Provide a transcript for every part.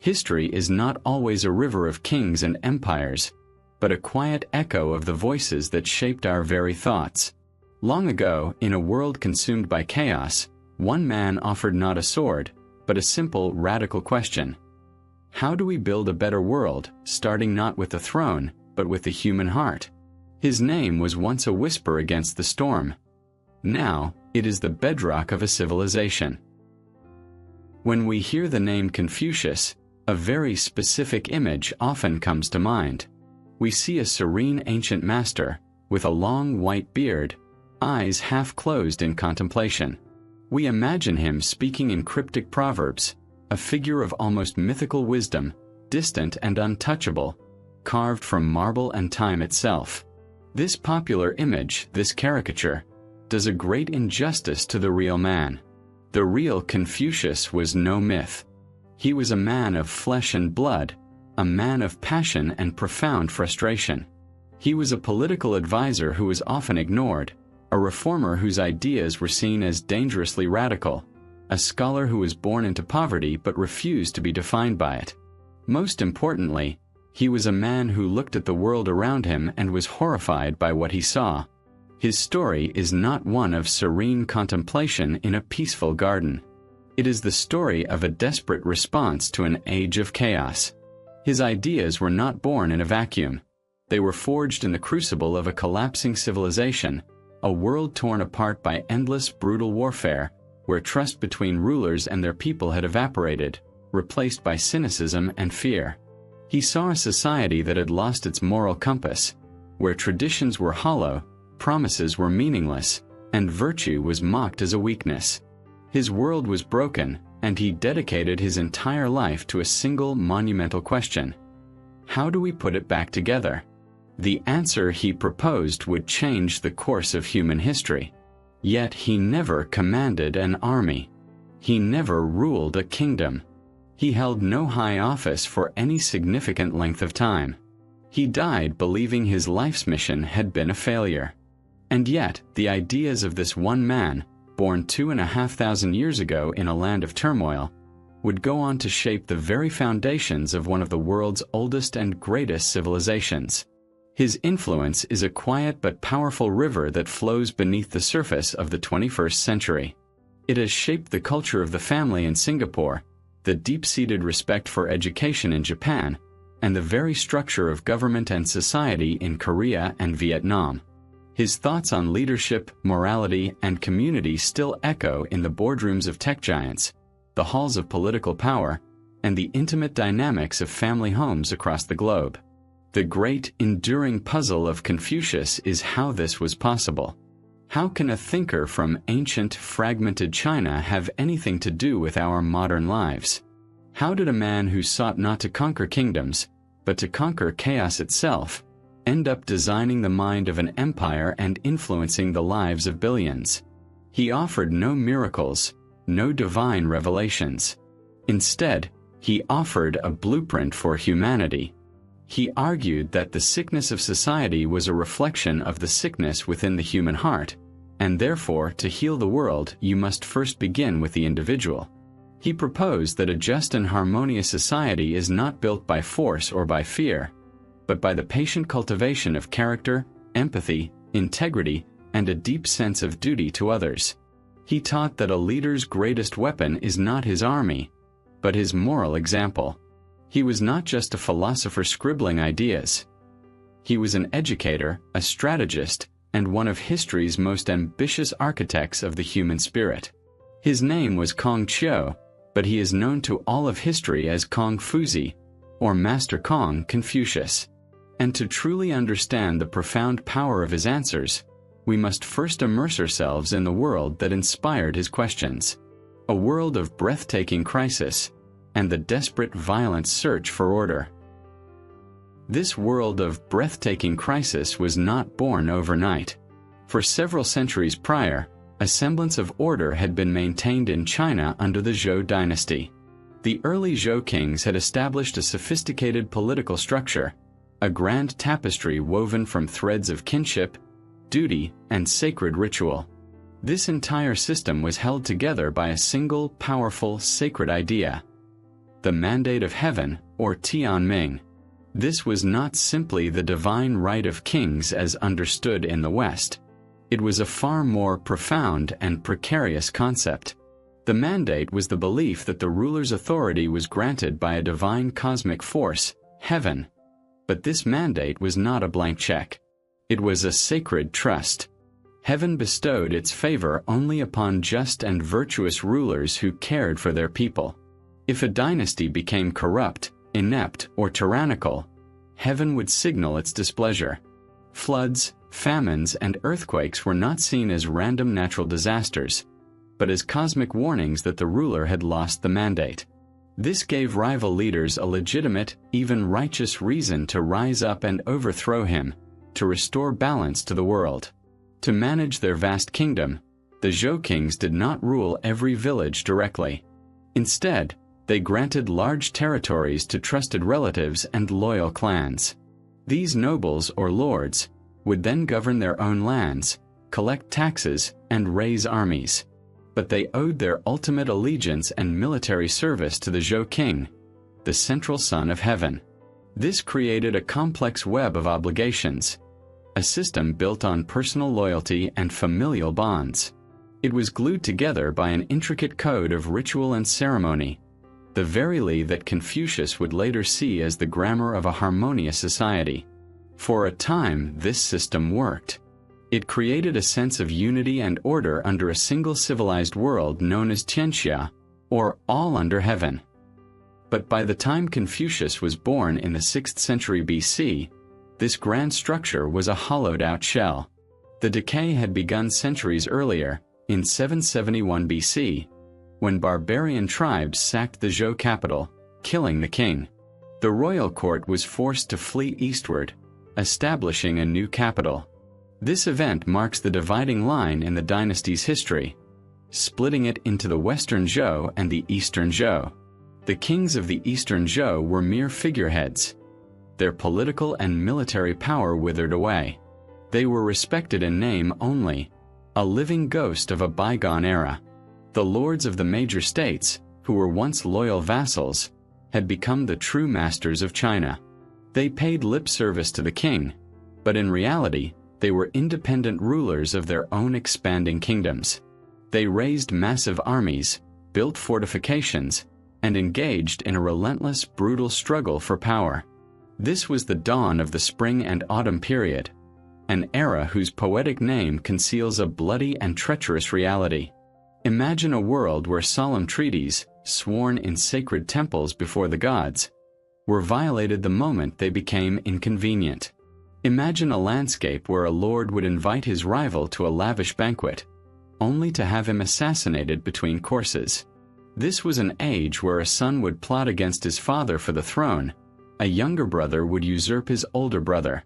History is not always a river of kings and empires, but a quiet echo of the voices that shaped our very thoughts. Long ago, in a world consumed by chaos, one man offered not a sword, but a simple, radical question. How do we build a better world, starting not with the throne, but with the human heart? His name was once a whisper against the storm. Now, it is the bedrock of a civilization. When we hear the name Confucius, a very specific image often comes to mind. We see a serene ancient master, with a long white beard, eyes half closed in contemplation. We imagine him speaking in cryptic proverbs, a figure of almost mythical wisdom, distant and untouchable, carved from marble and time itself. This popular image, this caricature, does a great injustice to the real man. The real Confucius was no myth. He was a man of flesh and blood, a man of passion and profound frustration. He was a political advisor who was often ignored, a reformer whose ideas were seen as dangerously radical, a scholar who was born into poverty but refused to be defined by it. Most importantly, he was a man who looked at the world around him and was horrified by what he saw. His story is not one of serene contemplation in a peaceful garden. It is the story of a desperate response to an age of chaos. His ideas were not born in a vacuum. They were forged in the crucible of a collapsing civilization, a world torn apart by endless brutal warfare, where trust between rulers and their people had evaporated, replaced by cynicism and fear. He saw a society that had lost its moral compass, where traditions were hollow, promises were meaningless, and virtue was mocked as a weakness. His world was broken, and he dedicated his entire life to a single monumental question. How do we put it back together? The answer he proposed would change the course of human history. Yet he never commanded an army. He never ruled a kingdom. He held no high office for any significant length of time. He died believing his life's mission had been a failure. And yet, the ideas of this one man, born 2,500 years ago in a land of turmoil, would go on to shape the very foundations of one of the world's oldest and greatest civilizations. His influence is a quiet but powerful river that flows beneath the surface of the 21st century. It has shaped the culture of the family in Singapore, the deep-seated respect for education in Japan, and the very structure of government and society in Korea and Vietnam. His thoughts on leadership, morality, and community still echo in the boardrooms of tech giants, the halls of political power, and the intimate dynamics of family homes across the globe. The great, enduring puzzle of Confucius is how this was possible. How can a thinker from ancient, fragmented China have anything to do with our modern lives? How did a man who sought not to conquer kingdoms, but to conquer chaos itself, end up designing the mind of an empire and influencing the lives of billions? He offered no miracles, no divine revelations. Instead, he offered a blueprint for humanity. He argued that the sickness of society was a reflection of the sickness within the human heart, and therefore, to heal the world, you must first begin with the individual. He proposed that a just and harmonious society is not built by force or by fear, but by the patient cultivation of character, empathy, integrity, and a deep sense of duty to others. He taught that a leader's greatest weapon is not his army, but his moral example. He was not just a philosopher scribbling ideas. He was an educator, a strategist, and one of history's most ambitious architects of the human spirit. His name was Xiao, but he is known to all of history as Confucius, or Master Kong Confucius. And to truly understand the profound power of his answers, we must first immerse ourselves in the world that inspired his questions. A world of breathtaking crisis, and the desperate violent search for order. This world of breathtaking crisis was not born overnight. For several centuries prior, a semblance of order had been maintained in China under the Zhou dynasty. The early Zhou kings had established a sophisticated political structure, a grand tapestry woven from threads of kinship, duty, and sacred ritual. This entire system was held together by a single, powerful, sacred idea. the mandate of heaven, or Tianming. This was not simply the divine right of kings as understood in the West. It was a far more profound and precarious concept. The mandate was the belief that the ruler's authority was granted by a divine cosmic force, heaven. But this mandate was not a blank check. It was a sacred trust. Heaven bestowed its favor only upon just and virtuous rulers who cared for their people. If a dynasty became corrupt, inept, or tyrannical, heaven would signal its displeasure. Floods, famines, and earthquakes were not seen as random natural disasters, but as cosmic warnings that the ruler had lost the mandate. This gave rival leaders a legitimate, even righteous reason to rise up and overthrow him, to restore balance to the world. To manage their vast kingdom, the Zhou kings did not rule every village directly. Instead, they granted large territories to trusted relatives and loyal clans. These nobles or lords would then govern their own lands, collect taxes, and raise armies. But they owed their ultimate allegiance and military service to the Zhou king, the central son of heaven. This created a complex web of obligations, a system built on personal loyalty and familial bonds. It was glued together by an intricate code of ritual and ceremony, the very li that Confucius would later see as the grammar of a harmonious society. For a time, this system worked. It created a sense of unity and order under a single civilized world known as Tianxia, or all under heaven. But by the time Confucius was born in the 6th century BC, this grand structure was a hollowed-out shell. The decay had begun centuries earlier, in 771 BC, when barbarian tribes sacked the Zhou capital, killing the king. The royal court was forced to flee eastward, establishing a new capital. This event marks the dividing line in the dynasty's history, splitting it into the Western Zhou and the Eastern Zhou. The kings of the Eastern Zhou were mere figureheads. Their political and military power withered away. They were respected in name only, a living ghost of a bygone era. The lords of the major states, who were once loyal vassals, had become the true masters of China. They paid lip service to the king, but in reality, they were independent rulers of their own expanding kingdoms. They raised massive armies, built fortifications, and engaged in a relentless, brutal struggle for power. This was the dawn of the Spring and Autumn period, an era whose poetic name conceals a bloody and treacherous reality. Imagine a world where solemn treaties, sworn in sacred temples before the gods, were violated the moment they became inconvenient. Imagine a landscape where a lord would invite his rival to a lavish banquet, only to have him assassinated between courses. This was an age where a son would plot against his father for the throne, a younger brother would usurp his older brother.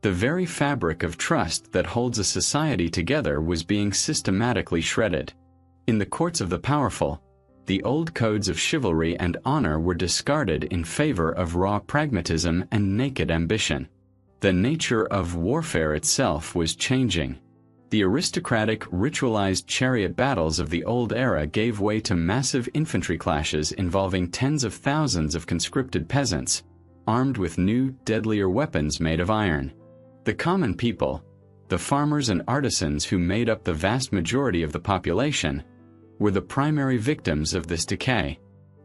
The very fabric of trust that holds a society together was being systematically shredded. In the courts of the powerful, the old codes of chivalry and honor were discarded in favor of raw pragmatism and naked ambition. The nature of warfare itself was changing. The aristocratic, ritualized chariot battles of the old era gave way to massive infantry clashes involving tens of thousands of conscripted peasants, armed with new, deadlier weapons made of iron. The common people, the farmers and artisans who made up the vast majority of the population, were the primary victims of this decay.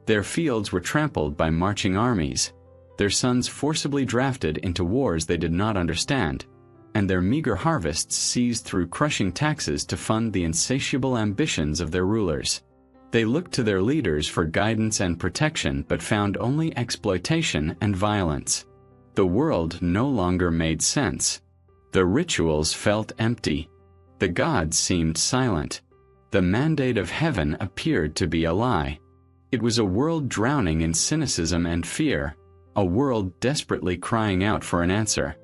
Their fields were trampled by marching armies, their sons forcibly drafted into wars they did not understand, and their meager harvests seized through crushing taxes to fund the insatiable ambitions of their rulers. They looked to their leaders for guidance and protection but found only exploitation and violence. The world no longer made sense. The rituals felt empty. The gods seemed silent. The mandate of heaven appeared to be a lie. It was a world drowning in cynicism and fear, a world desperately crying out for an answer.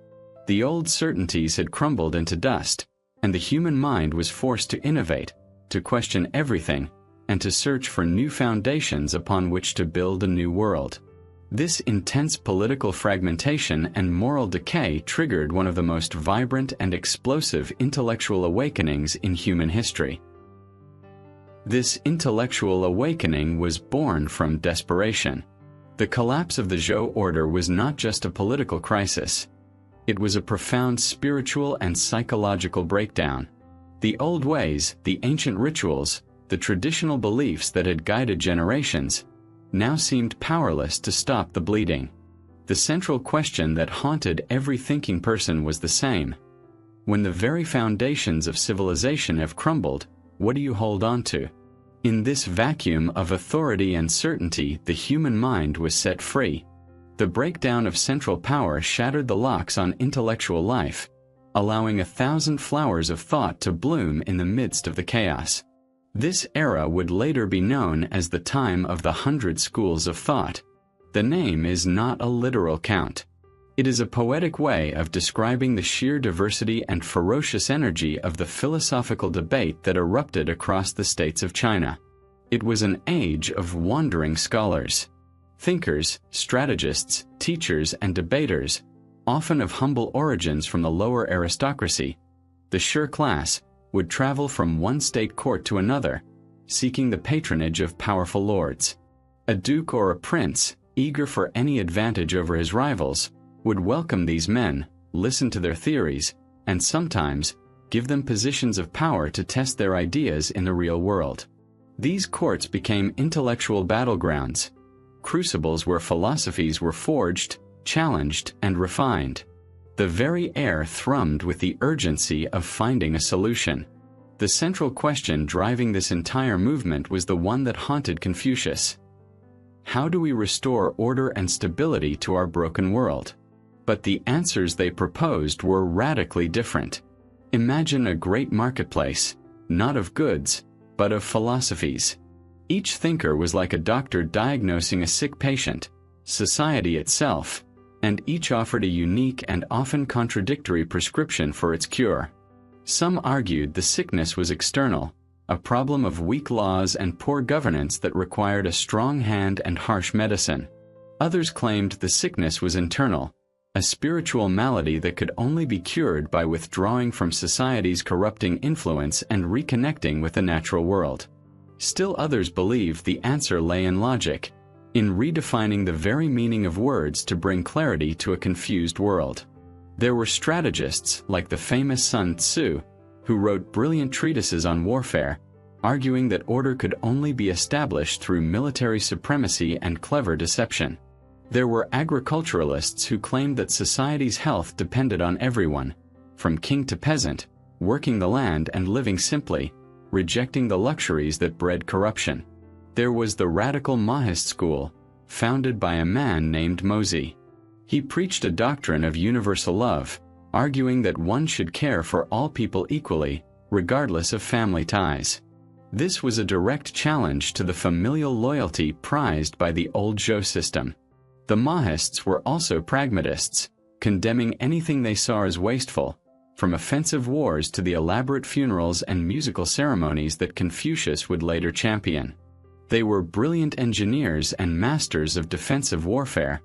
The old certainties had crumbled into dust, and the human mind was forced to innovate, to question everything, and to search for new foundations upon which to build a new world. This intense political fragmentation and moral decay triggered one of the most vibrant and explosive intellectual awakenings in human history. This intellectual awakening was born from desperation. The collapse of the Zhou order was not just a political crisis. It was a profound spiritual and psychological breakdown. The old ways, the ancient rituals, the traditional beliefs that had guided generations, now seemed powerless to stop the bleeding. The central question that haunted every thinking person was the same. When the very foundations of civilization have crumbled, what do you hold on to? In this vacuum of authority and certainty, the human mind was set free. The breakdown of central power shattered the locks on intellectual life, allowing 1,000 flowers of thought to bloom in the midst of the chaos. This era would later be known as the time of the 100 schools of thought. The name is not a literal count. It is a poetic way of describing the sheer diversity and ferocious energy of the philosophical debate that erupted across the states of China. It was an age of wandering scholars. Thinkers, strategists, teachers, and debaters, often of humble origins from the lower aristocracy, the sure class, would travel from one state court to another, seeking the patronage of powerful lords. A duke or a prince, eager for any advantage over his rivals, would welcome these men, listen to their theories, and sometimes give them positions of power to test their ideas in the real world. These courts became intellectual battlegrounds, crucibles where philosophies were forged, challenged, and refined. The very air thrummed with the urgency of finding a solution. The central question driving this entire movement was the one that haunted Confucius. How do we restore order and stability to our broken world? But the answers they proposed were radically different. Imagine a great marketplace, not of goods, but of philosophies. Each thinker was like a doctor diagnosing a sick patient, society itself, and each offered a unique and often contradictory prescription for its cure. Some argued the sickness was external, a problem of weak laws and poor governance that required a strong hand and harsh medicine. Others claimed the sickness was internal, a spiritual malady that could only be cured by withdrawing from society's corrupting influence and reconnecting with the natural world. Still others believed the answer lay in logic, in redefining the very meaning of words to bring clarity to a confused world. There were strategists like the famous Sun Tzu, who wrote brilliant treatises on warfare, arguing that order could only be established through military supremacy and clever deception. There were agriculturalists who claimed that society's health depended on everyone, from king to peasant, working the land and living simply, rejecting the luxuries that bred corruption. There was the radical Mahist school, founded by a man named Mozi. He preached a doctrine of universal love, arguing that one should care for all people equally, regardless of family ties. This was a direct challenge to the familial loyalty prized by the old Zhou system. The Mahists were also pragmatists, condemning anything they saw as wasteful, from offensive wars to the elaborate funerals and musical ceremonies that Confucius would later champion. They were brilliant engineers and masters of defensive warfare,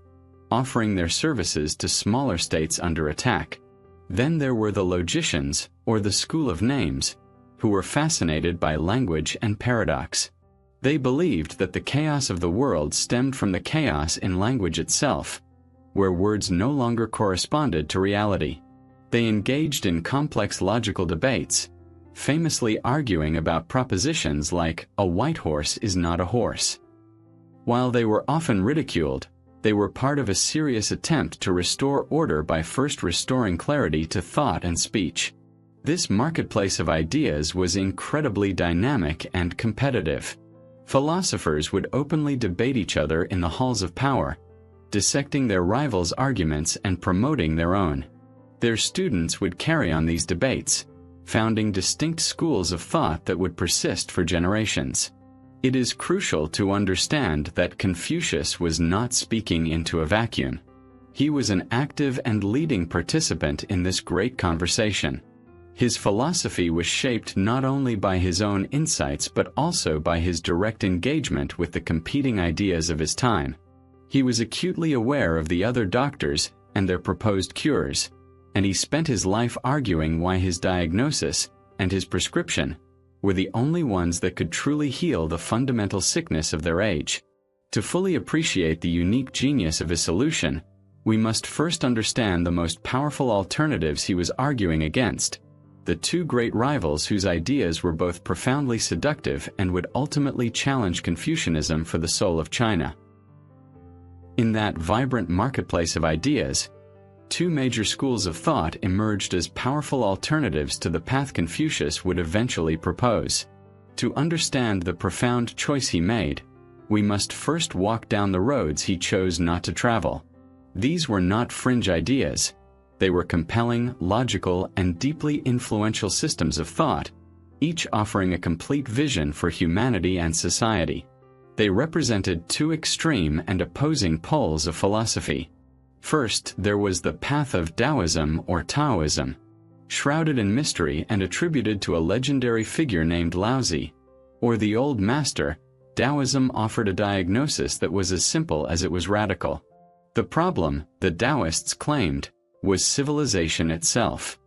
offering their services to smaller states under attack. Then there were the logicians, or the school of names, who were fascinated by language and paradox. They believed that the chaos of the world stemmed from the chaos in language itself, where words no longer corresponded to reality. They engaged in complex logical debates, famously arguing about propositions like, "A white horse is not a horse." While they were often ridiculed, they were part of a serious attempt to restore order by first restoring clarity to thought and speech. This marketplace of ideas was incredibly dynamic and competitive. Philosophers would openly debate each other in the halls of power, dissecting their rivals' arguments and promoting their own. Their students would carry on these debates, founding distinct schools of thought that would persist for generations. It is crucial to understand that Confucius was not speaking into a vacuum. He was an active and leading participant in this great conversation. His philosophy was shaped not only by his own insights but also by his direct engagement with the competing ideas of his time. He was acutely aware of the other doctors and their proposed cures, and he spent his life arguing why his diagnosis and his prescription were the only ones that could truly heal the fundamental sickness of their age. To fully appreciate the unique genius of his solution, we must first understand the most powerful alternatives he was arguing against, the two great rivals whose ideas were both profoundly seductive and would ultimately challenge Confucianism for the soul of China. In that vibrant marketplace of ideas, two major schools of thought emerged as powerful alternatives to the path Confucius would eventually propose. To understand the profound choice he made, we must first walk down the roads he chose not to travel. These were not fringe ideas. They were compelling, logical, and deeply influential systems of thought, each offering a complete vision for humanity and society. They represented two extreme and opposing poles of philosophy. First, there was the path of Daoism or Taoism, shrouded in mystery and attributed to a legendary figure named Laozi, or the Old Master. Daoism offered a diagnosis that was as simple as it was radical. The problem, the Taoists claimed, was civilization itself.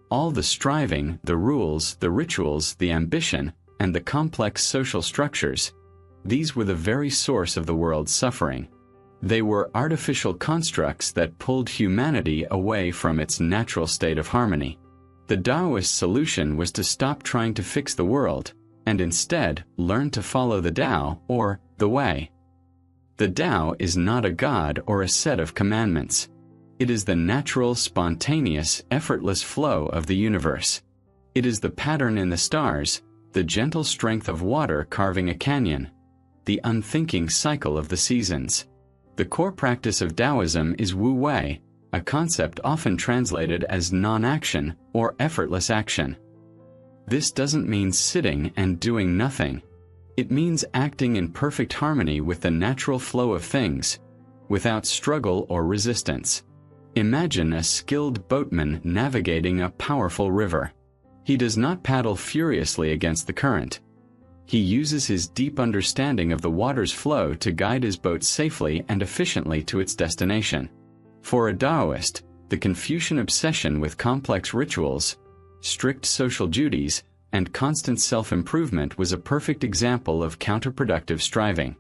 All the striving, the rules, the rituals, the ambition, and the complex social structures, these were the very source of the world's suffering. They were artificial constructs that pulled humanity away from its natural state of harmony. The Taoist solution was to stop trying to fix the world, and instead learn to follow the Tao, or the way. The Tao is not a god or a set of commandments. It is the natural, spontaneous, effortless flow of the universe. It is the pattern in the stars, the gentle strength of water carving a canyon, the unthinking cycle of the seasons. The core practice of Taoism is Wu Wei, a concept often translated as non-action or effortless action. This doesn't mean sitting and doing nothing. It means acting in perfect harmony with the natural flow of things, without struggle or resistance. Imagine a skilled boatman navigating a powerful river. He does not paddle furiously against the current. He uses his deep understanding of the water's flow to guide his boat safely and efficiently to its destination. For a Taoist, the Confucian obsession with complex rituals, strict social duties, and constant self-improvement was a perfect example of counterproductive striving.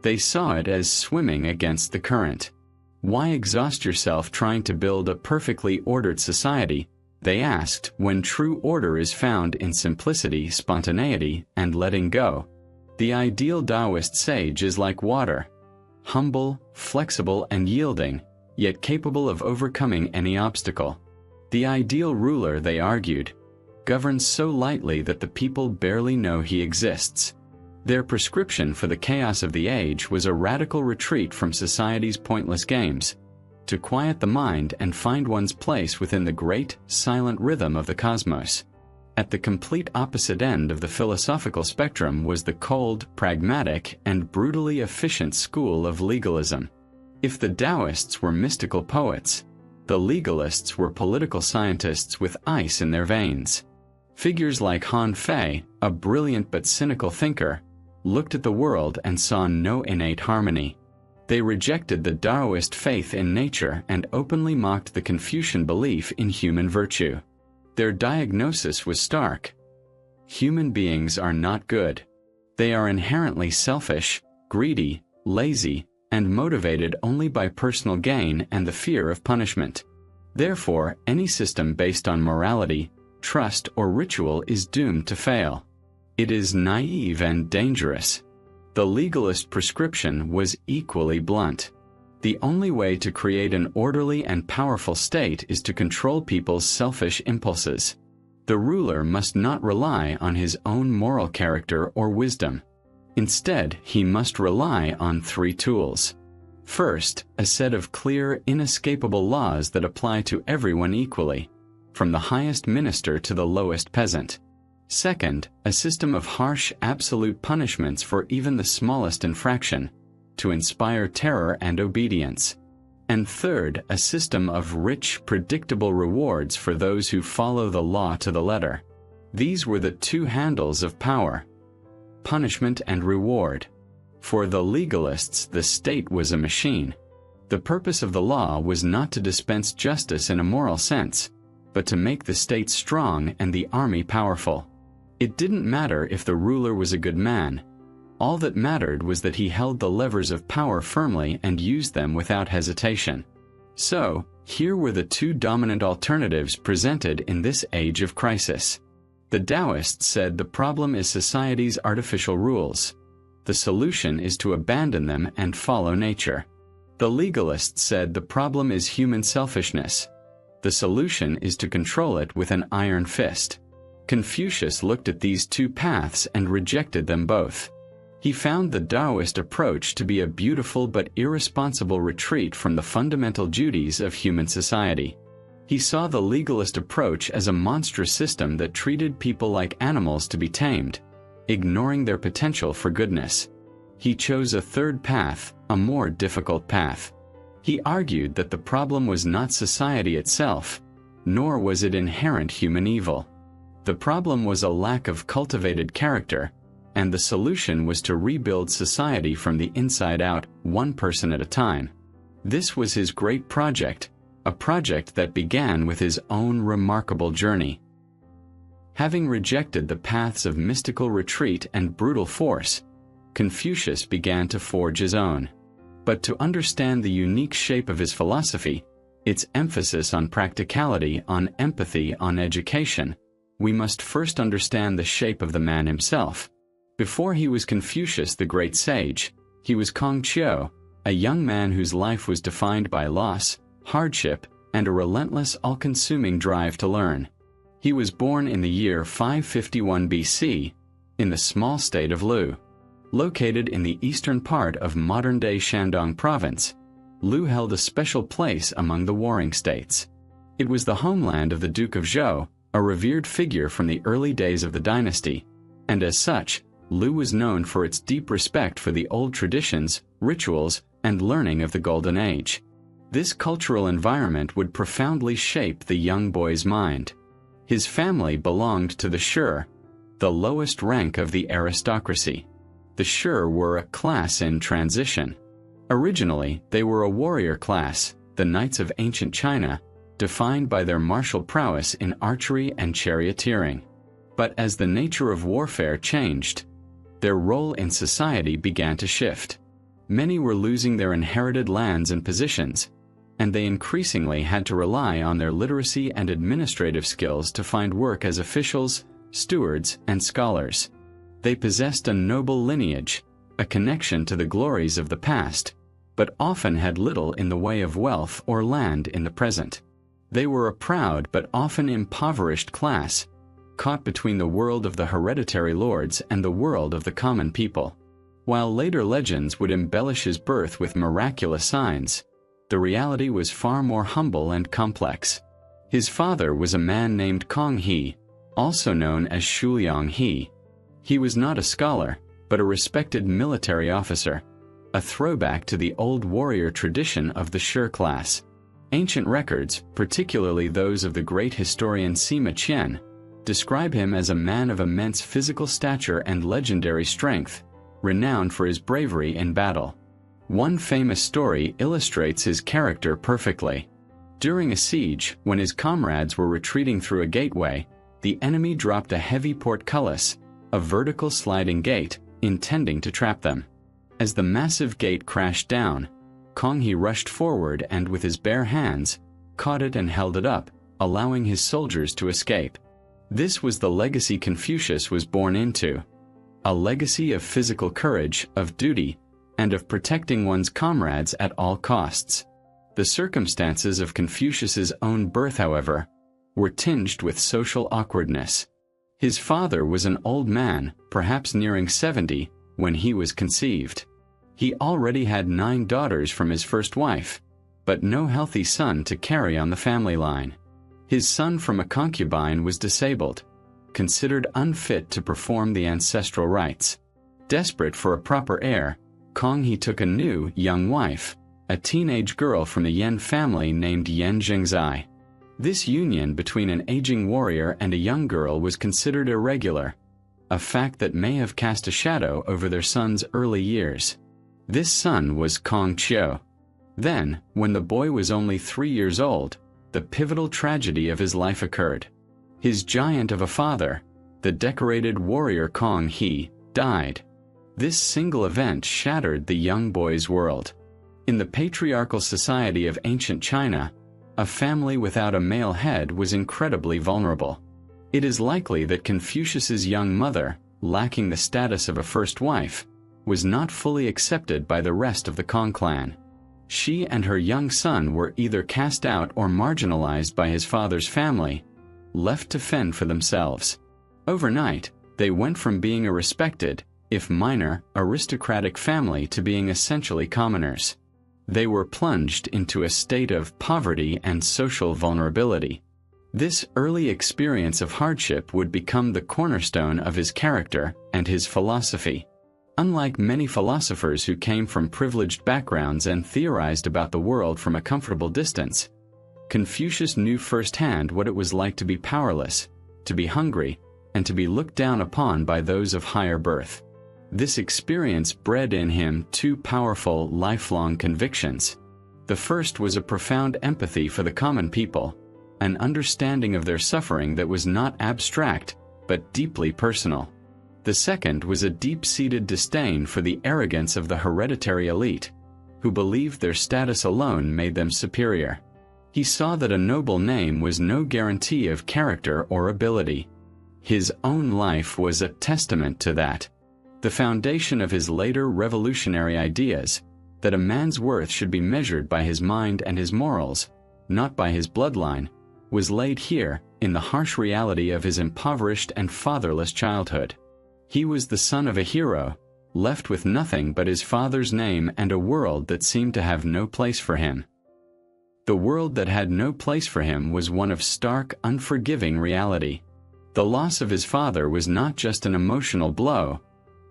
They saw it as swimming against the current. Why exhaust yourself trying to build a perfectly ordered society, they asked, when true order is found in simplicity, spontaneity, and letting go? The ideal Taoist sage is like water, humble, flexible, and yielding, yet capable of overcoming any obstacle. The ideal ruler, they argued, governs so lightly that the people barely know he exists. Their prescription for the chaos of the age was a radical retreat from society's pointless games, to quiet the mind and find one's place within the great, silent rhythm of the cosmos. At the complete opposite end of the philosophical spectrum was the cold, pragmatic, and brutally efficient school of legalism. If the Taoists were mystical poets, the legalists were political scientists with ice in their veins. Figures like Han Fei, a brilliant but cynical thinker, looked at the world and saw no innate harmony. They rejected the Taoist faith in nature and openly mocked the Confucian belief in human virtue. Their diagnosis was stark. Human beings are not good. They are inherently selfish, greedy, lazy, and motivated only by personal gain and the fear of punishment. Therefore, any system based on morality, trust, or ritual is doomed to fail. It is naive and dangerous. The legalist prescription was equally blunt. The only way to create an orderly and powerful state is to control people's selfish impulses. The ruler must not rely on his own moral character or wisdom. Instead, he must rely on three tools. First, a set of clear, inescapable laws that apply to everyone equally, from the highest minister to the lowest peasant. Second, a system of harsh, absolute punishments for even the smallest infraction, to inspire terror and obedience. And third, a system of rich, predictable rewards for those who follow the law to the letter. These were the two handles of power: punishment and reward. For the legalists, the state was a machine. The purpose of the law was not to dispense justice in a moral sense, but to make the state strong and the army powerful. It didn't matter if the ruler was a good man. All that mattered was that he held the levers of power firmly and used them without hesitation. So, here were the two dominant alternatives presented in this age of crisis. The Taoists said the problem is society's artificial rules. The solution is to abandon them and follow nature. The legalists said the problem is human selfishness. The solution is to control it with an iron fist. Confucius looked at these two paths and rejected them both. He found the Taoist approach to be a beautiful but irresponsible retreat from the fundamental duties of human society. He saw the legalist approach as a monstrous system that treated people like animals to be tamed, ignoring their potential for goodness. He chose a third path, a more difficult path. He argued that the problem was not society itself, nor was it inherent human evil. The problem was a lack of cultivated character, and the solution was to rebuild society from the inside out, one person at a time. This was his great project, a project that began with his own remarkable journey. Having rejected the paths of mystical retreat and brutal force, Confucius began to forge his own. But to understand the unique shape of his philosophy, its emphasis on practicality, on empathy, on education, we must first understand the shape of the man himself. Before he was Confucius the great sage, he was Xiao, a young man whose life was defined by loss, hardship, and a relentless, all-consuming drive to learn. He was born in the year 551 BC, in the small state of Lu. Located in the eastern part of modern-day Shandong province, Lu held a special place among the warring states. It was the homeland of the Duke of Zhou, a revered figure from the early days of the dynasty, and as such, Lu was known for its deep respect for the old traditions, rituals, and learning of the Golden Age. This cultural environment would profoundly shape the young boy's mind. His family belonged to the Shi, the lowest rank of the aristocracy. The Shi were a class in transition. Originally, they were a warrior class, the knights of ancient China, defined by their martial prowess in archery and charioteering. But as the nature of warfare changed, their role in society began to shift. Many were losing their inherited lands and positions, and they increasingly had to rely on their literacy and administrative skills to find work as officials, stewards, and scholars. They possessed a noble lineage, a connection to the glories of the past, but often had little in the way of wealth or land in the present. They were a proud but often impoverished class, caught between the world of the hereditary lords and the world of the common people. While later legends would embellish his birth with miraculous signs, the reality was far more humble and complex. His father was a man named Kong He, also known as Shuliang He. He was not a scholar, but a respected military officer, a throwback to the old warrior tradition of the Shi class. Ancient records, particularly those of the great historian Sima Qian, describe him as a man of immense physical stature and legendary strength, renowned for his bravery in battle. One famous story illustrates his character perfectly. During a siege, when his comrades were retreating through a gateway, the enemy dropped a heavy portcullis, a vertical sliding gate, intending to trap them. As the massive gate crashed down, Kong He rushed forward and with his bare hands, caught it and held it up, allowing his soldiers to escape. This was the legacy Confucius was born into. A legacy of physical courage, of duty, and of protecting one's comrades at all costs. The circumstances of Confucius's own birth, however, were tinged with social awkwardness. His father was an old man, perhaps nearing 70, when he was conceived. He already had 9 daughters from his first wife, but no healthy son to carry on the family line. His son from a concubine was disabled, considered unfit to perform the ancestral rites. Desperate for a proper heir, Kong He took a new, young wife, a teenage girl from the Yan family named Yan Junzi. This union between an aging warrior and a young girl was considered irregular, a fact that may have cast a shadow over their son's early years. This son was Xiao. Then, when the boy was only 3 years old, the pivotal tragedy of his life occurred. His giant of a father, the decorated warrior Kong He, died. This single event shattered the young boy's world. In the patriarchal society of ancient China, a family without a male head was incredibly vulnerable. It is likely that Confucius's young mother, lacking the status of a first wife, was not fully accepted by the rest of the Kong clan. She and her young son were either cast out or marginalized by his father's family, left to fend for themselves. Overnight, they went from being a respected, if minor, aristocratic family to being essentially commoners. They were plunged into a state of poverty and social vulnerability. This early experience of hardship would become the cornerstone of his character and his philosophy. Unlike many philosophers who came from privileged backgrounds and theorized about the world from a comfortable distance, Confucius knew firsthand what it was like to be powerless, to be hungry, and to be looked down upon by those of higher birth. This experience bred in him two powerful, lifelong convictions. The first was a profound empathy for the common people, an understanding of their suffering that was not abstract, but deeply personal. The second was a deep-seated disdain for the arrogance of the hereditary elite, who believed their status alone made them superior. He saw that a noble name was no guarantee of character or ability. His own life was a testament to that. The foundation of his later revolutionary ideas, that a man's worth should be measured by his mind and his morals, not by his bloodline, was laid here in the harsh reality of his impoverished and fatherless childhood. He was the son of a hero, left with nothing but his father's name and a world that seemed to have no place for him. The world that had no place for him was one of stark, unforgiving reality. The loss of his father was not just an emotional blow,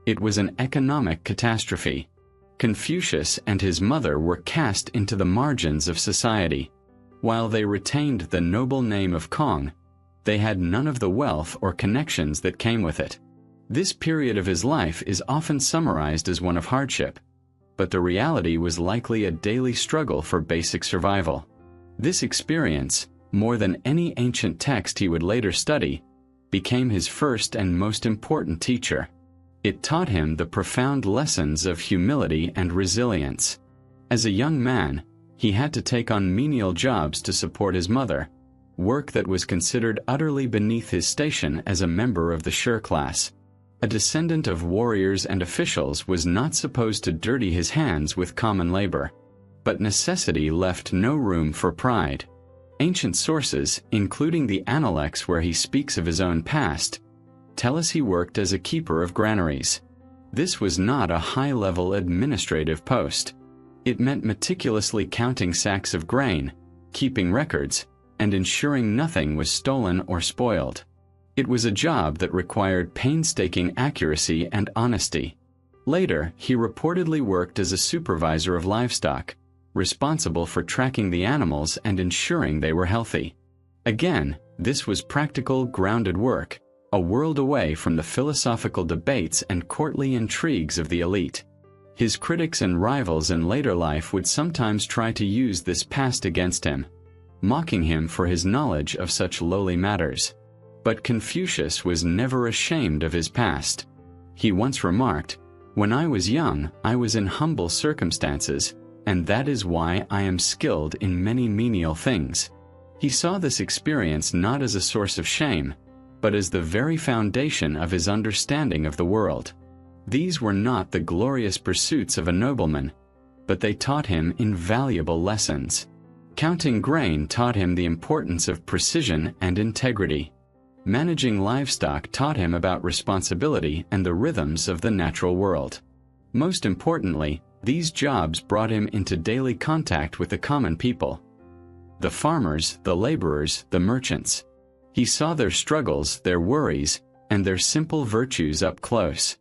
it was an economic catastrophe. Confucius and his mother were cast into the margins of society. While they retained the noble name of Kong, they had none of the wealth or connections that came with it. This period of his life is often summarized as one of hardship, but the reality was likely a daily struggle for basic survival. This experience, more than any ancient text he would later study, became his first and most important teacher. It taught him the profound lessons of humility and resilience. As a young man, he had to take on menial jobs to support his mother, work that was considered utterly beneath his station as a member of the Shi class. A descendant of warriors and officials was not supposed to dirty his hands with common labor. But necessity left no room for pride. Ancient sources, including the Analects where he speaks of his own past, tell us he worked as a keeper of granaries. This was not a high-level administrative post. It meant meticulously counting sacks of grain, keeping records, and ensuring nothing was stolen or spoiled. It was a job that required painstaking accuracy and honesty. Later, he reportedly worked as a supervisor of livestock, responsible for tracking the animals and ensuring they were healthy. Again, this was practical, grounded work, a world away from the philosophical debates and courtly intrigues of the elite. His critics and rivals in later life would sometimes try to use this past against him, mocking him for his knowledge of such lowly matters. But Confucius was never ashamed of his past. He once remarked, "When I was young, I was in humble circumstances, and that is why I am skilled in many menial things." He saw this experience not as a source of shame, but as the very foundation of his understanding of the world. These were not the glorious pursuits of a nobleman, but they taught him invaluable lessons. Counting grain taught him the importance of precision and integrity. Managing livestock taught him about responsibility and the rhythms of the natural world. Most importantly, these jobs brought him into daily contact with the common people. The farmers, the laborers, the merchants. He saw their struggles, their worries, and their simple virtues up close.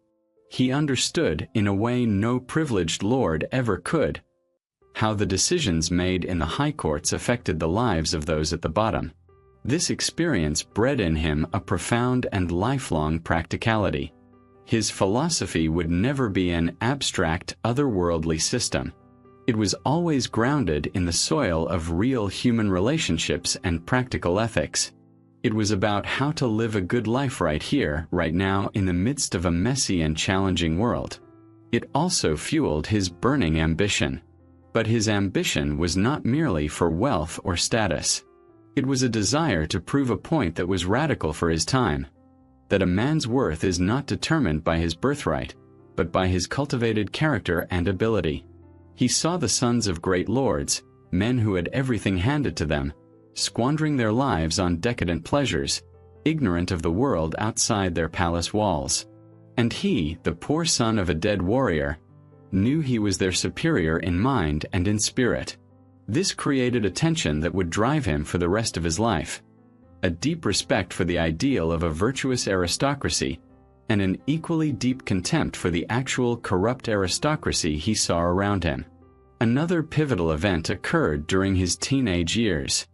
He understood, in a way no privileged lord ever could, how the decisions made in the high courts affected the lives of those at the bottom. This experience bred in him a profound and lifelong practicality. His philosophy would never be an abstract, otherworldly system. It was always grounded in the soil of real human relationships and practical ethics. It was about how to live a good life right here, right now, in the midst of a messy and challenging world. It also fueled his burning ambition. But his ambition was not merely for wealth or status. It was a desire to prove a point that was radical for his time: that a man's worth is not determined by his birthright, but by his cultivated character and ability. He saw the sons of great lords, men who had everything handed to them, squandering their lives on decadent pleasures, ignorant of the world outside their palace walls. And he, the poor son of a dead warrior, knew he was their superior in mind and in spirit. This created a tension that would drive him for the rest of his life: a deep respect for the ideal of a virtuous aristocracy, and an equally deep contempt for the actual corrupt aristocracy he saw around him. Another pivotal event occurred during his teenage years.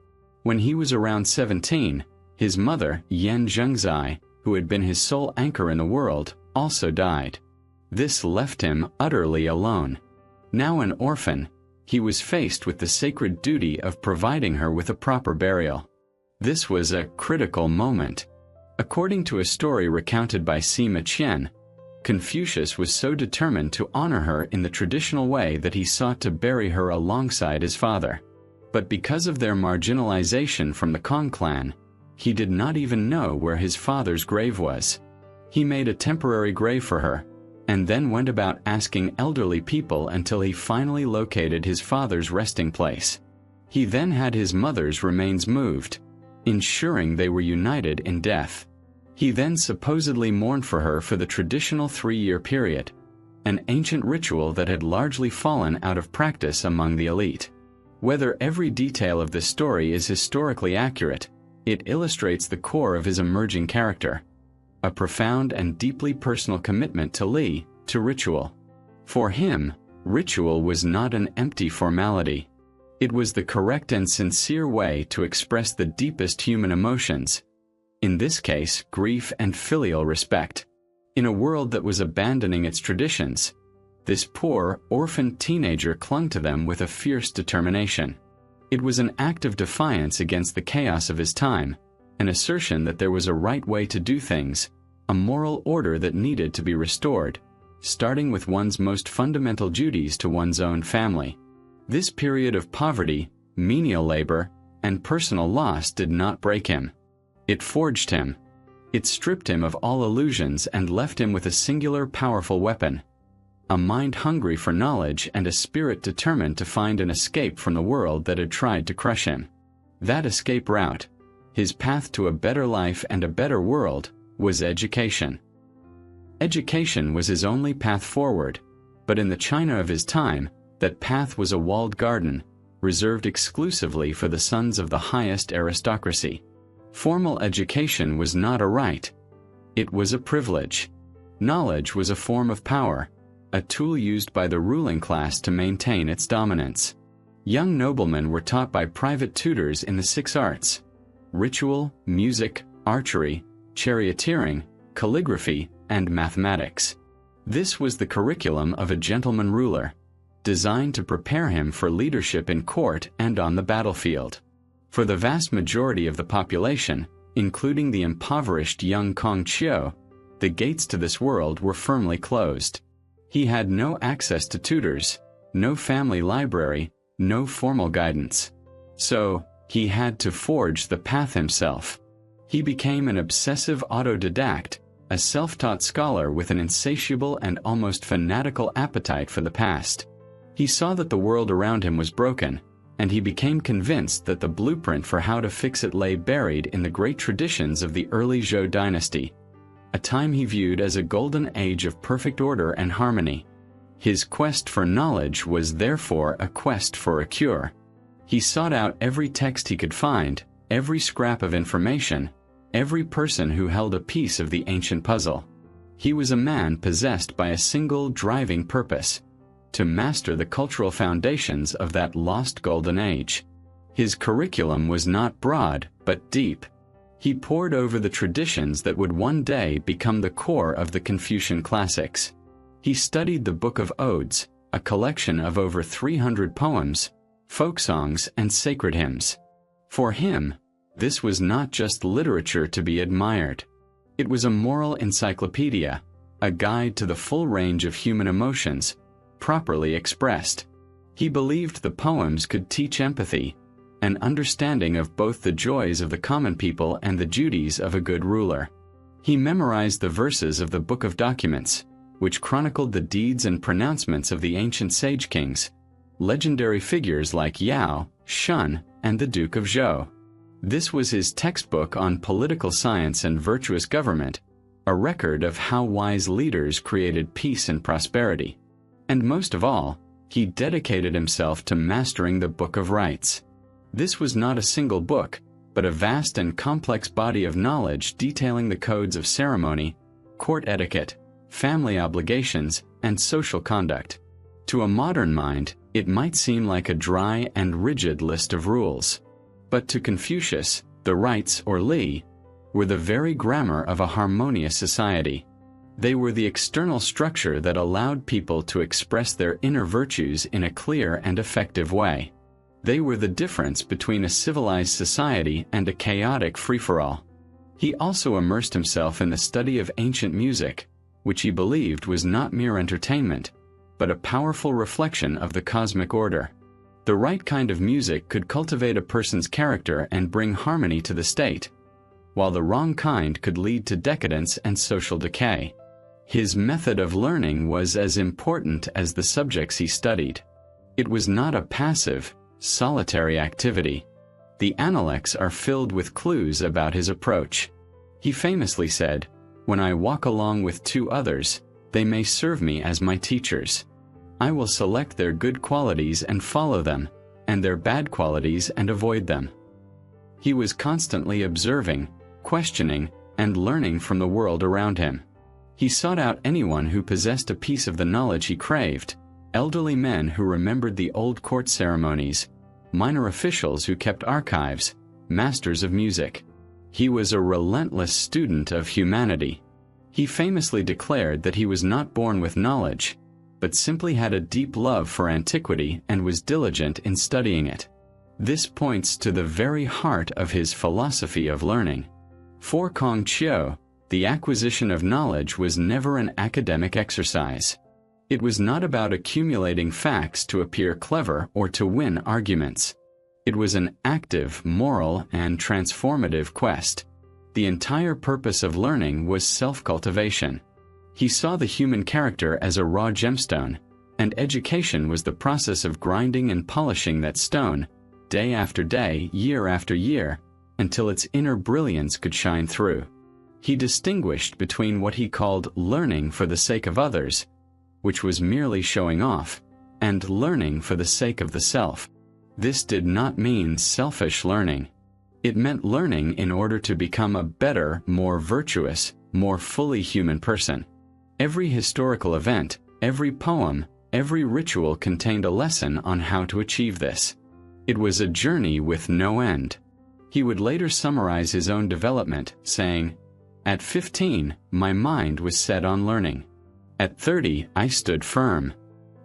When he was around 17, his mother, Junzi, who had been his sole anchor in the world, also died. This left him utterly alone. Now an orphan, he was faced with the sacred duty of providing her with a proper burial. This was a critical moment. According to a story recounted by Sima Qian, Confucius was so determined to honor her in the traditional way that he sought to bury her alongside his father. But because of their marginalization from the Kong clan, he did not even know where his father's grave was. He made a temporary grave for her, and then went about asking elderly people until he finally located his father's resting place. He then had his mother's remains moved, ensuring they were united in death. He then supposedly mourned for her for the traditional 3-year period, an ancient ritual that had largely fallen out of practice among the elite. Whether every detail of this story is historically accurate, it illustrates the core of his emerging character: a profound and deeply personal commitment to ritual. For him, ritual was not an empty formality. It was the correct and sincere way to express the deepest human emotions, in this case, grief and filial respect. In a world that was abandoning its traditions, this poor, orphaned teenager clung to them with a fierce determination. It was an act of defiance against the chaos of his time, an assertion that there was a right way to do things, a moral order that needed to be restored, starting with one's most fundamental duties to one's own family. This period of poverty, menial labor, and personal loss did not break him. It forged him. It stripped him of all illusions and left him with a singular powerful weapon: a mind hungry for knowledge and a spirit determined to find an escape from the world that had tried to crush him. That escape route, his path to a better life and a better world, was education. Education was his only path forward, but in the China of his time, that path was a walled garden, reserved exclusively for the sons of the highest aristocracy. Formal education was not a right. It was a privilege. Knowledge was a form of power, a tool used by the ruling class to maintain its dominance. Young noblemen were taught by private tutors in the 6 arts: ritual, music, archery, charioteering, calligraphy, and mathematics. This was the curriculum of a gentleman ruler, designed to prepare him for leadership in court and on the battlefield. For the vast majority of the population, including the impoverished young Kong Xiao, the gates to this world were firmly closed. He had no access to tutors, no family library, no formal guidance. So, he had to forge the path himself. He became an obsessive autodidact, a self-taught scholar with an insatiable and almost fanatical appetite for the past. He saw that the world around him was broken, and he became convinced that the blueprint for how to fix it lay buried in the great traditions of the early Zhou dynasty, a time he viewed as a golden age of perfect order and harmony. His quest for knowledge was therefore a quest for a cure. He sought out every text he could find, every scrap of information, every person who held a piece of the ancient puzzle. He was a man possessed by a single driving purpose: to master the cultural foundations of that lost golden age. His curriculum was not broad, but deep. He pored over the traditions that would one day become the core of the Confucian classics. He studied the Book of Odes, a collection of over 300 poems, folk songs, and sacred hymns. For him, this was not just literature to be admired. It was a moral encyclopedia, a guide to the full range of human emotions, properly expressed. He believed the poems could teach empathy, an understanding of both the joys of the common people and the duties of a good ruler. He memorized the verses of the Book of Documents, which chronicled the deeds and pronouncements of the ancient sage kings, legendary figures like Xiao, Shun, and the Duke of Zhou. This was his textbook on political science and virtuous government, a record of how wise leaders created peace and prosperity. And most of all, he dedicated himself to mastering the Book of Rites. This was not a single book, but a vast and complex body of knowledge detailing the codes of ceremony, court etiquette, family obligations, and social conduct. To a modern mind, it might seem like a dry and rigid list of rules. But to Confucius, the rites, or li, were the very grammar of a harmonious society. They were the external structure that allowed people to express their inner virtues in a clear and effective way. They were the difference between a civilized society and a chaotic free-for-all. He also immersed himself in the study of ancient music, which he believed was not mere entertainment, but a powerful reflection of the cosmic order. The right kind of music could cultivate a person's character and bring harmony to the state, while the wrong kind could lead to decadence and social decay. His method of learning was as important as the subjects he studied. It was not a passive, solitary activity. The Analects are filled with clues about his approach. He famously said, "When I walk along with two others, they may serve me as my teachers. I will select their good qualities and follow them, and their bad qualities and avoid them." He was constantly observing, questioning, and learning from the world around him. He sought out anyone who possessed a piece of the knowledge he craved, elderly men who remembered the old court ceremonies, minor officials who kept archives, masters of music. He was a relentless student of humanity. He famously declared that he was not born with knowledge, but simply had a deep love for antiquity and was diligent in studying it. This points to the very heart of his philosophy of learning. For Confucius, the acquisition of knowledge was never an academic exercise. It was not about accumulating facts to appear clever or to win arguments. It was an active, moral, and transformative quest. The entire purpose of learning was self-cultivation. He saw the human character as a raw gemstone, and education was the process of grinding and polishing that stone, day after day, year after year, until its inner brilliance could shine through. He distinguished between what he called learning for the sake of others, which was merely showing off, and learning for the sake of the self. This did not mean selfish learning. It meant learning in order to become a better, more virtuous, more fully human person. Every historical event, every poem, every ritual contained a lesson on how to achieve this. It was a journey with no end. He would later summarize his own development, saying, "At 15, my mind was set on learning. At 30, I stood firm.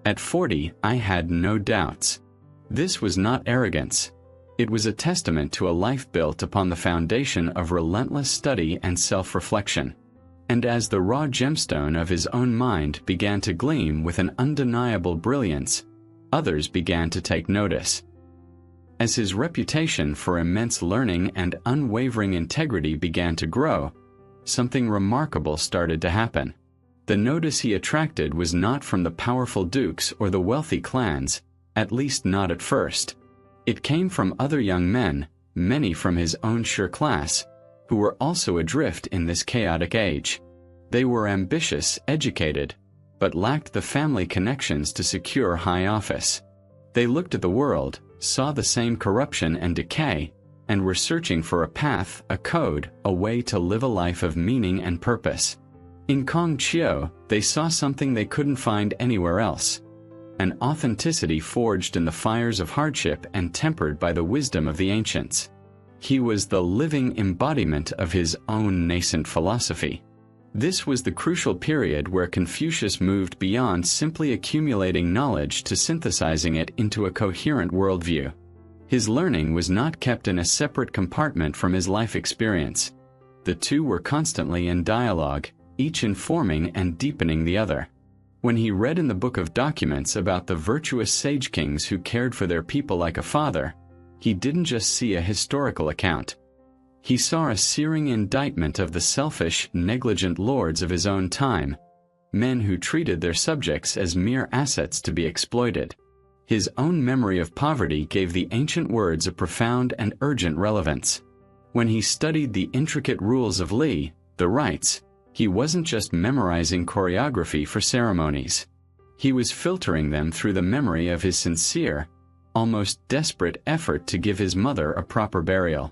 At 40, I had no doubts." This was not arrogance. It was a testament to a life built upon the foundation of relentless study and self-reflection. And as the raw gemstone of his own mind began to gleam with an undeniable brilliance, others began to take notice. As his reputation for immense learning and unwavering integrity began to grow, something remarkable started to happen. The notice he attracted was not from the powerful dukes or the wealthy clans, at least not at first. It came from other young men, many from his own sheer class, who were also adrift in this chaotic age. They were ambitious, educated, but lacked the family connections to secure high office. They looked at the world, saw the same corruption and decay, and were searching for a path, a code, a way to live a life of meaning and purpose. In Confucius, they saw something they couldn't find anywhere else: an authenticity forged in the fires of hardship and tempered by the wisdom of the ancients. He was the living embodiment of his own nascent philosophy. This was the crucial period where Confucius moved beyond simply accumulating knowledge to synthesizing it into a coherent worldview. His learning was not kept in a separate compartment from his life experience. The two were constantly in dialogue, each informing and deepening the other. When he read in the Book of Documents about the virtuous sage kings who cared for their people like a father, he didn't just see a historical account. He saw a searing indictment of the selfish, negligent lords of his own time, men who treated their subjects as mere assets to be exploited. His own memory of poverty gave the ancient words a profound and urgent relevance. When he studied the intricate rules of Li, the rites, he wasn't just memorizing choreography for ceremonies. He was filtering them through the memory of his sincere, almost desperate effort to give his mother a proper burial.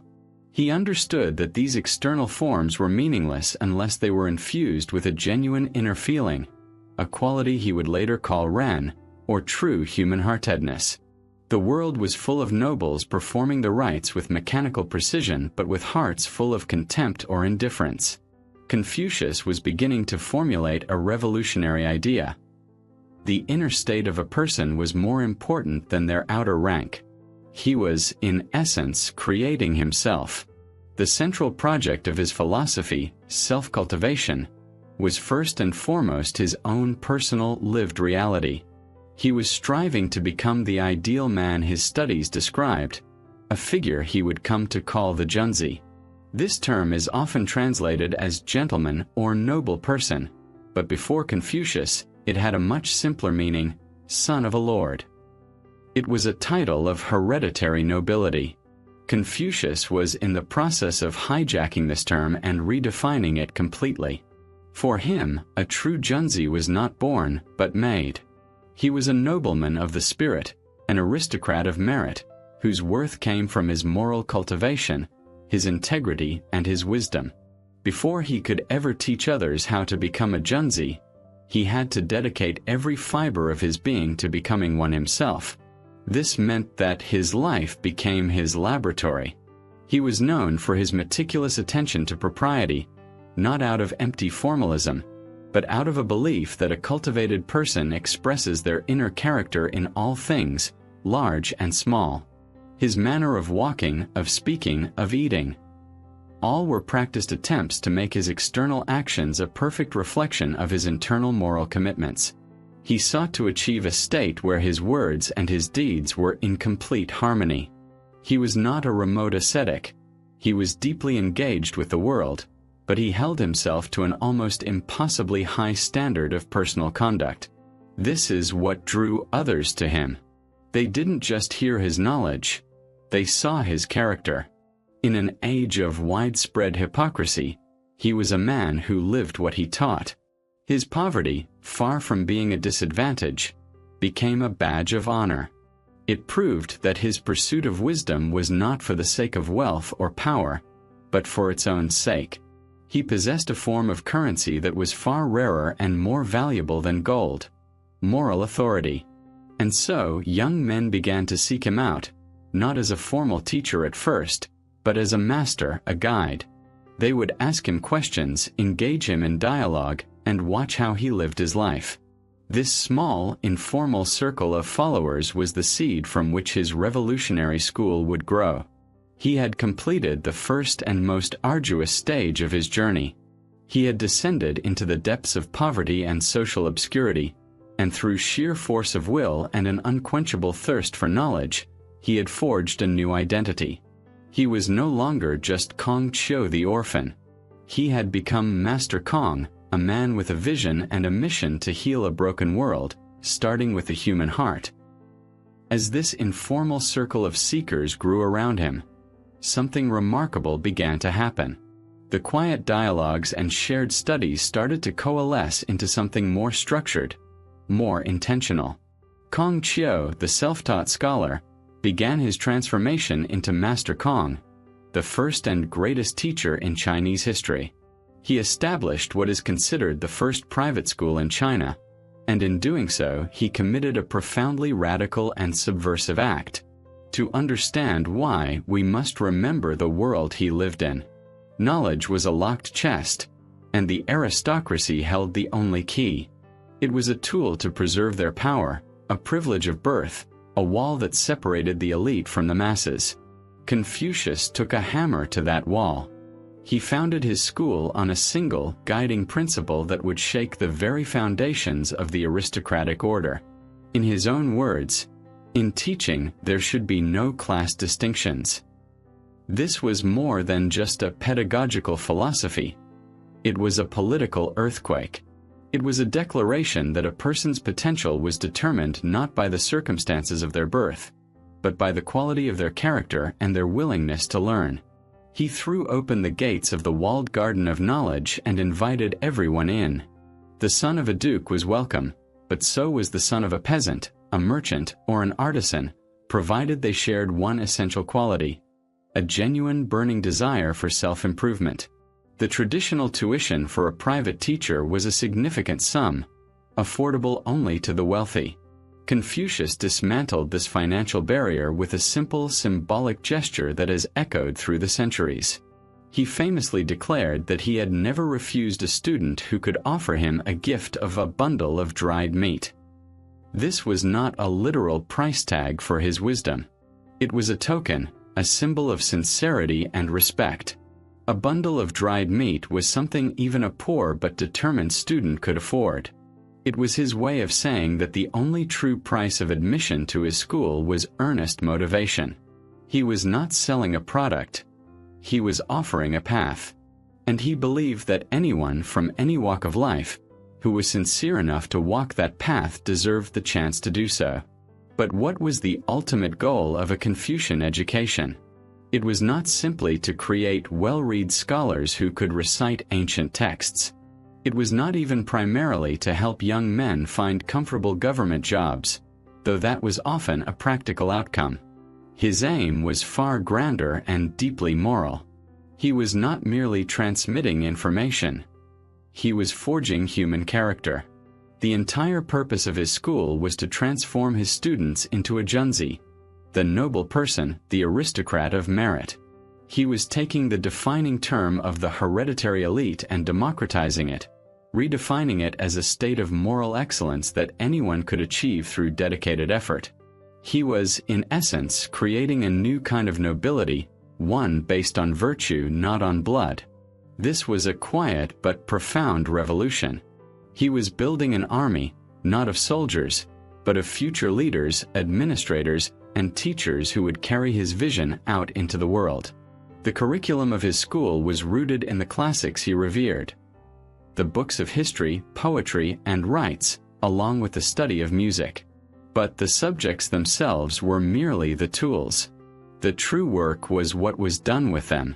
He understood that these external forms were meaningless unless they were infused with a genuine inner feeling, a quality he would later call Ren, or true human-heartedness. The world was full of nobles performing the rites with mechanical precision but with hearts full of contempt or indifference. Confucius was beginning to formulate a revolutionary idea. The inner state of a person was more important than their outer rank. He was, in essence, creating himself. The central project of his philosophy, self-cultivation, was first and foremost his own personal, lived reality. He was striving to become the ideal man his studies described, a figure he would come to call the Junzi. This term is often translated as gentleman or noble person, but before Confucius, it had a much simpler meaning, son of a lord. It was a title of hereditary nobility. Confucius was in the process of hijacking this term and redefining it completely. For him, a true Junzi was not born, but made. He was a nobleman of the spirit, an aristocrat of merit, whose worth came from his moral cultivation, his integrity, and his wisdom. Before he could ever teach others how to become a Junzi, he had to dedicate every fiber of his being to becoming one himself. This meant that his life became his laboratory. He was known for his meticulous attention to propriety, not out of empty formalism, but out of a belief that a cultivated person expresses their inner character in all things, large and small. His manner of walking, of speaking, of eating, all were practiced attempts to make his external actions a perfect reflection of his internal moral commitments. He sought to achieve a state where his words and his deeds were in complete harmony. He was not a remote ascetic. He was deeply engaged with the world, but he held himself to an almost impossibly high standard of personal conduct. This is what drew others to him. They didn't just hear his knowledge, they saw his character. In an age of widespread hypocrisy, he was a man who lived what he taught. His poverty, far from being a disadvantage, became a badge of honor. It proved that his pursuit of wisdom was not for the sake of wealth or power, but for its own sake. He possessed a form of currency that was far rarer and more valuable than gold: moral authority. And so young men began to seek him out, not as a formal teacher at first, but as a master, a guide. They would ask him questions, engage him in dialogue, and watch how he lived his life. This small, informal circle of followers was the seed from which his revolutionary school would grow. He had completed the first and most arduous stage of his journey. He had descended into the depths of poverty and social obscurity, and through sheer force of will and an unquenchable thirst for knowledge, he had forged a new identity. He was no longer just Kong Xiao the orphan. He had become Master Kong, a man with a vision and a mission to heal a broken world, starting with the human heart. As this informal circle of seekers grew around him, something remarkable began to happen. The quiet dialogues and shared studies started to coalesce into something more structured, more intentional. Kong Xiao, the self-taught scholar, began his transformation into Master Kong, the first and greatest teacher in Chinese history. He established what is considered the first private school in China, and in doing so he committed a profoundly radical and subversive act. To understand why, we must remember the world he lived in. Knowledge was a locked chest, and the aristocracy held the only key. It was a tool to preserve their power, a privilege of birth, a wall that separated the elite from the masses. Confucius took a hammer to that wall. He founded his school on a single, guiding principle that would shake the very foundations of the aristocratic order. In his own words, "In teaching, there should be no class distinctions." This was more than just a pedagogical philosophy. It was a political earthquake. It was a declaration that a person's potential was determined not by the circumstances of their birth, but by the quality of their character and their willingness to learn. He threw open the gates of the walled garden of knowledge and invited everyone in. The son of a duke was welcome, but so was the son of a peasant, a merchant, or an artisan, provided they shared one essential quality: a genuine burning desire for self-improvement. The traditional tuition for a private teacher was a significant sum, affordable only to the wealthy. Confucius dismantled this financial barrier with a simple symbolic gesture that has echoed through the centuries. He famously declared that he had never refused a student who could offer him a gift of a bundle of dried meat. This was not a literal price tag for his wisdom. It was a token, a symbol of sincerity and respect. A bundle of dried meat was something even a poor but determined student could afford. It was his way of saying that the only true price of admission to his school was earnest motivation. He was not selling a product. He was offering a path. And he believed that anyone from any walk of life who was sincere enough to walk that path deserved the chance to do so. But what was the ultimate goal of a Confucian education? It was not simply to create well-read scholars who could recite ancient texts. It was not even primarily to help young men find comfortable government jobs, though that was often a practical outcome. His aim was far grander and deeply moral. He was not merely transmitting information. He was forging human character. The entire purpose of his school was to transform his students into a Junzi, the noble person, the aristocrat of merit. He was taking the defining term of the hereditary elite and democratizing it, redefining it as a state of moral excellence that anyone could achieve through dedicated effort. He was, in essence, creating a new kind of nobility, one based on virtue, not on blood. This was a quiet but profound revolution. He was building an army, not of soldiers, but of future leaders, administrators, and teachers who would carry his vision out into the world. The curriculum of his school was rooted in the classics he revered: the books of history, poetry, and rites, along with the study of music. But the subjects themselves were merely the tools. The true work was what was done with them.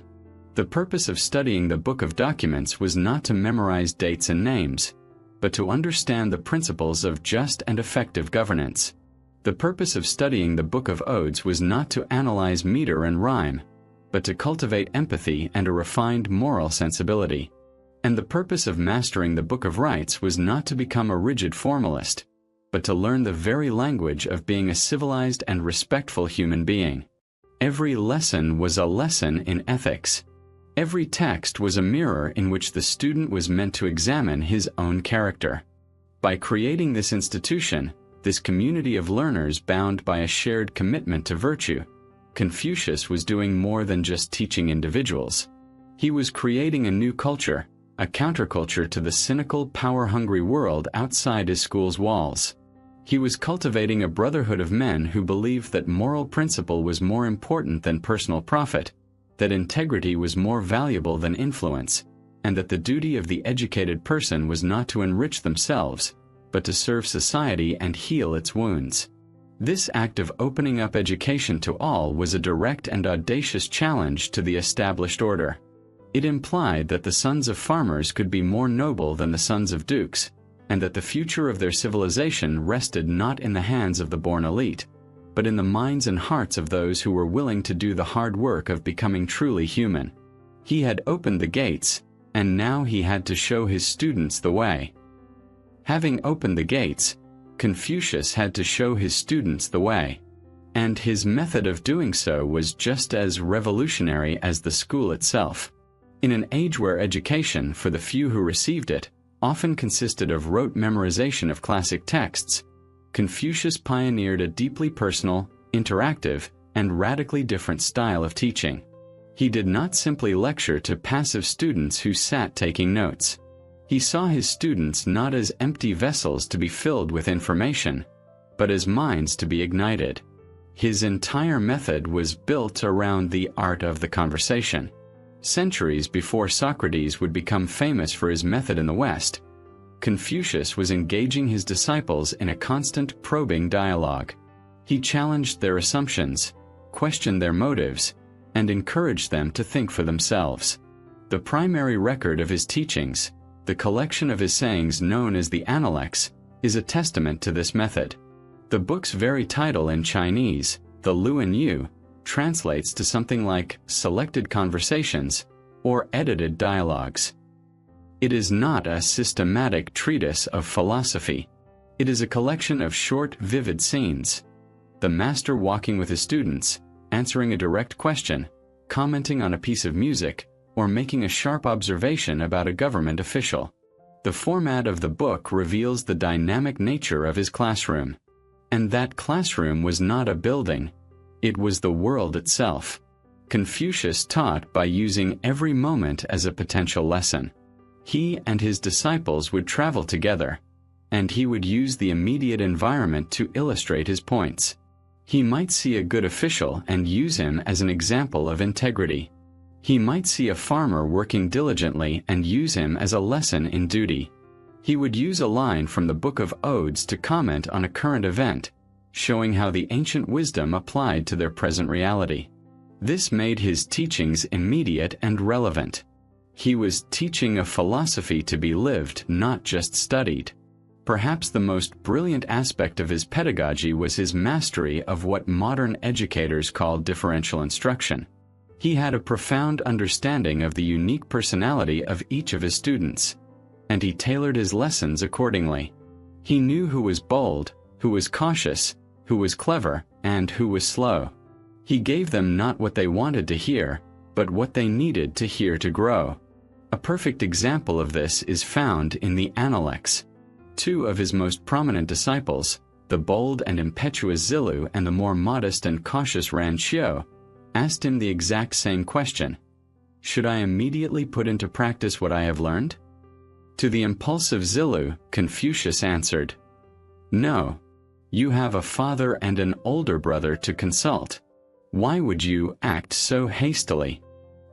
The purpose of studying the Book of Documents was not to memorize dates and names, but to understand the principles of just and effective governance. The purpose of studying the Book of Odes was not to analyze meter and rhyme, but to cultivate empathy and a refined moral sensibility. And the purpose of mastering the Book of Rites was not to become a rigid formalist, but to learn the very language of being a civilized and respectful human being. Every lesson was a lesson in ethics. Every text was a mirror in which the student was meant to examine his own character. By creating this institution, this community of learners bound by a shared commitment to virtue, Confucius was doing more than just teaching individuals. He was creating a new culture, a counterculture to the cynical, power-hungry world outside his school's walls. He was cultivating a brotherhood of men who believed that moral principle was more important than personal profit, that integrity was more valuable than influence, and that the duty of the educated person was not to enrich themselves, but to serve society and heal its wounds. This act of opening up education to all was a direct and audacious challenge to the established order. It implied that the sons of farmers could be more noble than the sons of dukes, and that the future of their civilization rested not in the hands of the born elite, but in the minds and hearts of those who were willing to do the hard work of becoming truly human. He had opened the gates, and now he had to show his students the way. Having opened the gates, Confucius had to show his students the way. And his method of doing so was just as revolutionary as the school itself. In an age where education, for the few who received it, often consisted of rote memorization of classic texts, Confucius pioneered a deeply personal, interactive, and radically different style of teaching. He did not simply lecture to passive students who sat taking notes. He saw his students not as empty vessels to be filled with information, but as minds to be ignited. His entire method was built around the art of the conversation. Centuries before Socrates would become famous for his method in the West, Confucius was engaging his disciples in a constant probing dialogue. He challenged their assumptions, questioned their motives, and encouraged them to think for themselves. The primary record of his teachings, the collection of his sayings known as the Analects, is a testament to this method. The book's very title in Chinese, the Luan Yu, translates to something like Selected Conversations or Edited Dialogues. It is not a systematic treatise of philosophy. It is a collection of short, vivid scenes. The master walking with his students, answering a direct question, commenting on a piece of music, or making a sharp observation about a government official. The format of the book reveals the dynamic nature of his classroom. And that classroom was not a building. It was the world itself. Confucius taught by using every moment as a potential lesson. He and his disciples would travel together, and he would use the immediate environment to illustrate his points. He might see a good official and use him as an example of integrity. He might see a farmer working diligently and use him as a lesson in duty. He would use a line from the Book of Odes to comment on a current event, showing how the ancient wisdom applied to their present reality. This made his teachings immediate and relevant. He was teaching a philosophy to be lived, not just studied. Perhaps the most brilliant aspect of his pedagogy was his mastery of what modern educators call differential instruction. He had a profound understanding of the unique personality of each of his students, and he tailored his lessons accordingly. He knew who was bold, who was cautious, who was clever, and who was slow. He gave them not what they wanted to hear, but what they needed to hear to grow. A perfect example of this is found in the Analects. Two of his most prominent disciples, the bold and impetuous Zhou and the more modest and cautious Xiao, asked him the exact same question. Should I immediately put into practice what I have learned? To the impulsive Zhou, Confucius answered, No. You have a father and an older brother to consult. Why would you act so hastily?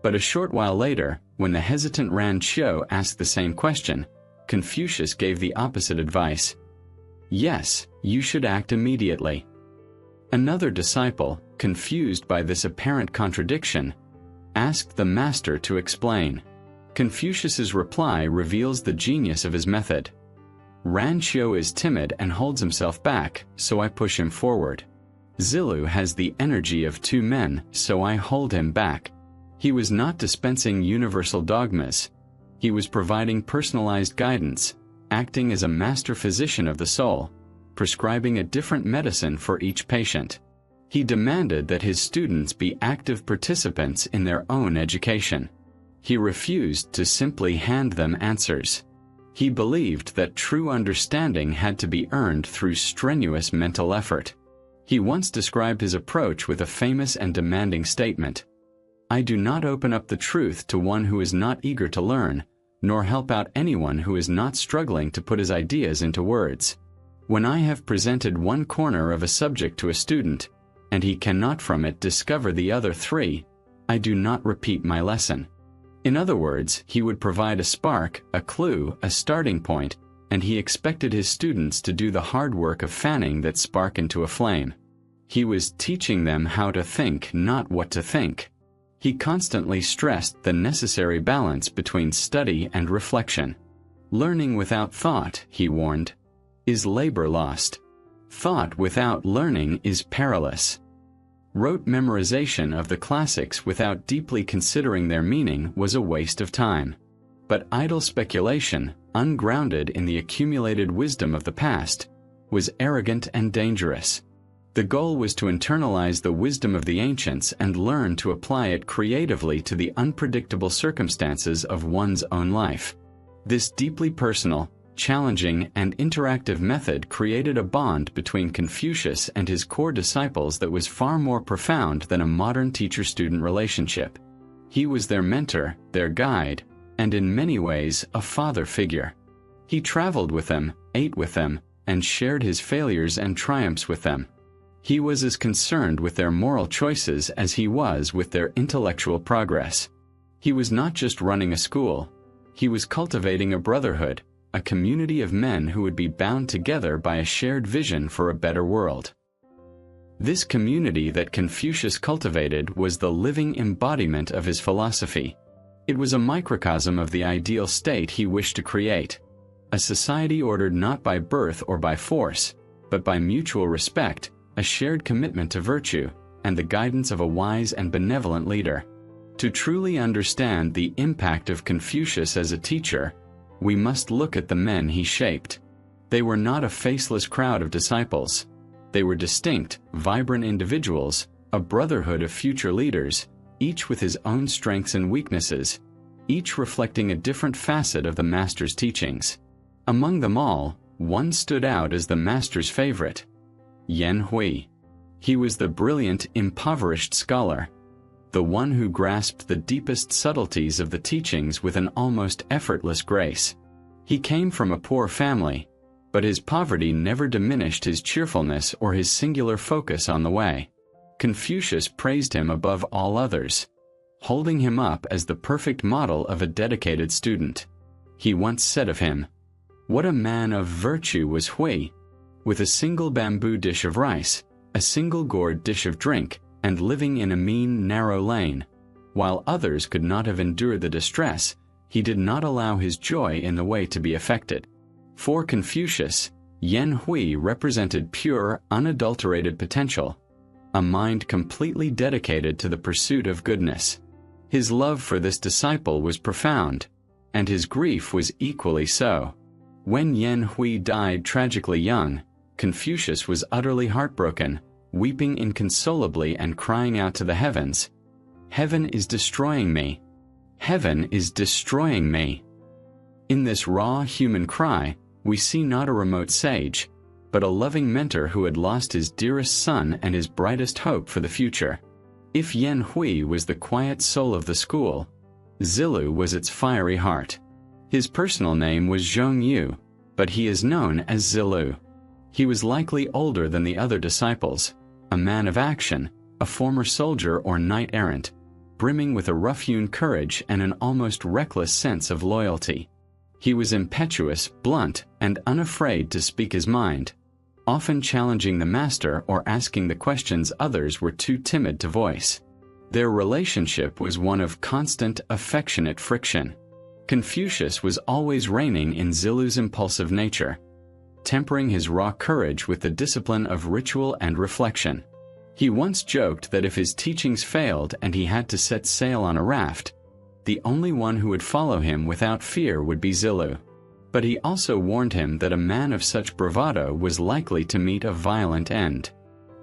But a short while later, when the hesitant Xiao asked the same question, Confucius gave the opposite advice. Yes, you should act immediately. Another disciple, confused by this apparent contradiction, asked the master to explain. Confucius's reply reveals the genius of his method. Xiao is timid and holds himself back, so I push him forward. Zhou has the energy of two men, so I hold him back. He was not dispensing universal dogmas. He was providing personalized guidance, acting as a master physician of the soul, prescribing a different medicine for each patient. He demanded that his students be active participants in their own education. He refused to simply hand them answers. He believed that true understanding had to be earned through strenuous mental effort. He once described his approach with a famous and demanding statement. I do not open up the truth to one who is not eager to learn, nor help out anyone who is not struggling to put his ideas into words. When I have presented one corner of a subject to a student, and he cannot from it discover the other three, I do not repeat my lesson. In other words, he would provide a spark, a clue, a starting point, and he expected his students to do the hard work of fanning that spark into a flame. He was teaching them how to think, not what to think. He constantly stressed the necessary balance between study and reflection. Learning without thought, he warned, is labor lost. Thought without learning is perilous. Rote memorization of the classics without deeply considering their meaning was a waste of time. But idle speculation, ungrounded in the accumulated wisdom of the past, was arrogant and dangerous. The goal was to internalize the wisdom of the ancients and learn to apply it creatively to the unpredictable circumstances of one's own life. This deeply personal, challenging, and interactive method created a bond between Confucius and his core disciples that was far more profound than a modern teacher-student relationship. He was their mentor, their guide, and in many ways a father figure. He traveled with them, ate with them, and shared his failures and triumphs with them. He was as concerned with their moral choices as he was with their intellectual progress. He was not just running a school. He was cultivating a brotherhood, a community of men who would be bound together by a shared vision for a better world. This community that Confucius cultivated was the living embodiment of his philosophy. It was a microcosm of the ideal state he wished to create, a society ordered not by birth or by force, but by mutual respect, a shared commitment to virtue, and the guidance of a wise and benevolent leader. To truly understand the impact of Confucius as a teacher, we must look at the men he shaped. They were not a faceless crowd of disciples. They were distinct, vibrant individuals, a brotherhood of future leaders, each with his own strengths and weaknesses, each reflecting a different facet of the master's teachings. Among them all, one stood out as the master's favorite: Yan Hui. He was the brilliant, impoverished scholar, the one who grasped the deepest subtleties of the teachings with an almost effortless grace. He came from a poor family, but his poverty never diminished his cheerfulness or his singular focus on the way. Confucius praised him above all others, holding him up as the perfect model of a dedicated student. He once said of him, "What a man of virtue was Hui! With a single bamboo dish of rice, a single gourd dish of drink, and living in a mean, narrow lane. While others could not have endured the distress, he did not allow his joy in the way to be affected." For Confucius, Yan Hui represented pure, unadulterated potential, a mind completely dedicated to the pursuit of goodness. His love for this disciple was profound, and his grief was equally so. When Yan Hui died tragically young, Confucius was utterly heartbroken, weeping inconsolably and crying out to the heavens, "Heaven is destroying me! Heaven is destroying me!" In this raw human cry, we see not a remote sage, but a loving mentor who had lost his dearest son and his brightest hope for the future. If Yan Hui was the quiet soul of the school, Zhou was its fiery heart. His personal name was Zhou, but he is known as Zhou. He was likely older than the other disciples, a man of action, a former soldier or knight-errant, brimming with a rough-hewn courage and an almost reckless sense of loyalty. He was impetuous, blunt, and unafraid to speak his mind, often challenging the master or asking the questions others were too timid to voice. Their relationship was one of constant, affectionate friction. Confucius was always reining in Zhou's impulsive nature, tempering his raw courage with the discipline of ritual and reflection. He once joked that if his teachings failed and he had to set sail on a raft, the only one who would follow him without fear would be Zhou. But he also warned him that a man of such bravado was likely to meet a violent end.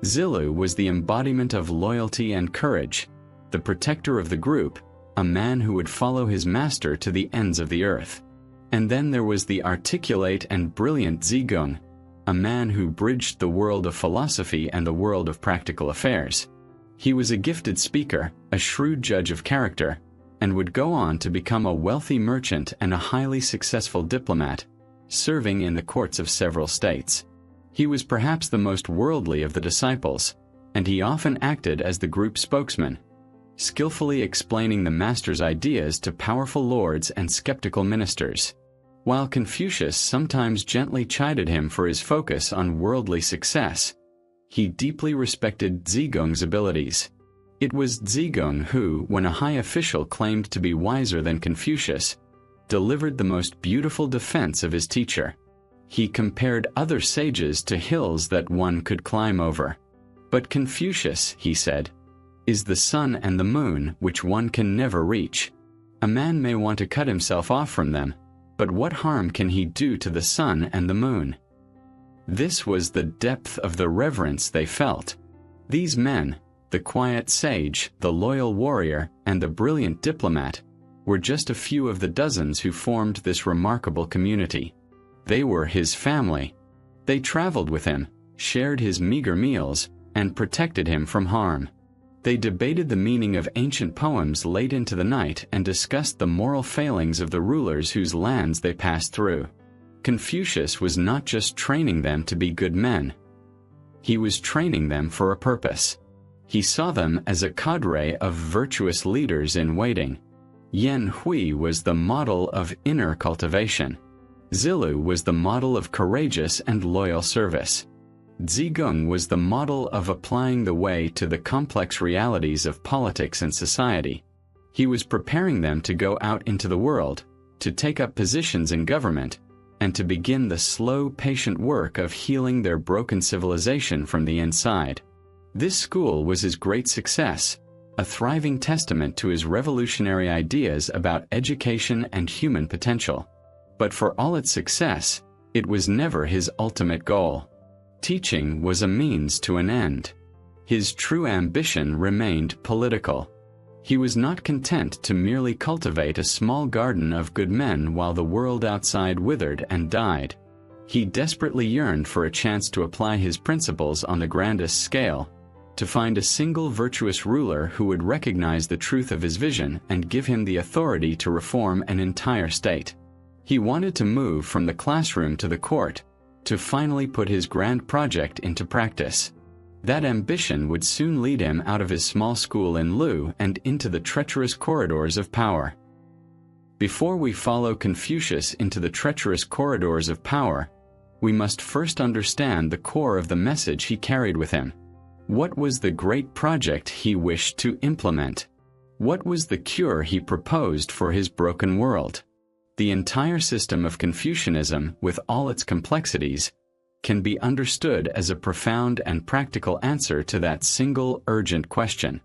Zhou was the embodiment of loyalty and courage, the protector of the group, a man who would follow his master to the ends of the earth. And then there was the articulate and brilliant Zhou, a man who bridged the world of philosophy and the world of practical affairs. He was a gifted speaker, a shrewd judge of character, and would go on to become a wealthy merchant and a highly successful diplomat, serving in the courts of several states. He was perhaps the most worldly of the disciples, and he often acted as the group spokesman, skillfully explaining the master's ideas to powerful lords and skeptical ministers. While Confucius sometimes gently chided him for his focus on worldly success, he deeply respected Zhou's abilities. It was Zhou who, when a high official claimed to be wiser than Confucius, delivered the most beautiful defense of his teacher. He compared other sages to hills that one could climb over. But Confucius, he said, is the sun and the moon which one can never reach. A man may want to cut himself off from them, but what harm can he do to the sun and the moon? This was the depth of the reverence they felt. These men, the quiet sage, the loyal warrior, and the brilliant diplomat, were just a few of the dozens who formed this remarkable community. They were his family. They traveled with him, shared his meager meals, and protected him from harm. They debated the meaning of ancient poems late into the night and discussed the moral failings of the rulers whose lands they passed through. Confucius was not just training them to be good men. He was training them for a purpose. He saw them as a cadre of virtuous leaders in waiting. Yan Hui was the model of inner cultivation. Zilu was the model of courageous and loyal service. Zhigung was the model of applying the way to the complex realities of politics and society. He was preparing them to go out into the world, to take up positions in government, and to begin the slow, patient work of healing their broken civilization from the inside. This school was his great success, a thriving testament to his revolutionary ideas about education and human potential. But for all its success, it was never his ultimate goal. Teaching was a means to an end. His true ambition remained political. He was not content to merely cultivate a small garden of good men while the world outside withered and died. He desperately yearned for a chance to apply his principles on the grandest scale, to find a single virtuous ruler who would recognize the truth of his vision and give him the authority to reform an entire state. He wanted to move from the classroom to the court, to finally put his grand project into practice. That ambition would soon lead him out of his small school in Lu and into the treacherous corridors of power. Before we follow Confucius into the treacherous corridors of power, we must first understand the core of the message he carried with him. What was the great project he wished to implement? What was the cure he proposed for his broken world? The entire system of Confucianism, with all its complexities, can be understood as a profound and practical answer to that single urgent question.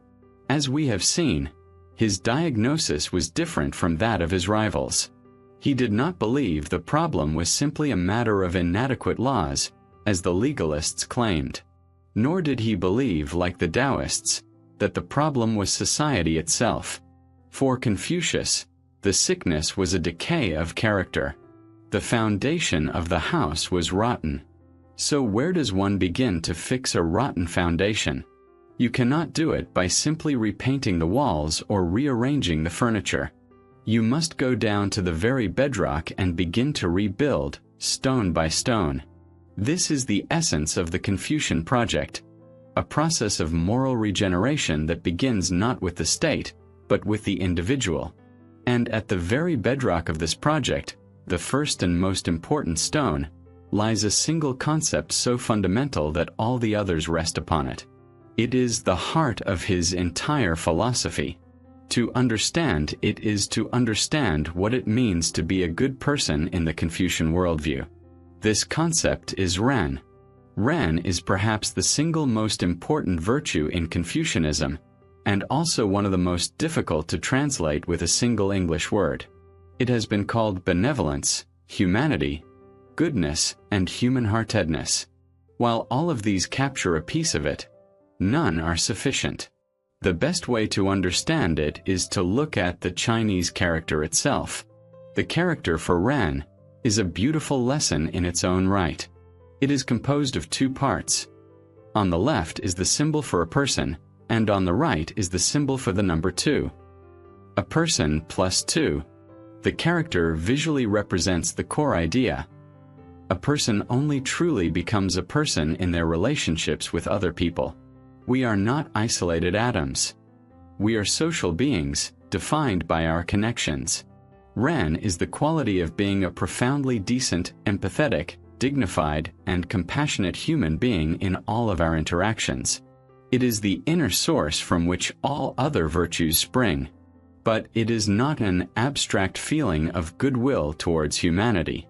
As we have seen, his diagnosis was different from that of his rivals. He did not believe the problem was simply a matter of inadequate laws, as the legalists claimed. Nor did he believe, like the Daoists, that the problem was society itself. For Confucius, the sickness was a decay of character. The foundation of the house was rotten. So where does one begin to fix a rotten foundation? You cannot do it by simply repainting the walls or rearranging the furniture. You must go down to the very bedrock and begin to rebuild, stone by stone. This is the essence of the Confucian project, a process of moral regeneration that begins not with the state, but with the individual. And at the very bedrock of this project, the first and most important stone, lies a single concept so fundamental that all the others rest upon it. It is the heart of his entire philosophy. To understand it is to understand what it means to be a good person in the Confucian worldview. This concept is Ren. Ren is perhaps the single most important virtue in Confucianism, and also one of the most difficult to translate with a single English word. It has been called benevolence, humanity, goodness, and human-heartedness. While all of these capture a piece of it, none are sufficient. The best way to understand it is to look at the Chinese character itself. The character for Ren is a beautiful lesson in its own right. It is composed of two parts. On the left is the symbol for a person, and on the right is the symbol for the number 2. A person plus 2. The character visually represents the core idea. A person only truly becomes a person in their relationships with other people. We are not isolated atoms. We are social beings, defined by our connections. Ren is the quality of being a profoundly decent, empathetic, dignified, and compassionate human being in all of our interactions. It is the inner source from which all other virtues spring. But it is not an abstract feeling of goodwill towards humanity.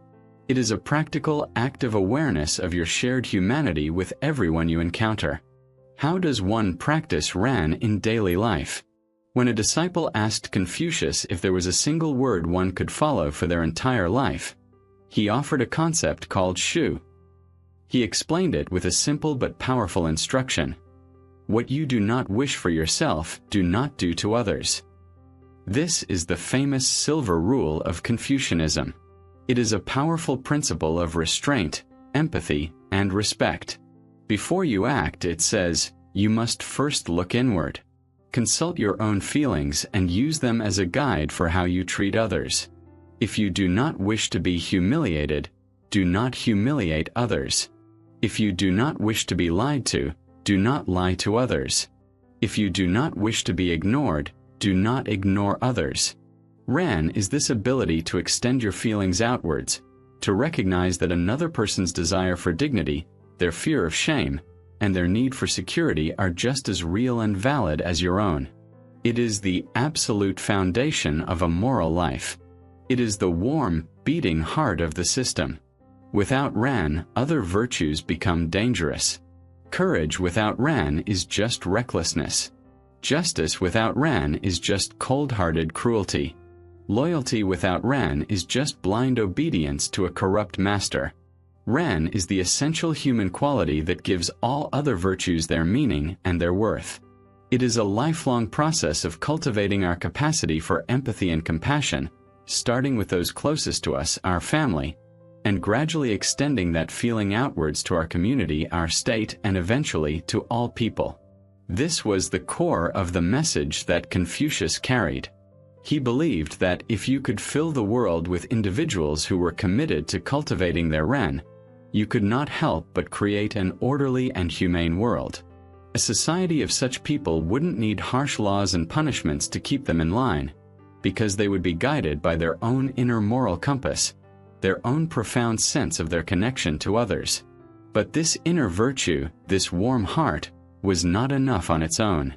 It is a practical, active awareness of your shared humanity with everyone you encounter. How does one practice Ren in daily life? When a disciple asked Confucius if there was a single word one could follow for their entire life, he offered a concept called Shu. He explained it with a simple but powerful instruction. What you do not wish for yourself, do not do to others. This is the famous silver rule of Confucianism. It is a powerful principle of restraint, empathy, and respect. Before you act, it says, you must first look inward. Consult your own feelings and use them as a guide for how you treat others. If you do not wish to be humiliated, do not humiliate others. If you do not wish to be lied to, do not lie to others. If you do not wish to be ignored, do not ignore others. Ren is this ability to extend your feelings outwards, to recognize that another person's desire for dignity, their fear of shame, and their need for security are just as real and valid as your own. It is the absolute foundation of a moral life. It is the warm, beating heart of the system. Without Ren, other virtues become dangerous. Courage without Ren is just recklessness. Justice without Ren is just cold-hearted cruelty. Loyalty without Ren is just blind obedience to a corrupt master. Ren is the essential human quality that gives all other virtues their meaning and their worth. It is a lifelong process of cultivating our capacity for empathy and compassion, starting with those closest to us, our family, and gradually extending that feeling outwards to our community, our state, and eventually to all people. This was the core of the message that Confucius carried. He believed that if you could fill the world with individuals who were committed to cultivating their Ren, you could not help but create an orderly and humane world. A society of such people wouldn't need harsh laws and punishments to keep them in line, because they would be guided by their own inner moral compass, their own profound sense of their connection to others. But this inner virtue, this warm heart, was not enough on its own.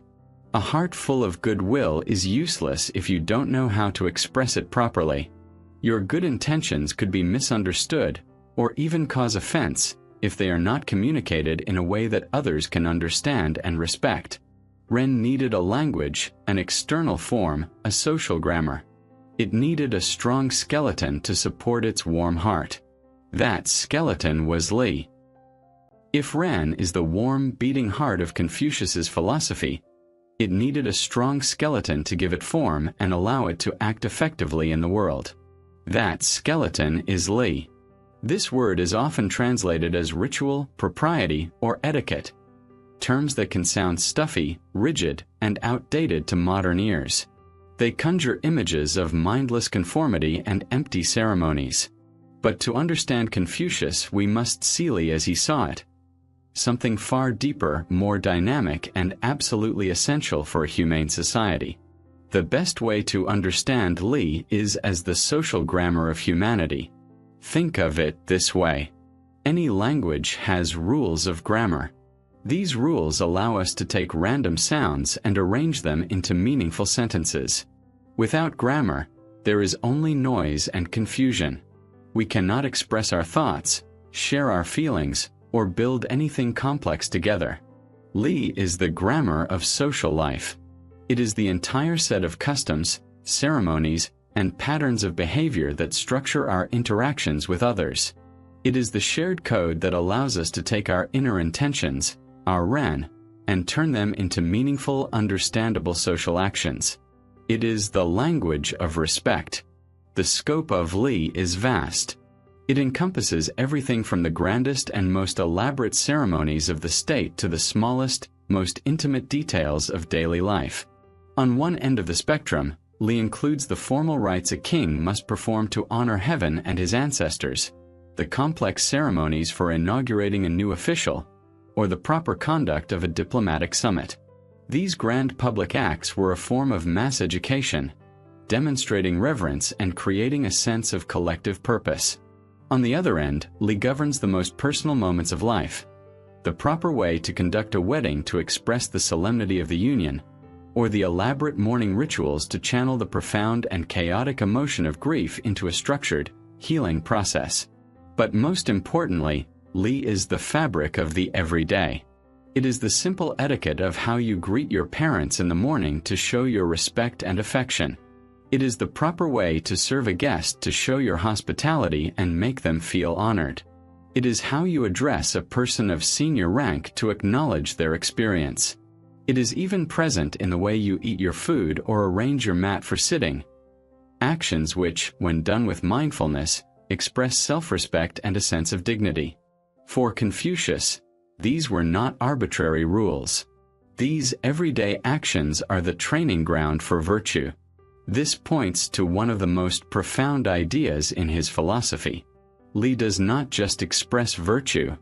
A heart full of goodwill is useless if you don't know how to express it properly. Your good intentions could be misunderstood, or even cause offense, if they are not communicated in a way that others can understand and respect. Ren needed a language, an external form, a social grammar. It needed a strong skeleton to support its warm heart. That skeleton was Li. If Ren is the warm, beating heart of Confucius's philosophy, it needed a strong skeleton to give it form and allow it to act effectively in the world. That skeleton is Li. This word is often translated as ritual, propriety, or etiquette, terms that can sound stuffy, rigid, and outdated to modern ears. They conjure images of mindless conformity and empty ceremonies. But to understand Confucius, we must see Li as he saw it. Something far deeper, more dynamic, and absolutely essential for a humane society. The best way to understand Li is as the social grammar of humanity. Think of it this way. Any language has rules of grammar. These rules allow us to take random sounds and arrange them into meaningful sentences. Without grammar, there is only noise and confusion. We cannot express our thoughts, share our feelings, or build anything complex together. Li is the grammar of social life. It is the entire set of customs, ceremonies, and patterns of behavior that structure our interactions with others. It is the shared code that allows us to take our inner intentions, our Ren, and turn them into meaningful, understandable social actions. It is the language of respect. The scope of Li is vast. It encompasses everything from the grandest and most elaborate ceremonies of the state to the smallest, most intimate details of daily life. On one end of the spectrum, Li includes the formal rites a king must perform to honor heaven and his ancestors, the complex ceremonies for inaugurating a new official, or the proper conduct of a diplomatic summit. These grand public acts were a form of mass education, demonstrating reverence and creating a sense of collective purpose. On the other end, Li governs the most personal moments of life. The proper way to conduct a wedding to express the solemnity of the union, or the elaborate mourning rituals to channel the profound and chaotic emotion of grief into a structured, healing process. But most importantly, Li is the fabric of the everyday. It is the simple etiquette of how you greet your parents in the morning to show your respect and affection. It is the proper way to serve a guest to show your hospitality and make them feel honored. It is how you address a person of senior rank to acknowledge their experience. It is even present in the way you eat your food or arrange your mat for sitting. Actions which, when done with mindfulness, express self-respect and a sense of dignity. For Confucius, these were not arbitrary rules. These everyday actions are the training ground for virtue. This points to one of the most profound ideas in his philosophy. Li does not just express virtue,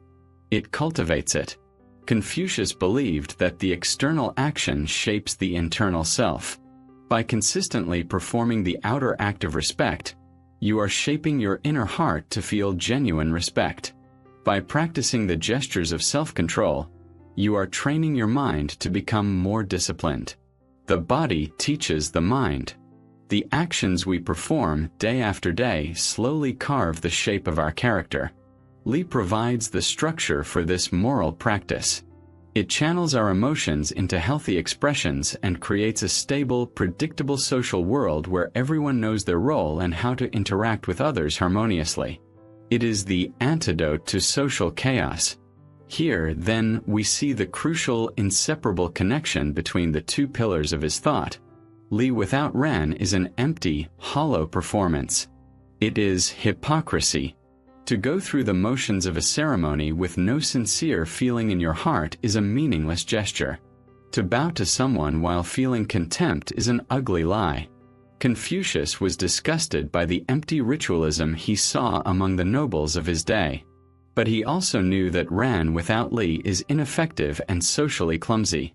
it cultivates it. Confucius believed that the external action shapes the internal self. By consistently performing the outer act of respect, you are shaping your inner heart to feel genuine respect. By practicing the gestures of self-control, you are training your mind to become more disciplined. The body teaches the mind. The actions we perform day after day slowly carve the shape of our character. Li provides the structure for this moral practice. It channels our emotions into healthy expressions and creates a stable, predictable social world where everyone knows their role and how to interact with others harmoniously. It is the antidote to social chaos. Here, then, we see the crucial, inseparable connection between the two pillars of his thought. Li without Ren is an empty, hollow performance. It is hypocrisy. To go through the motions of a ceremony with no sincere feeling in your heart is a meaningless gesture. To bow to someone while feeling contempt is an ugly lie. Confucius was disgusted by the empty ritualism he saw among the nobles of his day. But he also knew that Ren without Li is ineffective and socially clumsy.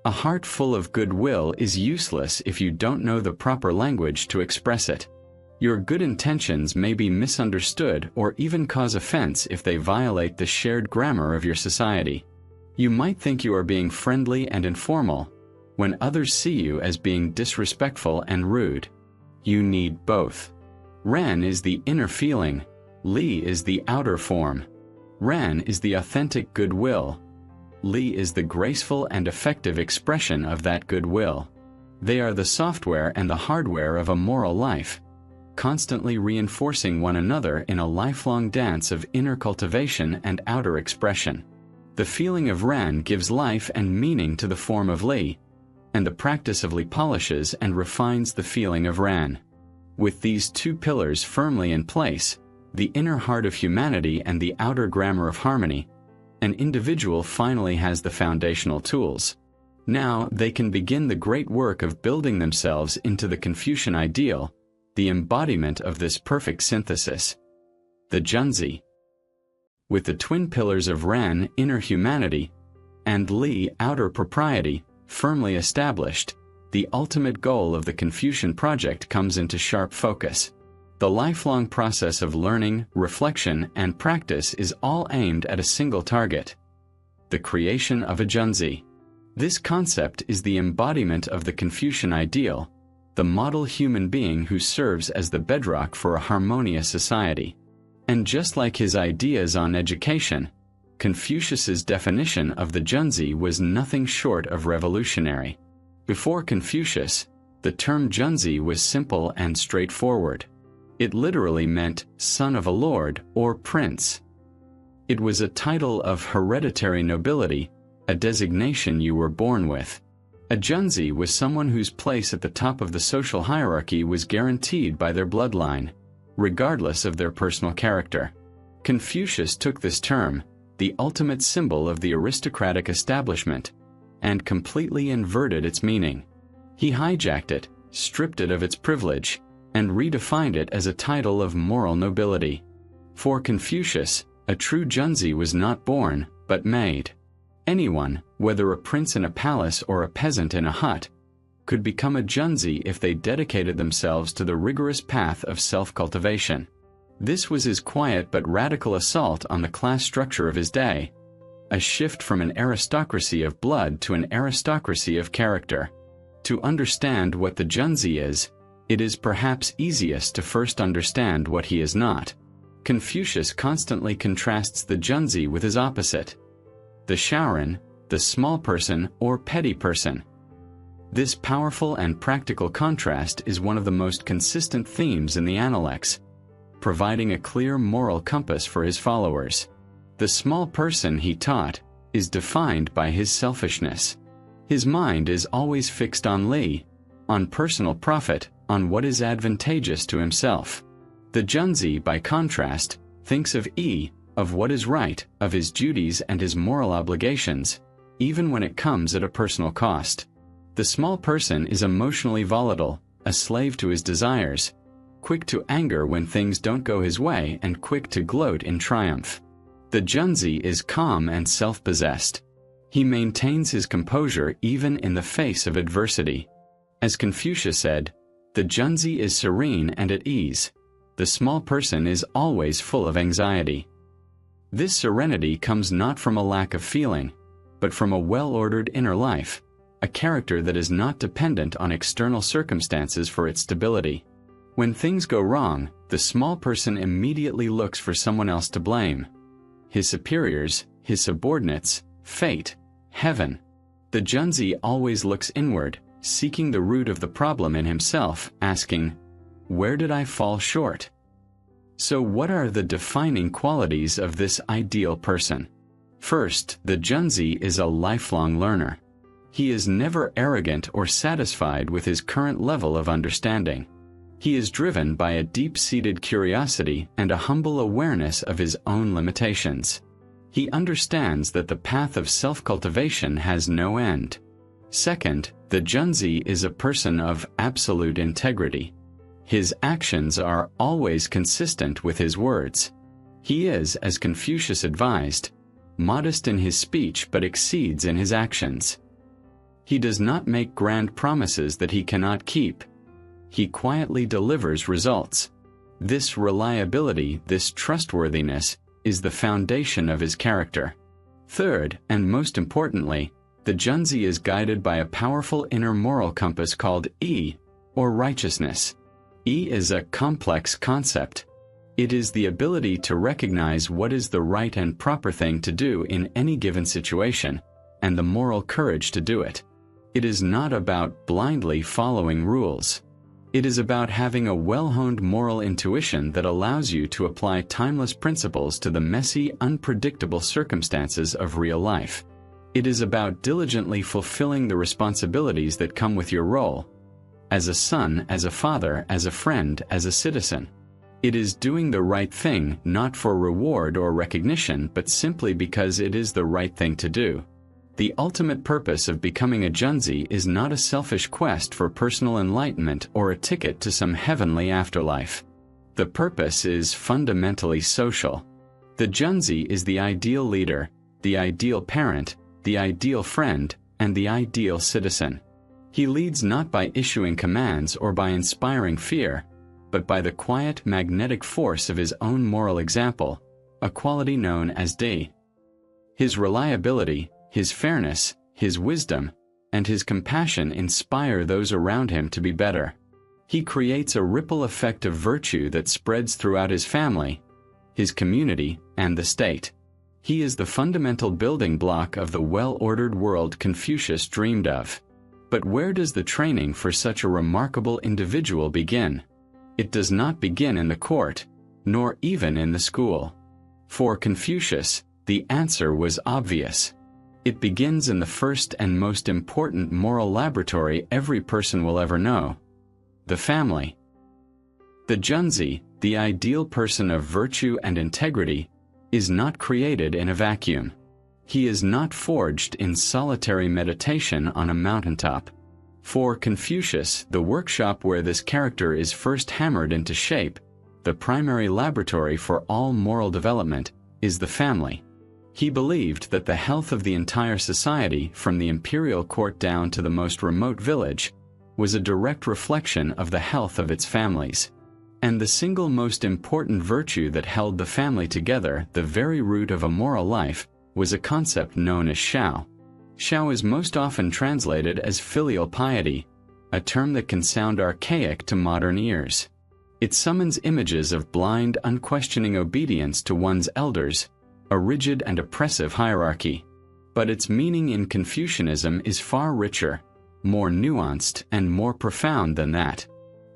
A heart full of goodwill is useless if you don't know the proper language to express it. Your good intentions may be misunderstood or even cause offense if they violate the shared grammar of your society. You might think you are being friendly and informal, when others see you as being disrespectful and rude. You need both. Ren is the inner feeling, Li is the outer form. Ren is the authentic goodwill. Li is the graceful and effective expression of that goodwill. They are the software and the hardware of a moral life, constantly reinforcing one another in a lifelong dance of inner cultivation and outer expression. The feeling of Ren gives life and meaning to the form of Li, and the practice of Li polishes and refines the feeling of Ren. With these two pillars firmly in place, the inner heart of humanity and the outer grammar of harmony, an individual finally has the foundational tools. Now they can begin the great work of building themselves into the Confucian ideal, the embodiment of this perfect synthesis. The Junzi. With the twin pillars of Ren, inner humanity, and Li, outer propriety, firmly established, the ultimate goal of the Confucian project comes into sharp focus. The lifelong process of learning, reflection, and practice is all aimed at a single target: the creation of a Junzi. This concept is the embodiment of the Confucian ideal, the model human being who serves as the bedrock for a harmonious society. And just like his ideas on education, Confucius's definition of the Junzi was nothing short of revolutionary. Before Confucius, the term Junzi was simple and straightforward. It literally meant son of a lord or prince. It was a title of hereditary nobility, a designation you were born with. A Junzi was someone whose place at the top of the social hierarchy was guaranteed by their bloodline, regardless of their personal character. Confucius took this term, the ultimate symbol of the aristocratic establishment, and completely inverted its meaning. He hijacked it, stripped it of its privilege, and redefined it as a title of moral nobility. For Confucius, a true Junzi was not born, but made. Anyone, whether a prince in a palace or a peasant in a hut, could become a Junzi if they dedicated themselves to the rigorous path of self-cultivation. This was his quiet but radical assault on the class structure of his day, a shift from an aristocracy of blood to an aristocracy of character. To understand what the Junzi is, it is perhaps easiest to first understand what he is not. Confucius constantly contrasts the Junzi with his opposite, the Shaoran, the small person or petty person. This powerful and practical contrast is one of the most consistent themes in the Analects, providing a clear moral compass for his followers. The small person, he taught, is defined by his selfishness. His mind is always fixed on Li, on personal profit, on what is advantageous to himself. The Junzi, by contrast, thinks of of what is right, of his duties and his moral obligations, even when it comes at a personal cost. The small person is emotionally volatile, a slave to his desires, quick to anger when things don't go his way and quick to gloat in triumph. The Junzi is calm and self-possessed. He maintains his composure even in the face of adversity. As Confucius said, the Junzi is serene and at ease. The small person is always full of anxiety. This serenity comes not from a lack of feeling, but from a well-ordered inner life, a character that is not dependent on external circumstances for its stability. When things go wrong, the small person immediately looks for someone else to blame. His superiors, his subordinates, fate, heaven. The Junzi always looks inward, seeking the root of the problem in himself, asking, "Where did I fall short?" So what are the defining qualities of this ideal person? First, the Junzi is a lifelong learner. He is never arrogant or satisfied with his current level of understanding. He is driven by a deep-seated curiosity and a humble awareness of his own limitations. He understands that the path of self-cultivation has no end. Second, the Junzi is a person of absolute integrity. His actions are always consistent with his words. He is, as Confucius advised, modest in his speech but exceeds in his actions. He does not make grand promises that he cannot keep. He quietly delivers results. This reliability, this trustworthiness, is the foundation of his character. Third, and most importantly, the Junzi is guided by a powerful inner moral compass called I, or righteousness. I is a complex concept. It is the ability to recognize what is the right and proper thing to do in any given situation, and the moral courage to do it. It is not about blindly following rules. It is about having a well-honed moral intuition that allows you to apply timeless principles to the messy, unpredictable circumstances of real life. It is about diligently fulfilling the responsibilities that come with your role, as a son, as a father, as a friend, as a citizen. It is doing the right thing, not for reward or recognition, but simply because it is the right thing to do. The ultimate purpose of becoming a Junzi is not a selfish quest for personal enlightenment or a ticket to some heavenly afterlife. The purpose is fundamentally social. The Junzi is the ideal leader, the ideal parent, the ideal friend, and the ideal citizen. He leads not by issuing commands or by inspiring fear, but by the quiet magnetic force of his own moral example, a quality known as Dai. His reliability, his fairness, his wisdom, and his compassion inspire those around him to be better. He creates a ripple effect of virtue that spreads throughout his family, his community, and the state. He is the fundamental building block of the well-ordered world Confucius dreamed of. But where does the training for such a remarkable individual begin? It does not begin in the court, nor even in the school. For Confucius, the answer was obvious. It begins in the first and most important moral laboratory every person will ever know: the family. The Junzi, the ideal person of virtue and integrity, is not created in a vacuum. He is not forged in solitary meditation on a mountaintop. For Confucius, the workshop where this character is first hammered into shape, the primary laboratory for all moral development, is the family. He believed that the health of the entire society, from the imperial court down to the most remote village, was a direct reflection of the health of its families. And the single most important virtue that held the family together, the very root of a moral life, was a concept known as Xiao. Xiao is most often translated as filial piety, a term that can sound archaic to modern ears. It summons images of blind, unquestioning obedience to one's elders, a rigid and oppressive hierarchy. But its meaning in Confucianism is far richer, more nuanced, and more profound than that.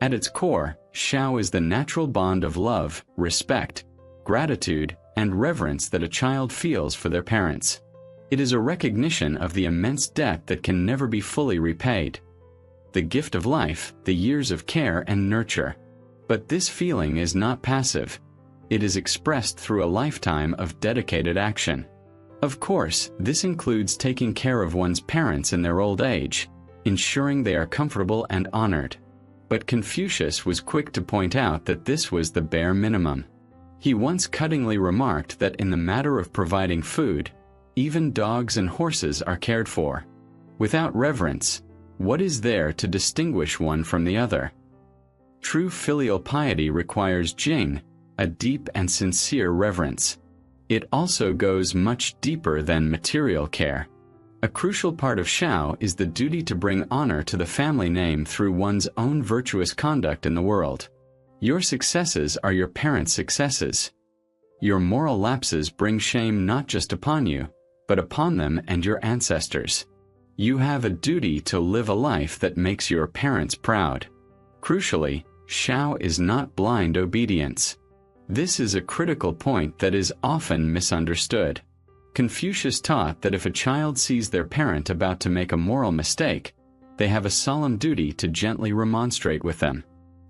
At its core, Xiao is the natural bond of love, respect, gratitude, and reverence that a child feels for their parents. It is a recognition of the immense debt that can never be fully repaid. The gift of life, the years of care and nurture. But this feeling is not passive. It is expressed through a lifetime of dedicated action. Of course, this includes taking care of one's parents in their old age, ensuring they are comfortable and honored. But Confucius was quick to point out that this was the bare minimum. He once cuttingly remarked that in the matter of providing food, even dogs and horses are cared for. Without reverence, what is there to distinguish one from the other? True filial piety requires jing, a deep and sincere reverence. It also goes much deeper than material care. A crucial part of Xiao is the duty to bring honor to the family name through one's own virtuous conduct in the world. Your successes are your parents' successes. Your moral lapses bring shame not just upon you, but upon them and your ancestors. You have a duty to live a life that makes your parents proud. Crucially, Xiao is not blind obedience. This is a critical point that is often misunderstood. Confucius taught that if a child sees their parent about to make a moral mistake, they have a solemn duty to gently remonstrate with them.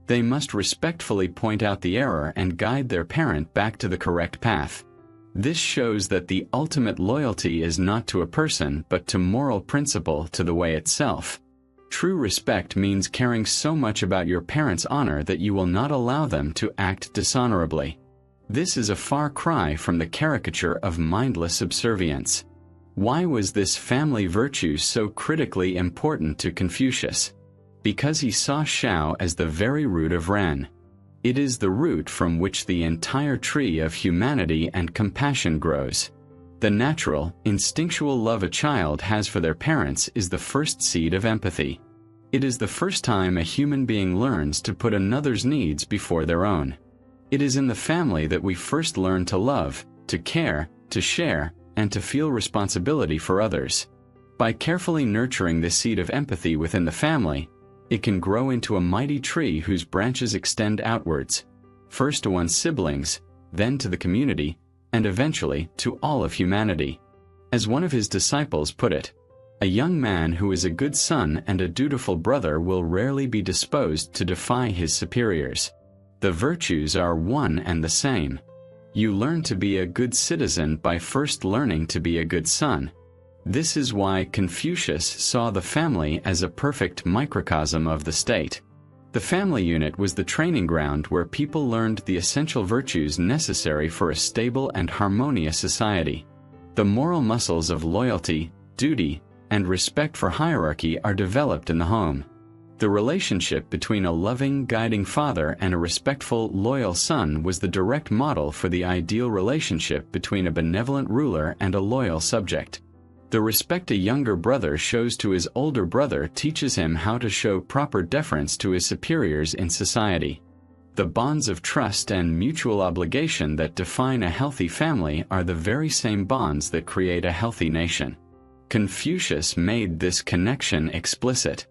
They must respectfully point out the error and guide their parent back to the correct path. This shows that the ultimate loyalty is not to a person but to moral principle, to the way itself. True respect means caring so much about your parents' honor that you will not allow them to act dishonorably. This is a far cry from the caricature of mindless subservience. Why was this family virtue so critically important to Confucius? Because he saw Xiao as the very root of Ren. It is the root from which the entire tree of humanity and compassion grows. The natural, instinctual love a child has for their parents is the first seed of empathy. It is the first time a human being learns to put another's needs before their own. It is in the family that we first learn to love, to care, to share, and to feel responsibility for others. By carefully nurturing this seed of empathy within the family, it can grow into a mighty tree whose branches extend outwards, first to one's siblings, then to the community, and eventually to all of humanity. As one of his disciples put it, a young man who is a good son and a dutiful brother will rarely be disposed to defy his superiors. The virtues are one and the same. You learn to be a good citizen by first learning to be a good son. This is why Confucius saw the family as a perfect microcosm of the state. The family unit was the training ground where people learned the essential virtues necessary for a stable and harmonious society. The moral muscles of loyalty, duty, and respect for hierarchy are developed in the home. The relationship between a loving, guiding father and a respectful, loyal son was the direct model for the ideal relationship between a benevolent ruler and a loyal subject. The respect a younger brother shows to his older brother teaches him how to show proper deference to his superiors in society. The bonds of trust and mutual obligation that define a healthy family are the very same bonds that create a healthy nation. Confucius made this connection explicit.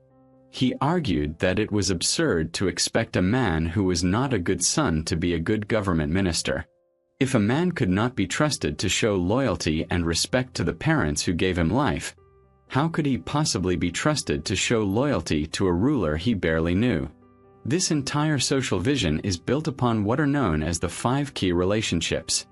He argued that it was absurd to expect a man who was not a good son to be a good government minister. If a man could not be trusted to show loyalty and respect to the parents who gave him life, how could he possibly be trusted to show loyalty to a ruler he barely knew? This entire social vision is built upon what are known as the 5 key relationships.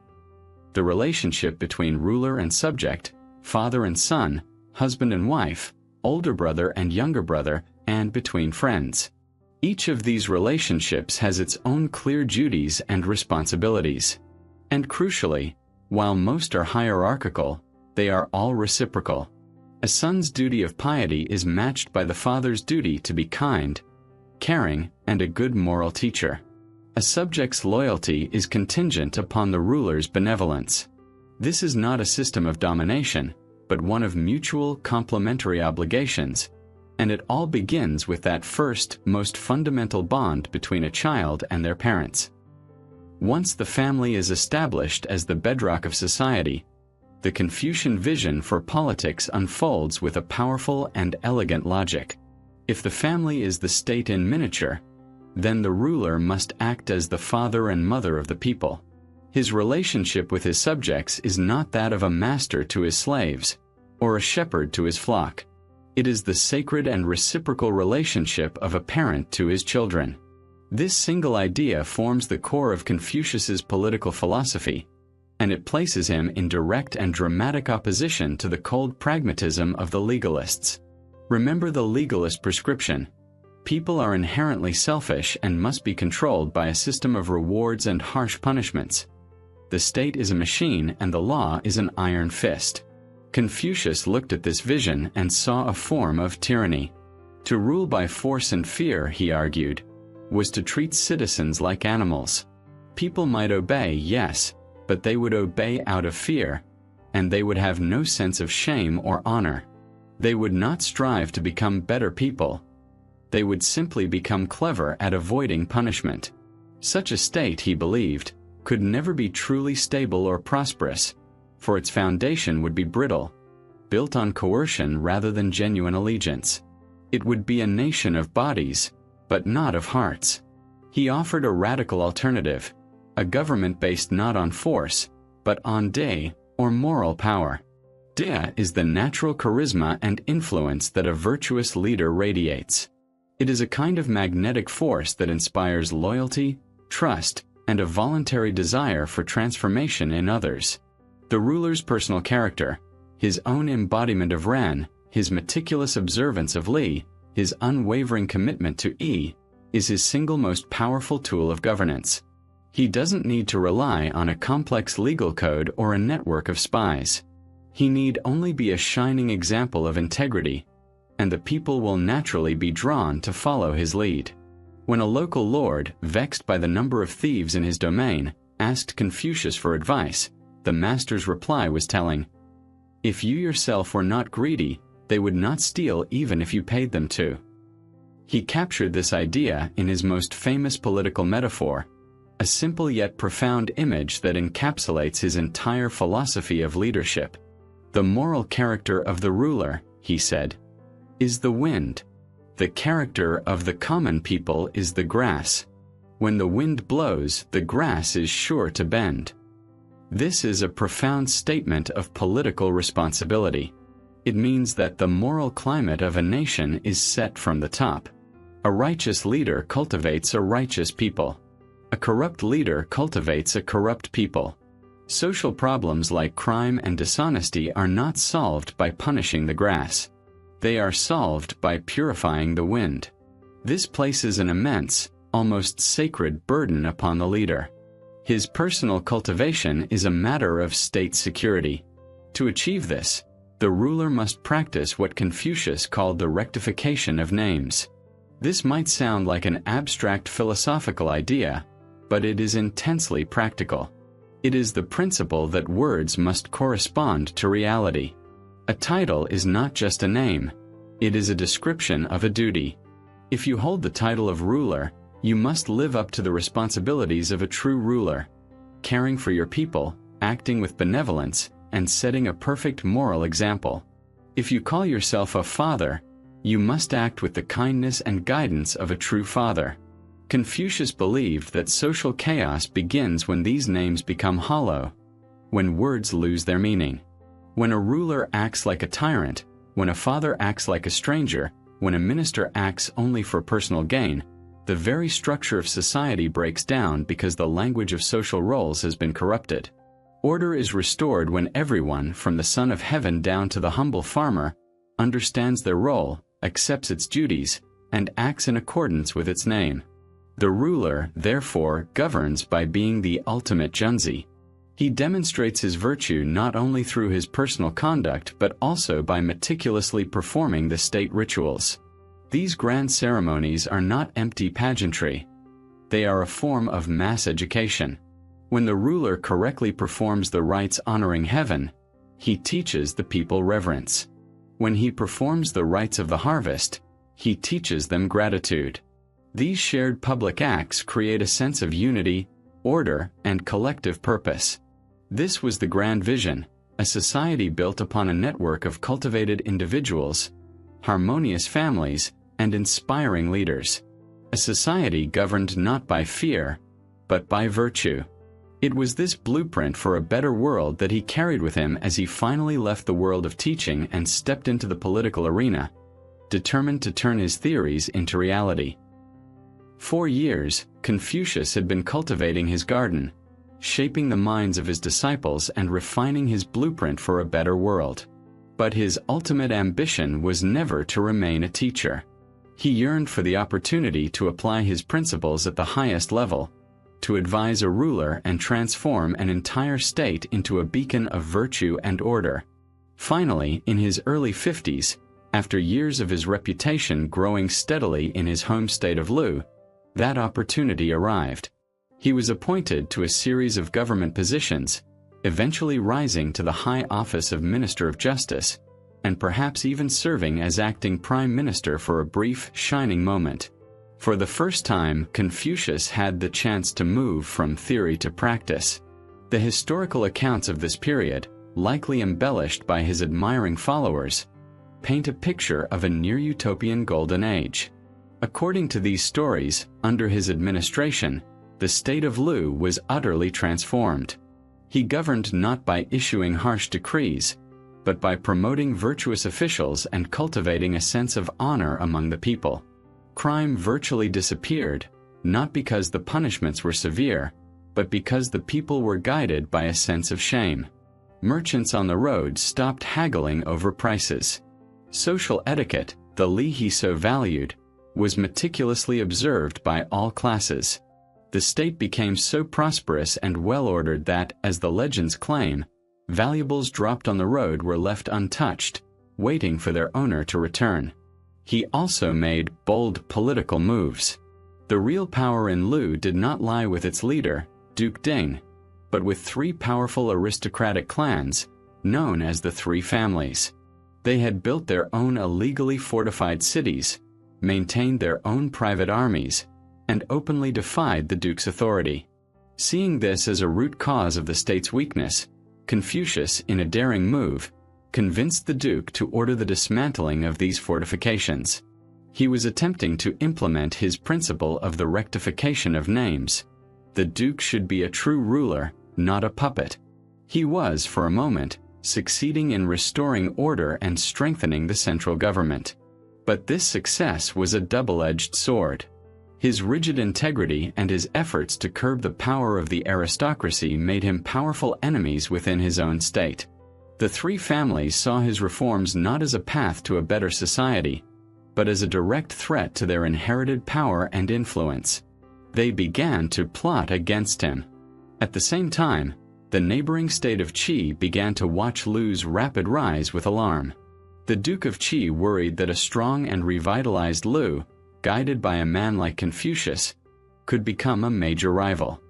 The relationship between ruler and subject, father and son, husband and wife, older brother and younger brother, and between friends. Each of these relationships has its own clear duties and responsibilities. And crucially, while most are hierarchical, they are all reciprocal. A son's duty of piety is matched by the father's duty to be kind, caring, and a good moral teacher. A subject's loyalty is contingent upon the ruler's benevolence. This is not a system of domination, but one of mutual complementary obligations, and it all begins with that first, most fundamental bond between a child and their parents. Once the family is established as the bedrock of society, the Confucian vision for politics unfolds with a powerful and elegant logic. If the family is the state in miniature, then the ruler must act as the father and mother of the people. His relationship with his subjects is not that of a master to his slaves, or a shepherd to his flock. It is the sacred and reciprocal relationship of a parent to his children. This single idea forms the core of Confucius's political philosophy, and it places him in direct and dramatic opposition to the cold pragmatism of the legalists. Remember the legalist prescription. People are inherently selfish and must be controlled by a system of rewards and harsh punishments. The state is a machine and the law is an iron fist. Confucius looked at this vision and saw a form of tyranny. To rule by force and fear, he argued, was to treat citizens like animals. People might obey, yes, but they would obey out of fear, and they would have no sense of shame or honor. They would not strive to become better people. They would simply become clever at avoiding punishment. Such a state, he believed, could never be truly stable or prosperous, for its foundation would be brittle, built on coercion rather than genuine allegiance. It would be a nation of bodies, but not of hearts. He offered a radical alternative, a government based not on force, but on day, or moral power. De is the natural charisma and influence that a virtuous leader radiates. It is a kind of magnetic force that inspires loyalty, trust, and a voluntary desire for transformation in others. The ruler's personal character, his own embodiment of Ren, his meticulous observance of Li, his unwavering commitment to Yi, is his single most powerful tool of governance. He doesn't need to rely on a complex legal code or a network of spies. He need only be a shining example of integrity, and the people will naturally be drawn to follow his lead. When a local lord, vexed by the number of thieves in his domain, asked Confucius for advice, the master's reply was telling, "If you yourself were not greedy, they would not steal even if you paid them to." He captured this idea in his most famous political metaphor, a simple yet profound image that encapsulates his entire philosophy of leadership. The moral character of the ruler, he said, is the wind. The character of the common people is the grass. When the wind blows, the grass is sure to bend. This is a profound statement of political responsibility. It means that the moral climate of a nation is set from the top. A righteous leader cultivates a righteous people. A corrupt leader cultivates a corrupt people. Social problems like crime and dishonesty are not solved by punishing the grass. They are solved by purifying the wind. This places an immense, almost sacred burden upon the leader. His personal cultivation is a matter of state security. To achieve this, the ruler must practice what Confucius called the rectification of names. This might sound like an abstract philosophical idea, but it is intensely practical. It is the principle that words must correspond to reality. A title is not just a name, it is a description of a duty. If you hold the title of ruler, you must live up to the responsibilities of a true ruler, caring for your people, acting with benevolence, and setting a perfect moral example. If you call yourself a father, you must act with the kindness and guidance of a true father. Confucius believed that social chaos begins when these names become hollow, when words lose their meaning. When a ruler acts like a tyrant, when a father acts like a stranger, when a minister acts only for personal gain, the very structure of society breaks down because the language of social roles has been corrupted. Order is restored when everyone, from the Son of Heaven down to the humble farmer, understands their role, accepts its duties, and acts in accordance with its name. The ruler, therefore, governs by being the ultimate Junzi. He demonstrates his virtue not only through his personal conduct but also by meticulously performing the state rituals. These grand ceremonies are not empty pageantry. They are a form of mass education. When the ruler correctly performs the rites honoring heaven, he teaches the people reverence. When he performs the rites of the harvest, he teaches them gratitude. These shared public acts create a sense of unity, order, and collective purpose. This was the grand vision, a society built upon a network of cultivated individuals, harmonious families, and inspiring leaders. A society governed not by fear, but by virtue. It was this blueprint for a better world that he carried with him as he finally left the world of teaching and stepped into the political arena, determined to turn his theories into reality. For years, Confucius had been cultivating his garden, shaping the minds of his disciples and refining his blueprint for a better world. But his ultimate ambition was never to remain a teacher. He yearned for the opportunity to apply his principles at the highest level, to advise a ruler and transform an entire state into a beacon of virtue and order. Finally, in his early 50s, after years of his reputation growing steadily in his home state of Lu, that opportunity arrived. He was appointed to a series of government positions, eventually rising to the high office of Minister of Justice, and perhaps even serving as acting Prime Minister for a brief, shining moment. For the first time, Confucius had the chance to move from theory to practice. The historical accounts of this period, likely embellished by his admiring followers, paint a picture of a near-utopian golden age. According to these stories, under his administration, the state of Lu was utterly transformed. He governed not by issuing harsh decrees, but by promoting virtuous officials and cultivating a sense of honor among the people. Crime virtually disappeared, not because the punishments were severe, but because the people were guided by a sense of shame. Merchants on the road stopped haggling over prices. Social etiquette, the li he so valued, was meticulously observed by all classes. The state became so prosperous and well-ordered that, as the legends claim, valuables dropped on the road were left untouched, waiting for their owner to return. He also made bold political moves. The real power in Lu did not lie with its leader, Duke Ding, but with three powerful aristocratic clans, known as the Three Families. They had built their own illegally fortified cities, maintained their own private armies, and openly defied the Duke's authority. Seeing this as a root cause of the state's weakness, Confucius, in a daring move, convinced the Duke to order the dismantling of these fortifications. He was attempting to implement his principle of the rectification of names. The Duke should be a true ruler, not a puppet. He was, for a moment, succeeding in restoring order and strengthening the central government. But this success was a double-edged sword. His rigid integrity and his efforts to curb the power of the aristocracy made him powerful enemies within his own state. The Three Families saw his reforms not as a path to a better society, but as a direct threat to their inherited power and influence. They began to plot against him. At the same time, the neighboring state of Qi began to watch Lu's rapid rise with alarm. The Duke of Qi worried that a strong and revitalized Lu, guided by a man like Confucius, could become a major rival.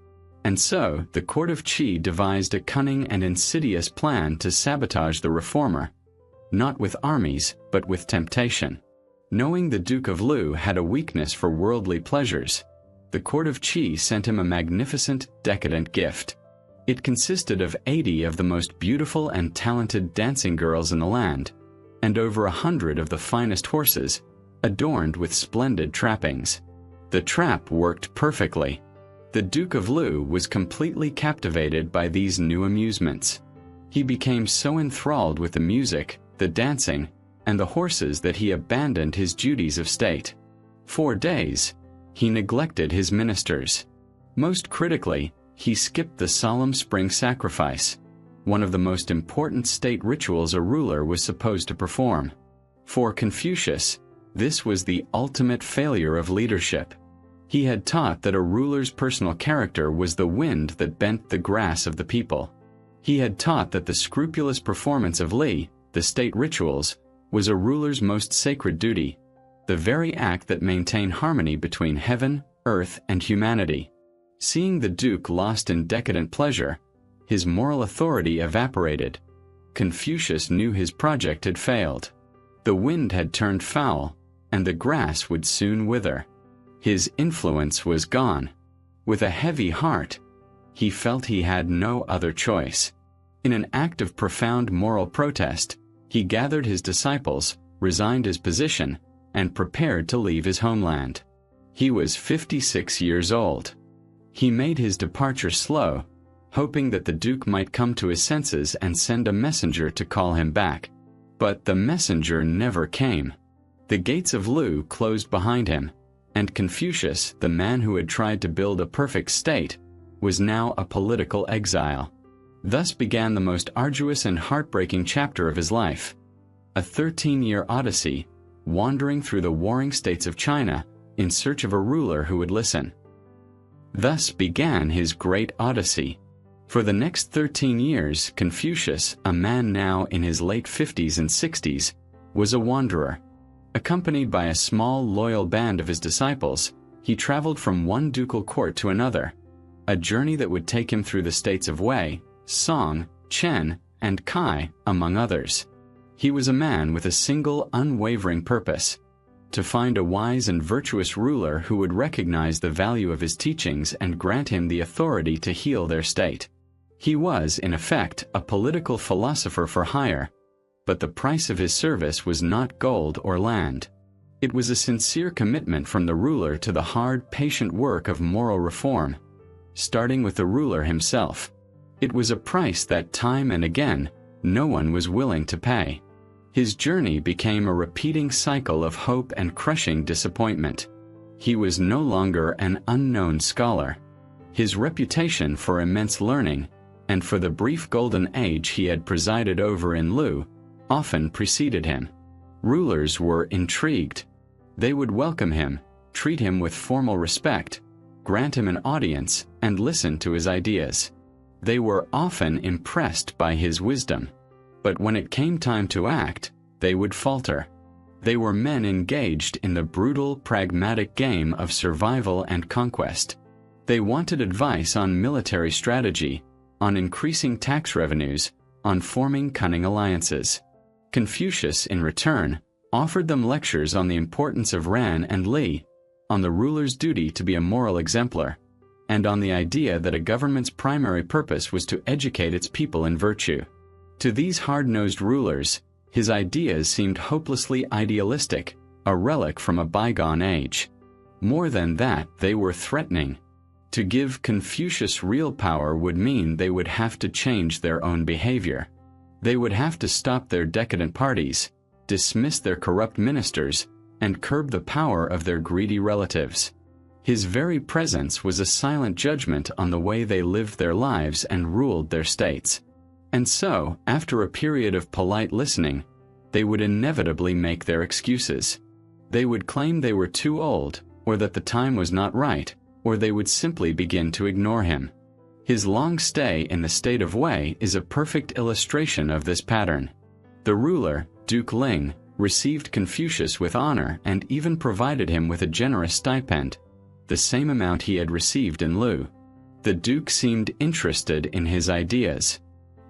And so, the court of Qi devised a cunning and insidious plan to sabotage the reformer, not with armies, but with temptation. Knowing the Duke of Lu had a weakness for worldly pleasures, the court of Qi sent him a magnificent, decadent gift. It consisted of 80 of the most beautiful and talented dancing girls in the land, and over 100 of the finest horses, adorned with splendid trappings. The trap worked perfectly. The Duke of Lu was completely captivated by these new amusements. He became so enthralled with the music, the dancing, and the horses that he abandoned his duties of state. 4 days, he neglected his ministers. Most critically, he skipped the solemn spring sacrifice, one of the most important state rituals a ruler was supposed to perform. For Confucius, this was the ultimate failure of leadership. He had taught that a ruler's personal character was the wind that bent the grass of the people. He had taught that the scrupulous performance of Li, the state rituals, was a ruler's most sacred duty, the very act that maintained harmony between heaven, earth, and humanity. Seeing the Duke lost in decadent pleasure, his moral authority evaporated. Confucius knew his project had failed. The wind had turned foul, and the grass would soon wither. His influence was gone. With a heavy heart, he felt he had no other choice. In an act of profound moral protest, he gathered his disciples, resigned his position, and prepared to leave his homeland. He was 56 years old. He made his departure slow, hoping that the Duke might come to his senses and send a messenger to call him back. But the messenger never came. The gates of Lu closed behind him, and Confucius, the man who had tried to build a perfect state, was now a political exile. Thus began the most arduous and heartbreaking chapter of his life. A 13-year odyssey, wandering through the warring states of China in search of a ruler who would listen. Thus began his great odyssey. For the next 13 years, Confucius, a man now in his late 50s and 60s, was a wanderer. Accompanied by a small, loyal band of his disciples, he traveled from one ducal court to another, a journey that would take him through the states of Wei, Song, Chen, and Kai, among others. He was a man with a single, unwavering purpose: to find a wise and virtuous ruler who would recognize the value of his teachings and grant him the authority to heal their state. He was, in effect, a political philosopher for hire, but the price of his service was not gold or land. It was a sincere commitment from the ruler to the hard, patient work of moral reform, starting with the ruler himself. It was a price that time and again, no one was willing to pay. His journey became a repeating cycle of hope and crushing disappointment. He was no longer an unknown scholar. His reputation for immense learning, and for the brief golden age he had presided over in Lu, often preceded him. Rulers were intrigued. They would welcome him, treat him with formal respect, grant him an audience, and listen to his ideas. They were often impressed by his wisdom. But when it came time to act, they would falter. They were men engaged in the brutal, pragmatic game of survival and conquest. They wanted advice on military strategy, on increasing tax revenues, on forming cunning alliances. Confucius, in return, offered them lectures on the importance of Ran and Li, on the ruler's duty to be a moral exemplar, and on the idea that a government's primary purpose was to educate its people in virtue. To these hard-nosed rulers, his ideas seemed hopelessly idealistic, a relic from a bygone age. More than that, they were threatening. To give Confucius real power would mean they would have to change their own behavior. They would have to stop their decadent parties, dismiss their corrupt ministers, and curb the power of their greedy relatives. His very presence was a silent judgment on the way they lived their lives and ruled their states. And so, after a period of polite listening, they would inevitably make their excuses. They would claim they were too old, or that the time was not right, or they would simply begin to ignore him. His long stay in the state of Wei is a perfect illustration of this pattern. The ruler, Duke Ling, received Confucius with honor and even provided him with a generous stipend, the same amount he had received in Lu. The Duke seemed interested in his ideas.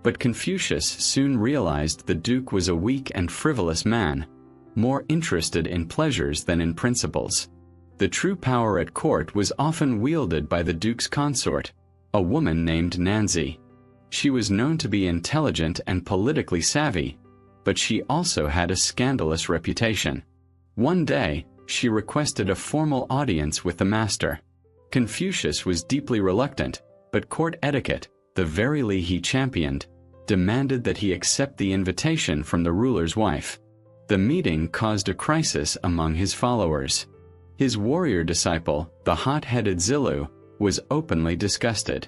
But Confucius soon realized the Duke was a weak and frivolous man, more interested in pleasures than in principles. The true power at court was often wielded by the Duke's consort, a woman named Junzi. She was known to be intelligent and politically savvy, but she also had a scandalous reputation. One day, she requested a formal audience with the master. Confucius was deeply reluctant, but court etiquette, the very Li he championed, demanded that he accept the invitation from the ruler's wife. The meeting caused a crisis among his followers. His warrior disciple, the hot-headed Zhou, was openly disgusted.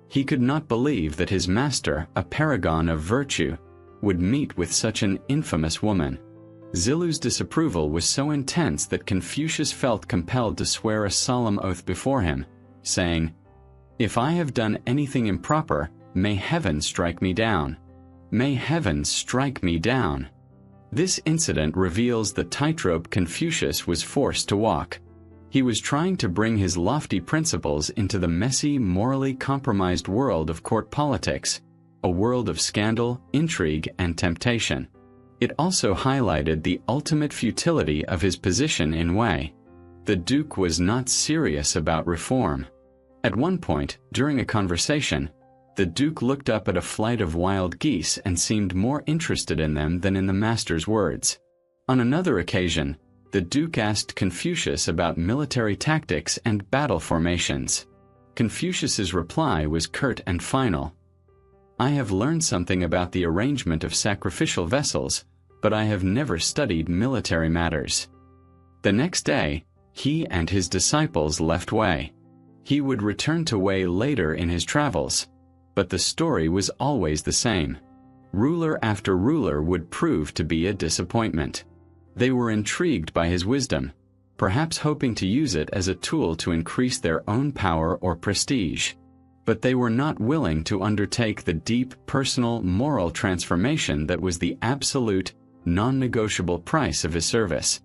He could not believe that his master, a paragon of virtue, would meet with such an infamous woman. Zhou's disapproval was so intense that Confucius felt compelled to swear a solemn oath before him, saying, "If I have done anything improper, may heaven strike me down. May heaven strike me down." This incident reveals the tightrope Confucius was forced to walk. He was trying to bring his lofty principles into the messy, morally compromised world of court politics, a world of scandal, intrigue, and temptation. It also highlighted the ultimate futility of his position in Wei. The Duke was not serious about reform. At one point, during a conversation, the Duke looked up at a flight of wild geese and seemed more interested in them than in the master's words. On another occasion, the Duke asked Confucius about military tactics and battle formations. Confucius's reply was curt and final. "I have learned something about the arrangement of sacrificial vessels, but I have never studied military matters." The next day, he and his disciples left Wei. He would return to Wei later in his travels, but the story was always the same. Ruler after ruler would prove to be a disappointment. They were intrigued by his wisdom, perhaps hoping to use it as a tool to increase their own power or prestige. But they were not willing to undertake the deep personal, moral transformation that was the absolute, non-negotiable price of his service.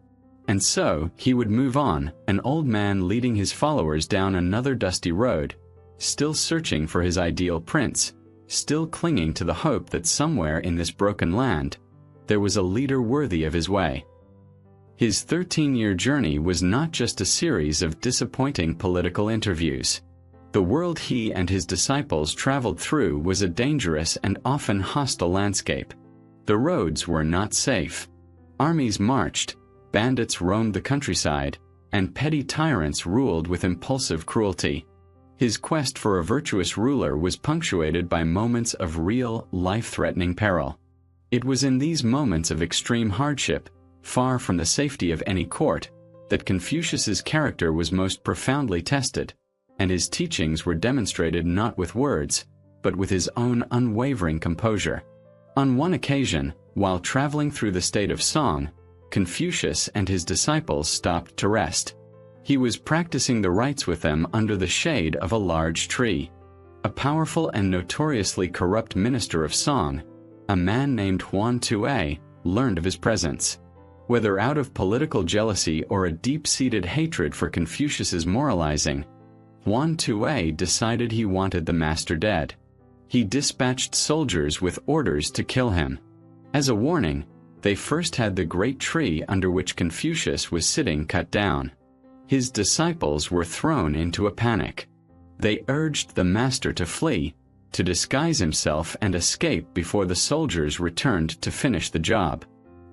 And so, he would move on, an old man leading his followers down another dusty road, still searching for his ideal prince, still clinging to the hope that somewhere in this broken land, there was a leader worthy of his way. His 13-year journey was not just a series of disappointing political interviews. The world he and his disciples traveled through was a dangerous and often hostile landscape. The roads were not safe. Armies marched, bandits roamed the countryside, and petty tyrants ruled with impulsive cruelty. His quest for a virtuous ruler was punctuated by moments of real, life-threatening peril. It was in these moments of extreme hardship, far from the safety of any court, that Confucius's character was most profoundly tested, and his teachings were demonstrated not with words, but with his own unwavering composure. On one occasion, while traveling through the state of Song, Confucius and his disciples stopped to rest. He was practicing the rites with them under the shade of a large tree. A powerful and notoriously corrupt minister of Song, a man named Huan Tue, learned of his presence. Whether out of political jealousy or a deep-seated hatred for Confucius's moralizing, Huan Tue decided he wanted the master dead. He dispatched soldiers with orders to kill him. As a warning, they first had the great tree under which Confucius was sitting cut down. His disciples were thrown into a panic. They urged the master to flee, to disguise himself and escape before the soldiers returned to finish the job.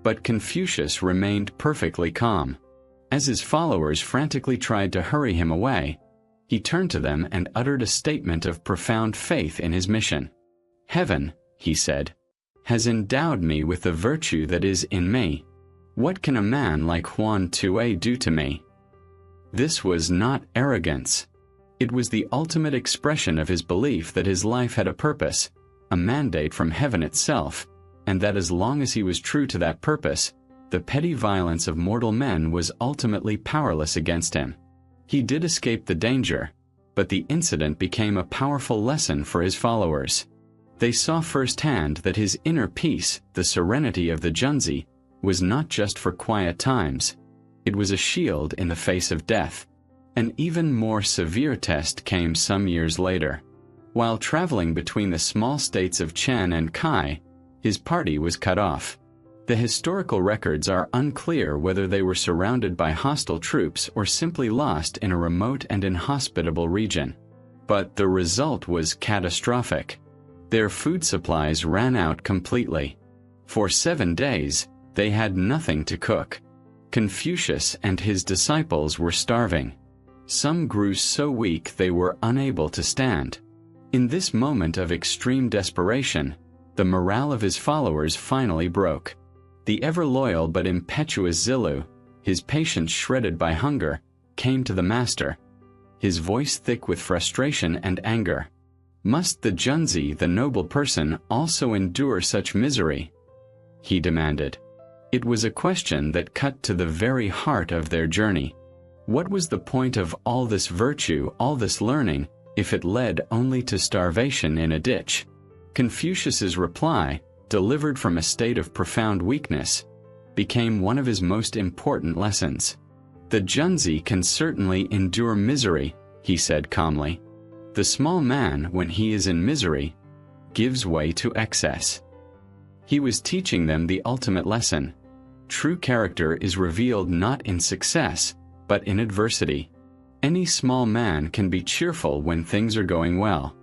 But Confucius remained perfectly calm. As his followers frantically tried to hurry him away, he turned to them and uttered a statement of profound faith in his mission. "Heaven," he said, "has endowed me with the virtue that is in me. What can a man like Huan Tue do to me?" This was not arrogance. It was the ultimate expression of his belief that his life had a purpose, a mandate from heaven itself, and that as long as he was true to that purpose, the petty violence of mortal men was ultimately powerless against him. He did escape the danger, but the incident became a powerful lesson for his followers. They saw firsthand that his inner peace, the serenity of the Junzi, was not just for quiet times. It was a shield in the face of death. An even more severe test came some years later. While traveling between the small states of Chen and Kai, his party was cut off. The historical records are unclear whether they were surrounded by hostile troops or simply lost in a remote and inhospitable region. But the result was catastrophic. Their food supplies ran out completely. For 7 days, they had nothing to cook. Confucius and his disciples were starving. Some grew so weak they were unable to stand. In this moment of extreme desperation, the morale of his followers finally broke. The ever-loyal but impetuous Zhou, his patience shredded by hunger, came to the master, his voice thick with frustration and anger. "Must the Junzi, the noble person, also endure such misery?" he demanded. It was a question that cut to the very heart of their journey. What was the point of all this virtue, all this learning, if it led only to starvation in a ditch? Confucius's reply, delivered from a state of profound weakness, became one of his most important lessons. "The Junzi can certainly endure misery," he said calmly. "The small man, when he is in misery, gives way to excess." He was teaching them the ultimate lesson. True character is revealed not in success, but in adversity. Any small man can be cheerful when things are going well.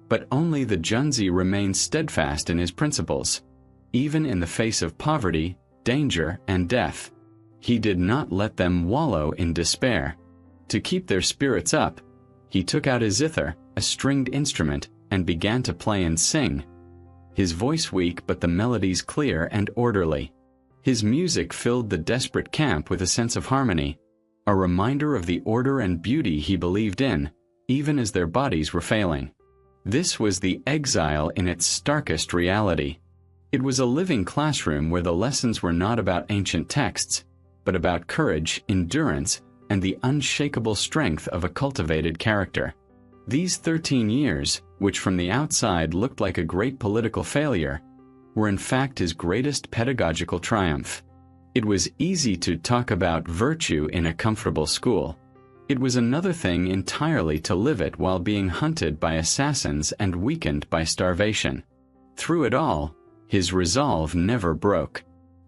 But only the Junzi remains steadfast in his principles, even in the face of poverty, danger, and death. He did not let them wallow in despair. To keep their spirits up, he took out his zither, a stringed instrument, and began to play and sing. His voice weak but the melodies clear and orderly. His music filled the desperate camp with a sense of harmony, a reminder of the order and beauty he believed in, even as their bodies were failing. This was the exile in its starkest reality. It was a living classroom where the lessons were not about ancient texts, but about courage, endurance, and the unshakable strength of a cultivated character. These 13 years, which from the outside looked like a great political failure, were in fact his greatest pedagogical triumph. It was easy to talk about virtue in a comfortable school. It was another thing entirely to live it while being hunted by assassins and weakened by starvation. Through it all, his resolve never broke.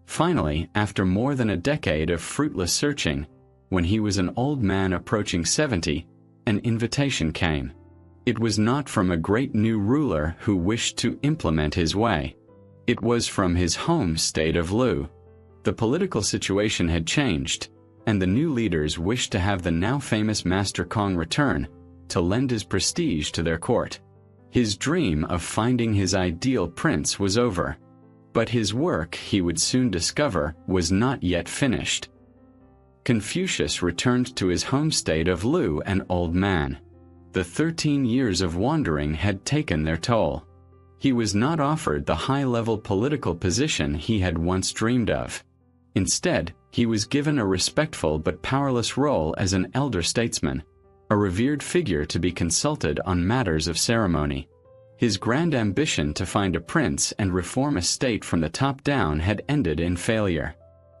Finally, after more than a decade of fruitless searching, when he was an old man approaching 70, an invitation came. It was not from a great new ruler who wished to implement his way. It was from his home state of Lu. The political situation had changed, and the new leaders wished to have the now famous Master Kong return, to lend his prestige to their court. His dream of finding his ideal prince was over. But his work, he would soon discover, was not yet finished. Confucius returned to his home state of Lu an old man. The 13 years of wandering had taken their toll. He was not offered the high-level political position he had once dreamed of. Instead, he was given a respectful but powerless role as an elder statesman, a revered figure to be consulted on matters of ceremony. His grand ambition to find a prince and reform a state from the top down had ended in failure.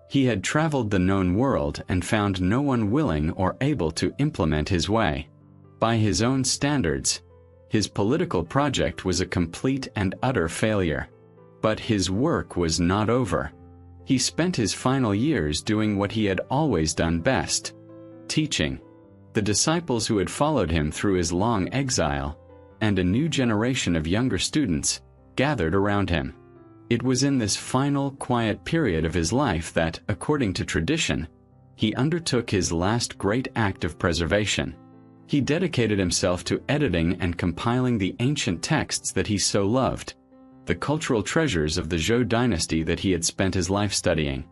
He had traveled the known world and found no one willing or able to implement his way. By his own standards, his political project was a complete and utter failure. But his work was not over. He spent his final years doing what he had always done best: teaching. The disciples who had followed him through his long exile, and a new generation of younger students, gathered around him. It was in this final, quiet period of his life that, according to tradition, he undertook his last great act of preservation. He dedicated himself to editing and compiling the ancient texts that he so loved, the cultural treasures of the Zhou dynasty that he had spent his life studying.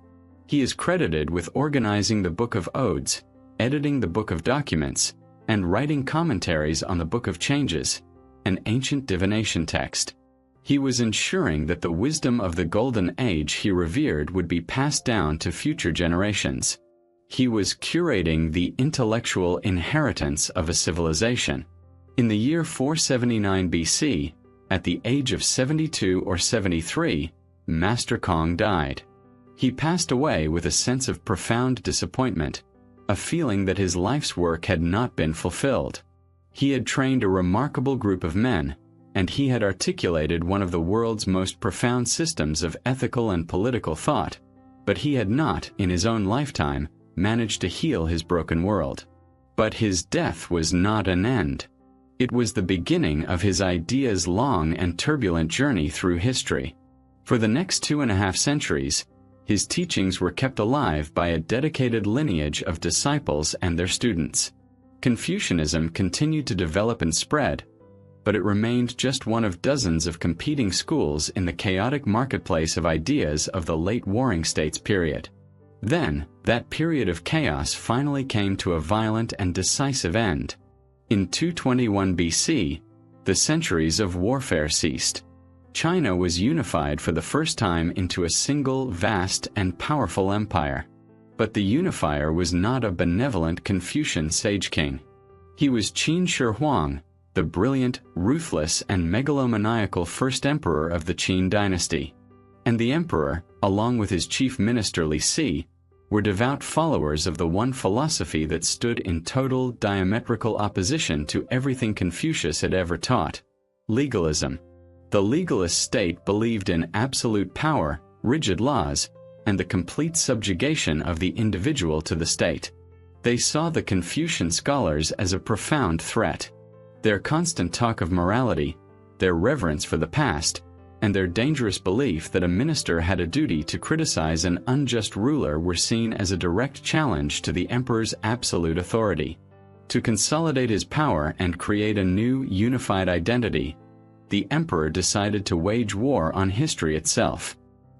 He is credited with organizing the Book of Odes, editing the Book of Documents, and writing commentaries on the Book of Changes, an ancient divination text. He was ensuring that the wisdom of the Golden Age he revered would be passed down to future generations. He was curating the intellectual inheritance of a civilization. In the year 479 BC, at the age of 72 or 73, Master Kong died. He passed away with a sense of profound disappointment, a feeling that his life's work had not been fulfilled. He had trained a remarkable group of men, and he had articulated one of the world's most profound systems of ethical and political thought, but he had not, in his own lifetime, managed to heal his broken world. But his death was not an end. It was the beginning of his ideas' long and turbulent journey through history. For the next 2.5 centuries, his teachings were kept alive by a dedicated lineage of disciples and their students. Confucianism continued to develop and spread, but it remained just one of dozens of competing schools in the chaotic marketplace of ideas of the late Warring States period. Then, that period of chaos finally came to a violent and decisive end. In 221 BC, the centuries of warfare ceased. China was unified for the first time into a single, vast, and powerful empire. But the unifier was not a benevolent Confucian sage king. He was Qin Shi Huang, the brilliant, ruthless, and megalomaniacal first emperor of the Qin dynasty. And the emperor, along with his chief minister Li Si, were devout followers of the one philosophy that stood in total diametrical opposition to everything Confucius had ever taught: legalism. The legalist state believed in absolute power, rigid laws, and the complete subjugation of the individual to the state. They saw the Confucian scholars as a profound threat. Their constant talk of morality, their reverence for the past, and their dangerous belief that a minister had a duty to criticize an unjust ruler were seen as a direct challenge to the emperor's absolute authority. To consolidate his power and create a new, unified identity, the emperor decided to wage war on history itself.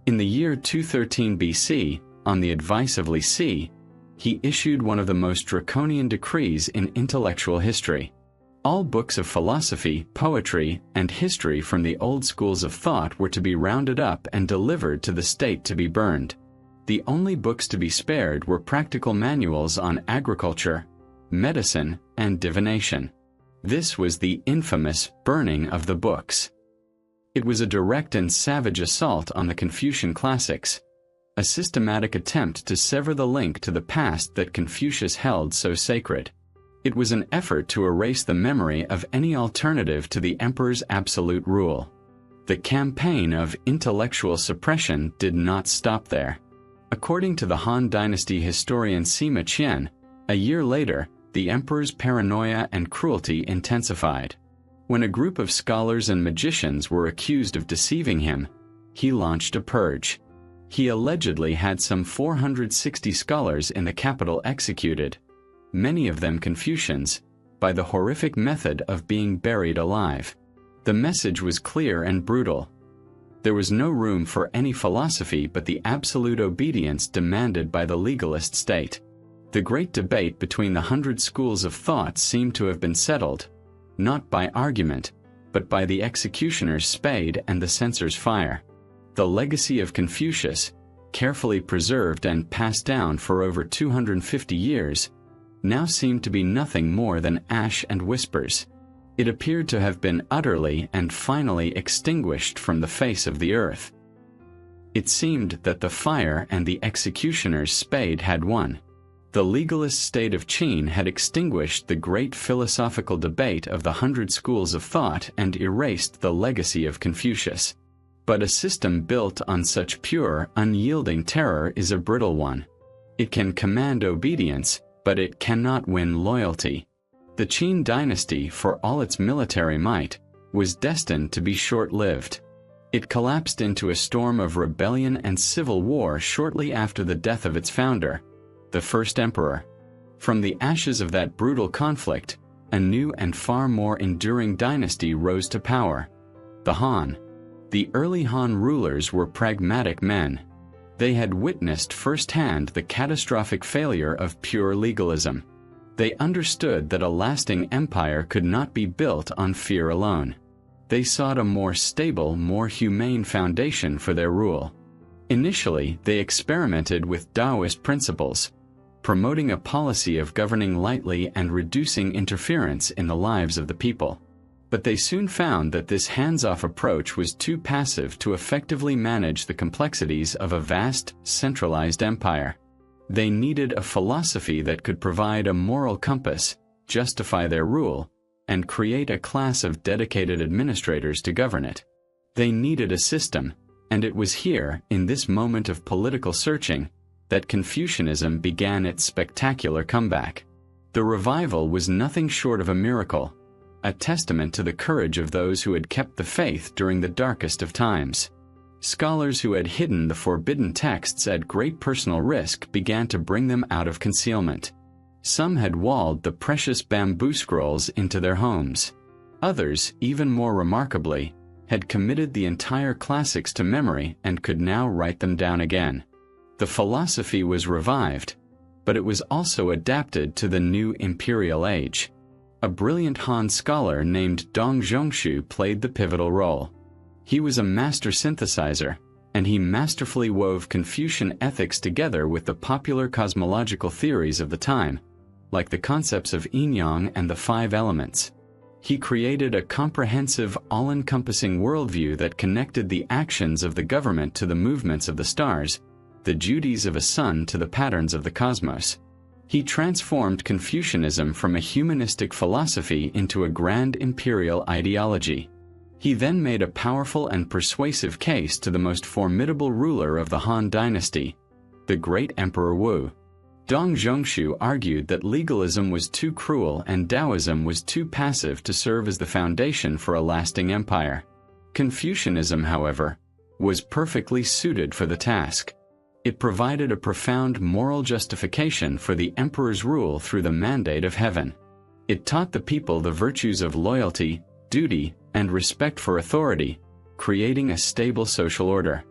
In the year 213 BC, on the advice of Li Si, he issued one of the most draconian decrees in intellectual history. All books of philosophy, poetry, and history from the old schools of thought were to be rounded up and delivered to the state to be burned. The only books to be spared were practical manuals on agriculture, medicine, and divination. This was the infamous burning of the books. It was a direct and savage assault on the Confucian classics, a systematic attempt to sever the link to the past that Confucius held so sacred. It was an effort to erase the memory of any alternative to the emperor's absolute rule. The campaign of intellectual suppression did not stop there. According to the Han Dynasty historian Sima Qian, a year later, the emperor's paranoia and cruelty intensified. When a group of scholars and magicians were accused of deceiving him, he launched a purge. He allegedly had some 460 scholars in the capital executed, many of them Confucians, by the horrific method of being buried alive. The message was clear and brutal. There was no room for any philosophy but the absolute obedience demanded by the legalist state. The great debate between the 100 schools of thought seemed to have been settled, not by argument, but by the executioner's spade and the censor's fire. The legacy of Confucius, carefully preserved and passed down for over 250 years, now seemed to be nothing more than ash and whispers. It appeared to have been utterly and finally extinguished from the face of the earth. It seemed that the fire and the executioner's spade had won. The legalist state of Qin had extinguished the great philosophical debate of the 100 schools of thought and erased the legacy of Confucius. But a system built on such pure, unyielding terror is a brittle one. It can command obedience, but it cannot win loyalty. The Qin dynasty, for all its military might, was destined to be short-lived. It collapsed into a storm of rebellion and civil war shortly after the death of its founder, the first emperor. From the ashes of that brutal conflict, a new and far more enduring dynasty rose to power: the Han. The early Han rulers were pragmatic men. They had witnessed firsthand the catastrophic failure of pure legalism. They understood that a lasting empire could not be built on fear alone. They sought a more stable, more humane foundation for their rule. Initially, they experimented with Daoist principles, promoting a policy of governing lightly and reducing interference in the lives of the people. But they soon found that this hands-off approach was too passive to effectively manage the complexities of a vast, centralized empire. They needed a philosophy that could provide a moral compass, justify their rule, and create a class of dedicated administrators to govern it. They needed a system, and it was here, in this moment of political searching, that Confucianism began its spectacular comeback. The revival was nothing short of a miracle, a testament to the courage of those who had kept the faith during the darkest of times. Scholars who had hidden the forbidden texts at great personal risk began to bring them out of concealment. Some had walled the precious bamboo scrolls into their homes. Others, even more remarkably, had committed the entire classics to memory and could now write them down again. The philosophy was revived, but it was also adapted to the new imperial age. A brilliant Han scholar named Dong Zhongshu played the pivotal role. He was a master synthesizer, and he masterfully wove Confucian ethics together with the popular cosmological theories of the time, like the concepts of yin-yang and the 5 elements. He created a comprehensive, all-encompassing worldview that connected the actions of the government to the movements of the stars, the duties of a sun to the patterns of the cosmos. He transformed Confucianism from a humanistic philosophy into a grand imperial ideology. He then made a powerful and persuasive case to the most formidable ruler of the Han dynasty, the great Emperor Wu. Dong Zhongshu argued that legalism was too cruel and Daoism was too passive to serve as the foundation for a lasting empire. Confucianism, however, was perfectly suited for the task. It provided a profound moral justification for the emperor's rule through the mandate of heaven. It taught the people the virtues of loyalty, duty, and respect for authority, creating a stable social order.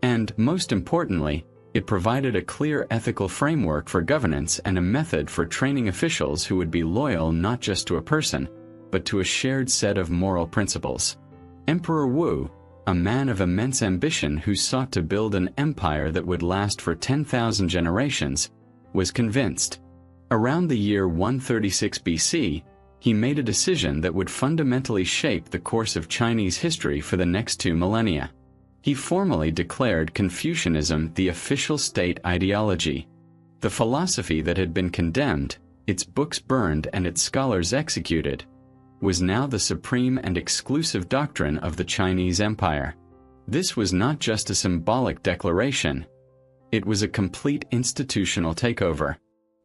And, most importantly, it provided a clear ethical framework for governance and a method for training officials who would be loyal not just to a person, but to a shared set of moral principles. Emperor Wu, a man of immense ambition who sought to build an empire that would last for 10,000 generations, was convinced. Around the year 136 BC, he made a decision that would fundamentally shape the course of Chinese history for the next 2 millennia. He formally declared Confucianism the official state ideology. The philosophy that had been condemned, its books burned and its scholars executed, was now the supreme and exclusive doctrine of the Chinese Empire. This was not just a symbolic declaration. It was a complete institutional takeover.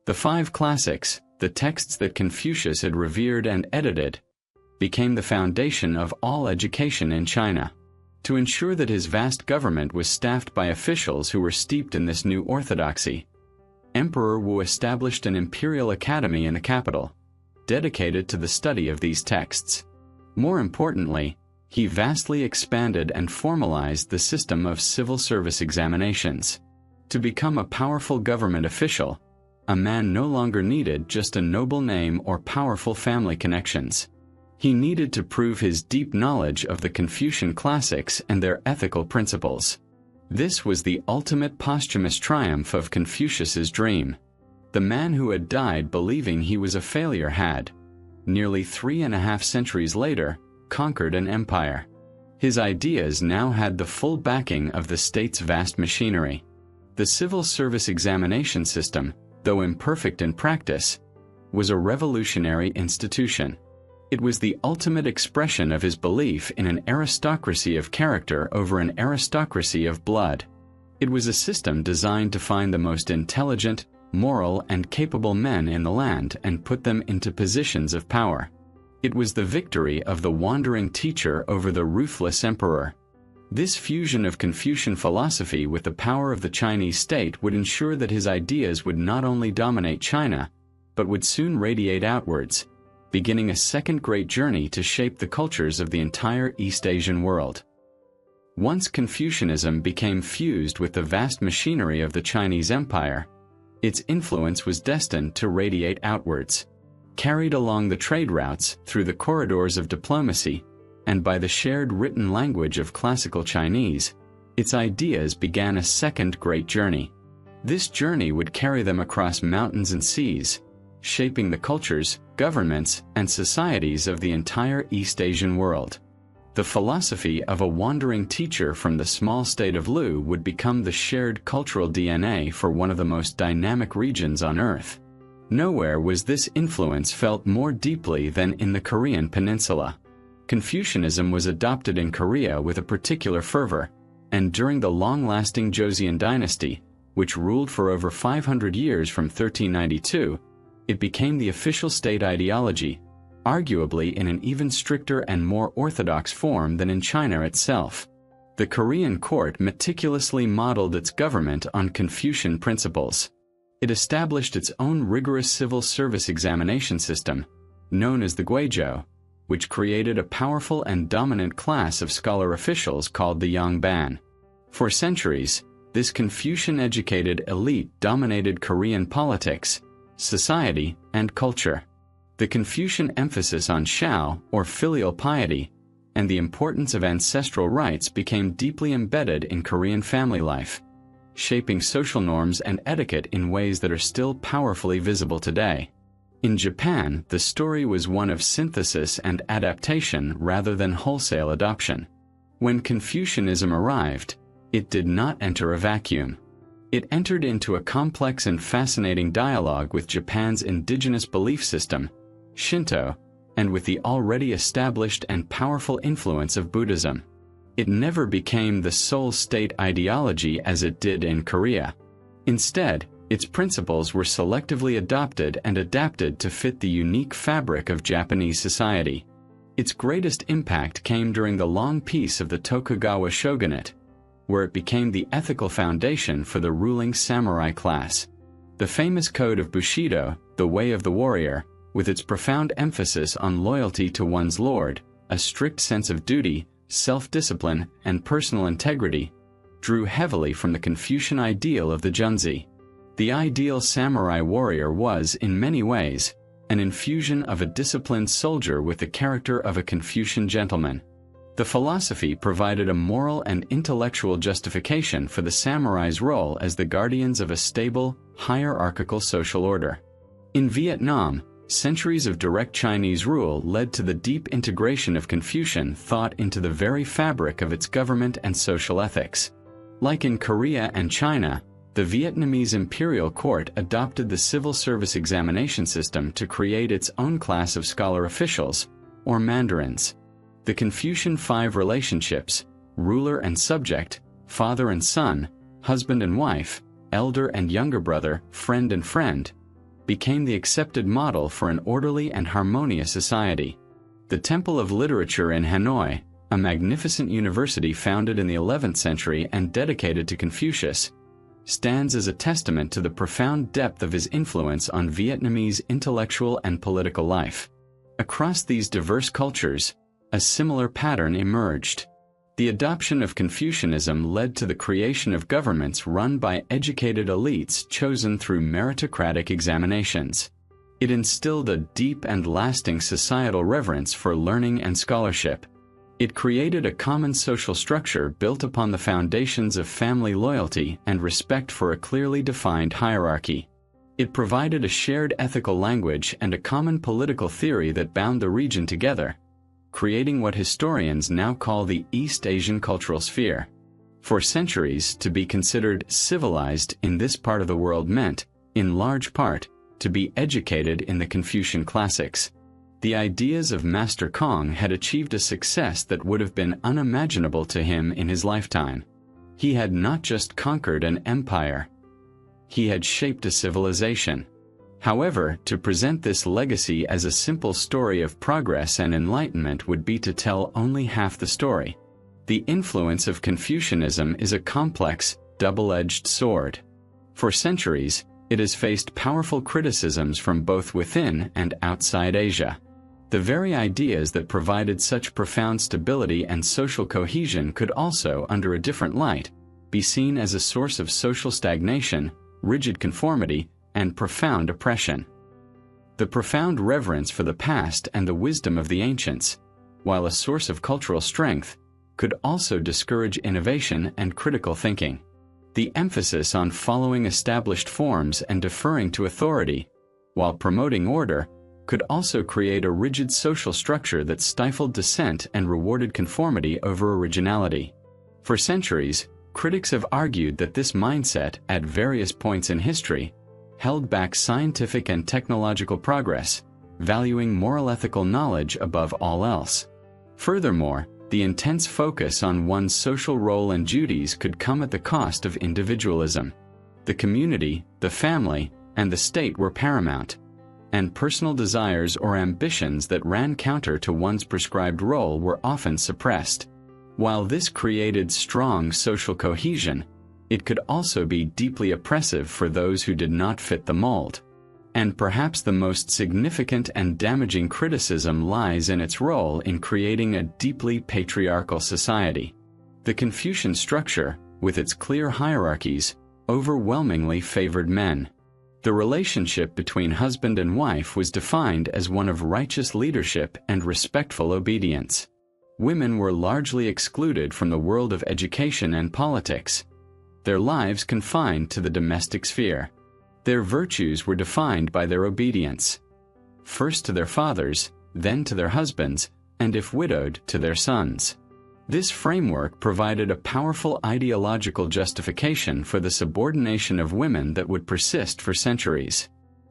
The 5 classics, the texts that Confucius had revered and edited, became the foundation of all education in China. To ensure that his vast government was staffed by officials who were steeped in this new orthodoxy, Emperor Wu established an imperial academy in the capital, dedicated to the study of these texts. More importantly, he vastly expanded and formalized the system of civil service examinations. To become a powerful government official, a man no longer needed just a noble name or powerful family connections. He needed to prove his deep knowledge of the Confucian classics and their ethical principles. This was the ultimate posthumous triumph of Confucius's dream. The man who had died believing he was a failure had, nearly 3.5 centuries later, conquered an empire. His ideas now had the full backing of the state's vast machinery. The civil service examination system, though imperfect in practice, was a revolutionary institution. It was the ultimate expression of his belief in an aristocracy of character over an aristocracy of blood. It was a system designed to find the most intelligent, moral, and capable men in the land and put them into positions of power. It was the victory of the wandering teacher over the ruthless emperor. This fusion of Confucian philosophy with the power of the Chinese state would ensure that his ideas would not only dominate China, but would soon radiate outwards, beginning a second great journey to shape the cultures of the entire East Asian world. Once Confucianism became fused with the vast machinery of the Chinese Empire, its influence was destined to radiate outwards. Carried along the trade routes, through the corridors of diplomacy, and by the shared written language of classical Chinese, its ideas began a second great journey. This journey would carry them across mountains and seas, shaping the cultures, governments, and societies of the entire East Asian world. The philosophy of a wandering teacher from the small state of Lu would become the shared cultural DNA for one of the most dynamic regions on Earth. Nowhere was this influence felt more deeply than in the Korean peninsula. Confucianism was adopted in Korea with a particular fervor, and during the long-lasting Joseon Dynasty, which ruled for over 500 years from 1392, it became the official state ideology, arguably in an even stricter and more orthodox form than in China itself. The Korean court meticulously modeled its government on Confucian principles. It established its own rigorous civil service examination system, known as the Guizhou, which created a powerful and dominant class of scholar officials called the Yangban. For centuries, this Confucian-educated elite dominated Korean politics, society, and culture. The Confucian emphasis on Xiao, or filial piety, and the importance of ancestral rites became deeply embedded in Korean family life, shaping social norms and etiquette in ways that are still powerfully visible today. In Japan, the story was one of synthesis and adaptation rather than wholesale adoption. When Confucianism arrived, it did not enter a vacuum. It entered into a complex and fascinating dialogue with Japan's indigenous belief system, Shinto, and with the already established and powerful influence of Buddhism. It never became the sole state ideology as it did in Korea. Instead, its principles were selectively adopted and adapted to fit the unique fabric of Japanese society. Its greatest impact came during the long peace of the Tokugawa shogunate, where it became the ethical foundation for the ruling samurai class. The famous code of Bushido, the way of the warrior, with its profound emphasis on loyalty to one's lord, a strict sense of duty, self-discipline, and personal integrity, drew heavily from the Confucian ideal of the Junzi. The ideal samurai warrior was, in many ways, an infusion of a disciplined soldier with the character of a Confucian gentleman. The philosophy provided a moral and intellectual justification for the samurai's role as the guardians of a stable, hierarchical social order. In Vietnam, centuries of direct Chinese rule led to the deep integration of Confucian thought into the very fabric of its government and social ethics. Like in Korea and China, the Vietnamese imperial court adopted the civil service examination system to create its own class of scholar officials, or mandarins. The Confucian five relationships, ruler and subject, father and son, husband and wife, elder and younger brother, friend and friend, became the accepted model for an orderly and harmonious society. The Temple of Literature in Hanoi, a magnificent university founded in the 11th century and dedicated to Confucius, stands as a testament to the profound depth of his influence on Vietnamese intellectual and political life. Across these diverse cultures, a similar pattern emerged. The adoption of Confucianism led to the creation of governments run by educated elites chosen through meritocratic examinations. It instilled a deep and lasting societal reverence for learning and scholarship. It created a common social structure built upon the foundations of family loyalty and respect for a clearly defined hierarchy. It provided a shared ethical language and a common political theory that bound the region together, creating what historians now call the East Asian cultural sphere. For centuries, to be considered civilized in this part of the world meant, in large part, to be educated in the Confucian classics. The ideas of Master Kong had achieved a success that would have been unimaginable to him in his lifetime. He had not just conquered an empire. He had shaped a civilization. However, to present this legacy as a simple story of progress and enlightenment would be to tell only half the story. The influence of Confucianism is a complex, double-edged sword. For centuries, it has faced powerful criticisms from both within and outside Asia. The very ideas that provided such profound stability and social cohesion could also, under a different light, be seen as a source of social stagnation, rigid conformity, and profound oppression. The profound reverence for the past and the wisdom of the ancients, while a source of cultural strength, could also discourage innovation and critical thinking. The emphasis on following established forms and deferring to authority, while promoting order, could also create a rigid social structure that stifled dissent and rewarded conformity over originality. For centuries, critics have argued that this mindset, at various points in history, held back scientific and technological progress, valuing moral ethical knowledge above all else. Furthermore, the intense focus on one's social role and duties could come at the cost of individualism. The community, the family, and the state were paramount, and personal desires or ambitions that ran counter to one's prescribed role were often suppressed. While this created strong social cohesion, it could also be deeply oppressive for those who did not fit the mold. And perhaps the most significant and damaging criticism lies in its role in creating a deeply patriarchal society. The Confucian structure, with its clear hierarchies, overwhelmingly favored men. The relationship between husband and wife was defined as one of righteous leadership and respectful obedience. Women were largely excluded from the world of education and politics, their lives confined to the domestic sphere. Their virtues were defined by their obedience, first to their fathers, then to their husbands, and if widowed, to their sons. This framework provided a powerful ideological justification for the subordination of women that would persist for centuries.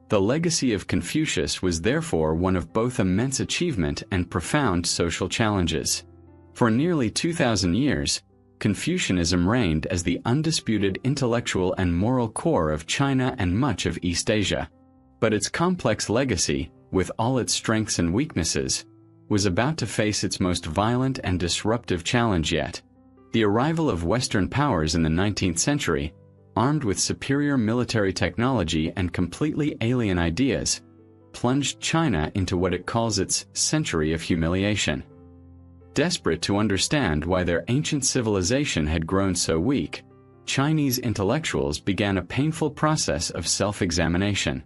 The legacy of Confucius was therefore one of both immense achievement and profound social challenges. For nearly 2,000 years, Confucianism reigned as the undisputed intellectual and moral core of China and much of East Asia. But its complex legacy, with all its strengths and weaknesses, was about to face its most violent and disruptive challenge yet. The arrival of Western powers in the 19th century, armed with superior military technology and completely alien ideas, plunged China into what it calls its century of humiliation. Desperate to understand why their ancient civilization had grown so weak, Chinese intellectuals began a painful process of self-examination.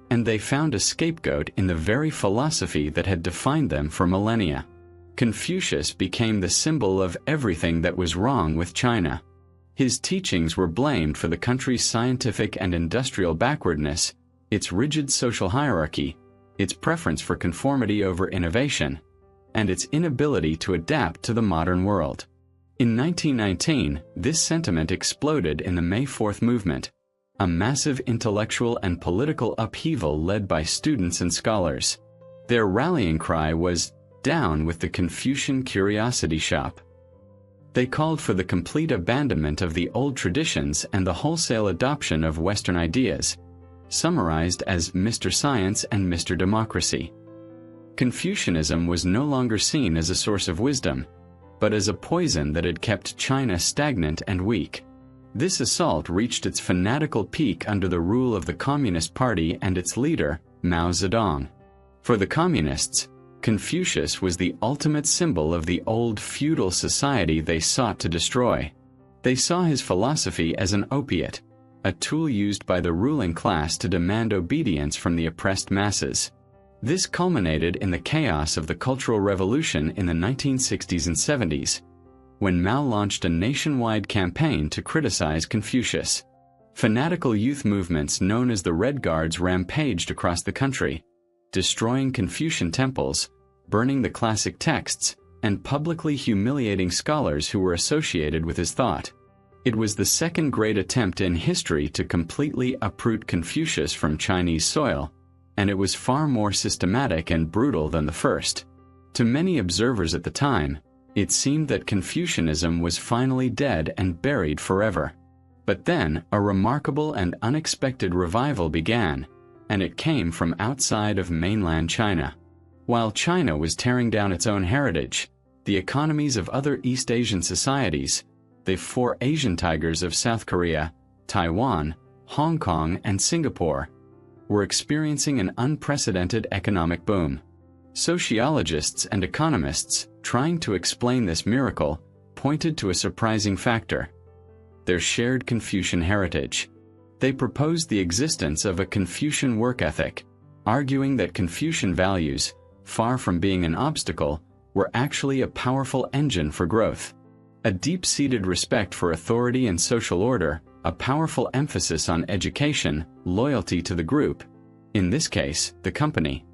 and they found a scapegoat in the very philosophy that had defined them for millennia. Confucius became the symbol of everything that was wrong with China. His teachings were blamed for the country's scientific and industrial backwardness, its rigid social hierarchy, its preference for conformity over innovation, and its inability to adapt to the modern world. In 1919, this sentiment exploded in the May 4th movement, a massive intellectual and political upheaval led by students and scholars. Their rallying cry was, "Down with the Confucian curiosity shop." They called for the complete abandonment of the old traditions and the wholesale adoption of Western ideas, summarized as Mr. Science and Mr. Democracy. Confucianism was no longer seen as a source of wisdom, but as a poison that had kept China stagnant and weak. This assault reached its fanatical peak under the rule of the Communist Party and its leader, Mao Zedong. For the Communists, Confucius was the ultimate symbol of the old feudal society they sought to destroy. They saw his philosophy as an opiate, a tool used by the ruling class to demand obedience from the oppressed masses. This culminated in the chaos of the Cultural Revolution in the 1960s and 70s, when Mao launched a nationwide campaign to criticize Confucius. Fanatical youth movements known as the Red Guards rampaged across the country, destroying Confucian temples, burning the classic texts, and publicly humiliating scholars who were associated with his thought. It was the second great attempt in history to completely uproot Confucius from Chinese soil, and it was far more systematic and brutal than the first. To many observers at the time, it seemed that Confucianism was finally dead and buried forever. But then, a remarkable and unexpected revival began, and it came from outside of mainland China. While China was tearing down its own heritage, the economies of other East Asian societies, the four Asian tigers of South Korea, Taiwan, Hong Kong, and Singapore, were experiencing an unprecedented economic boom. Sociologists and economists, trying to explain this miracle, pointed to a surprising factor: their shared Confucian heritage. They proposed the existence of a Confucian work ethic, arguing that Confucian values, far from being an obstacle, were actually a powerful engine for growth. A deep-seated respect for authority and social order, a powerful emphasis on education, loyalty to the group, in this case, the company,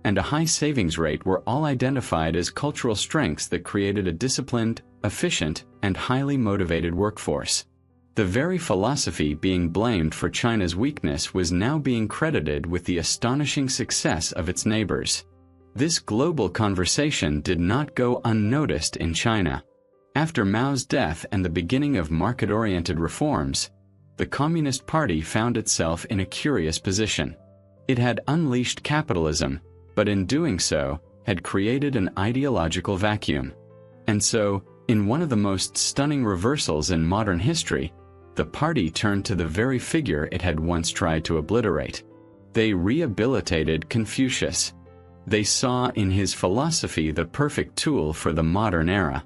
and a high savings rate were all identified as cultural strengths that created a disciplined, efficient, and highly motivated workforce. The very philosophy being blamed for China's weakness was now being credited with the astonishing success of its neighbors. This global conversation did not go unnoticed in China. After Mao's death and the beginning of market-oriented reforms, the Communist Party found itself in a curious position. It had unleashed capitalism, but in doing so, had created an ideological vacuum. And so, in one of the most stunning reversals in modern history, the party turned to the very figure it had once tried to obliterate. They rehabilitated Confucius. They saw in his philosophy the perfect tool for the modern era.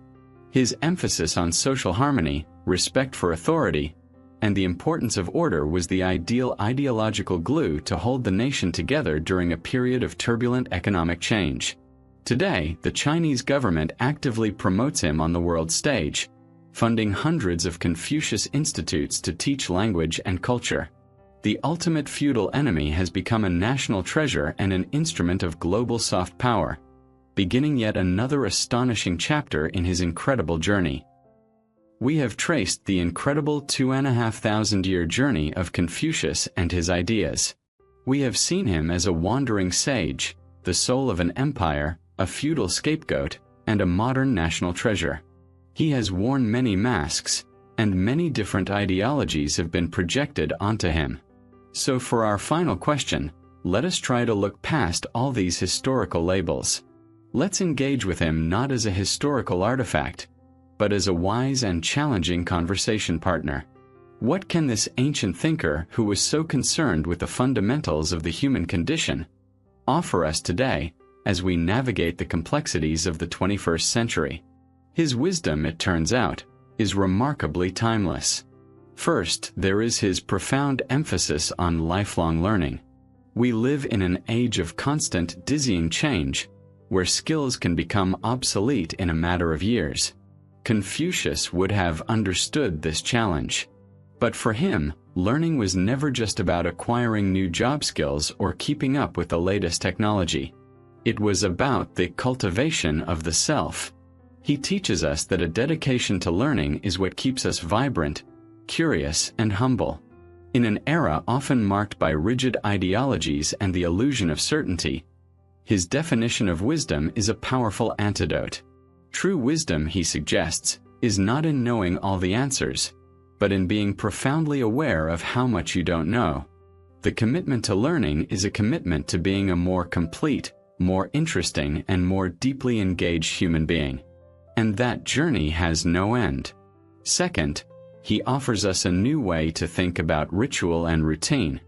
His emphasis on social harmony, respect for authority, and the importance of order was the ideal ideological glue to hold the nation together during a period of turbulent economic change. Today, the Chinese government actively promotes him on the world stage, funding hundreds of Confucius institutes to teach language and culture. The ultimate feudal enemy has become a national treasure and an instrument of global soft power, beginning yet another astonishing chapter in his incredible journey. We have traced the incredible 2,500-year journey of Confucius and his ideas. We have seen him as a wandering sage, the soul of an empire, a feudal scapegoat, and a modern national treasure. He has worn many masks, and many different ideologies have been projected onto him. So for our final question, let us try to look past all these historical labels. Let's engage with him not as a historical artifact, but as a wise and challenging conversation partner. What can this ancient thinker, who was so concerned with the fundamentals of the human condition, offer us today as we navigate the complexities of the 21st century? His wisdom, it turns out, is remarkably timeless. First, there is his profound emphasis on lifelong learning. We live in an age of constant, dizzying change, where skills can become obsolete in a matter of years. Confucius would have understood this challenge. But for him, learning was never just about acquiring new job skills or keeping up with the latest technology. It was about the cultivation of the self. He teaches us that a dedication to learning is what keeps us vibrant, curious, and humble. In an era often marked by rigid ideologies and the illusion of certainty, his definition of wisdom is a powerful antidote. True wisdom, he suggests, is not in knowing all the answers, but in being profoundly aware of how much you don't know. The commitment to learning is a commitment to being a more complete, more interesting, and more deeply engaged human being. And that journey has no end. Second, he offers us a new way to think about ritual and routine.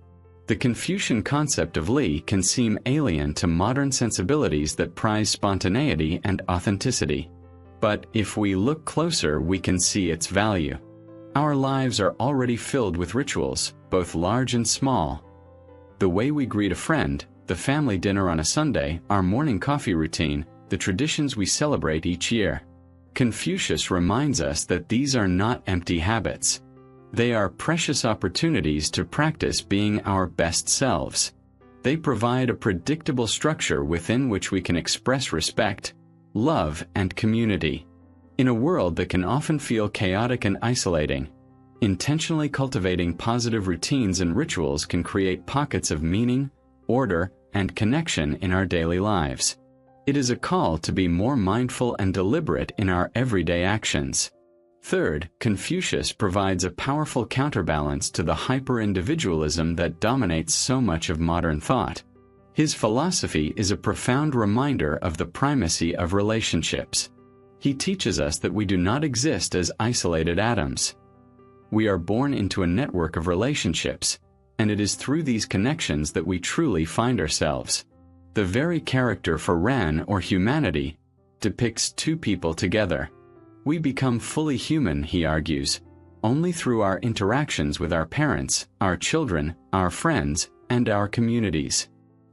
The Confucian concept of Li can seem alien to modern sensibilities that prize spontaneity and authenticity. But if we look closer, we can see its value. Our lives are already filled with rituals, both large and small. The way we greet a friend, the family dinner on a Sunday, our morning coffee routine, the traditions we celebrate each year. Confucius reminds us that these are not empty habits. They are precious opportunities to practice being our best selves. They provide a predictable structure within which we can express respect, love, and community. In a world that can often feel chaotic and isolating, intentionally cultivating positive routines and rituals can create pockets of meaning, order, and connection in our daily lives. It is a call to be more mindful and deliberate in our everyday actions. Third, Confucius provides a powerful counterbalance to the hyper-individualism that dominates so much of modern thought. His philosophy is a profound reminder of the primacy of relationships. He teaches us that we do not exist as isolated atoms. We are born into a network of relationships, and it is through these connections that we truly find ourselves. The very character for Ran, or humanity, depicts two people together. We become fully human, he argues, only through our interactions with our parents, our children, our friends, and our communities.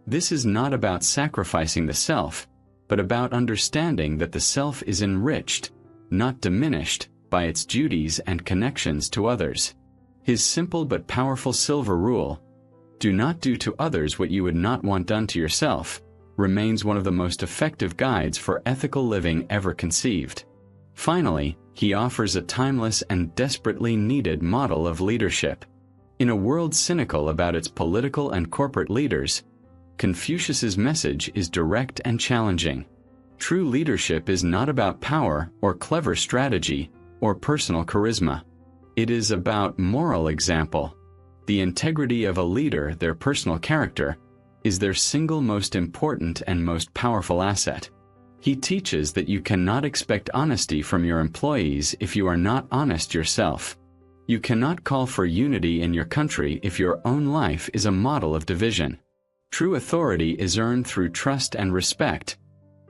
This is not about sacrificing the self, but about understanding that the self is enriched, not diminished, by its duties and connections to others. His simple but powerful silver rule, "Do not do to others what you would not want done to yourself," remains one of the most effective guides for ethical living ever conceived. Finally, he offers a timeless and desperately needed model of leadership. In a world cynical about its political and corporate leaders, Confucius's message is direct and challenging. True leadership is not about power or clever strategy or personal charisma. It is about moral example. The integrity of a leader, their personal character, is their single most important and most powerful asset. He teaches that you cannot expect honesty from your employees if you are not honest yourself. You cannot call for unity in your country if your own life is a model of division. True authority is earned through trust and respect,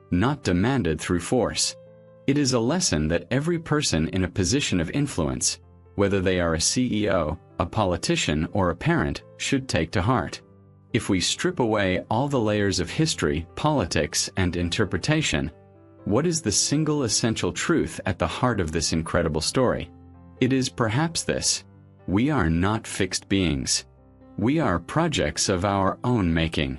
not demanded through force. It is a lesson that every person in a position of influence, whether they are a CEO, a politician, or a parent, should take to heart. If we strip away all the layers of history, politics, and interpretation, what is the single essential truth at the heart of this incredible story? It is perhaps this: we are not fixed beings. We are projects of our own making.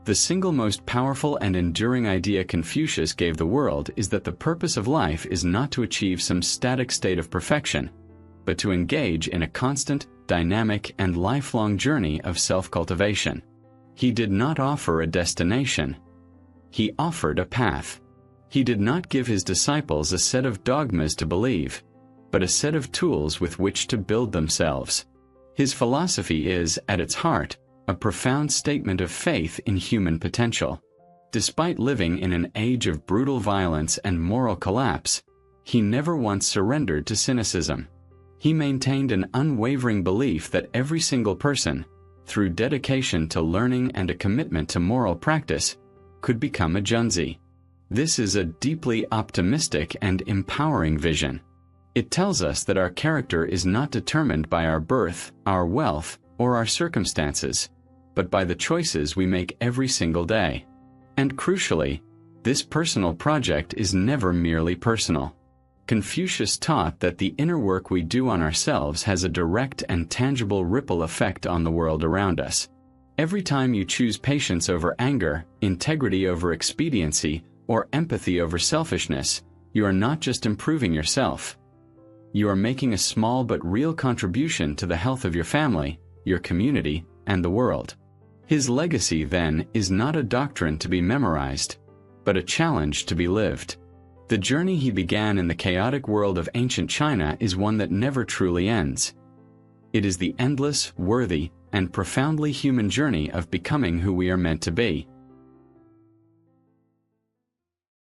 The single most powerful and enduring idea Confucius gave the world is that the purpose of life is not to achieve some static state of perfection, but to engage in a constant, dynamic, and lifelong journey of self-cultivation. He did not offer a destination. He offered a path. He did not give his disciples a set of dogmas to believe, but a set of tools with which to build themselves. His philosophy is, at its heart, a profound statement of faith in human potential. Despite living in an age of brutal violence and moral collapse, he never once surrendered to cynicism. He maintained an unwavering belief that every single person, through dedication to learning and a commitment to moral practice, could become a Junzi. This is a deeply optimistic and empowering vision. It tells us that our character is not determined by our birth, our wealth, or our circumstances, but by the choices we make every single day. And crucially, this personal project is never merely personal. Confucius taught that the inner work we do on ourselves has a direct and tangible ripple effect on the world around us. Every time you choose patience over anger, integrity over expediency, or empathy over selfishness, you are not just improving yourself. You are making a small but real contribution to the health of your family, your community, and the world. His legacy, then, is not a doctrine to be memorized, but a challenge to be lived. The journey he began in the chaotic world of ancient China is one that never truly ends. It is the endless, worthy, and profoundly human journey of becoming who we are meant to be.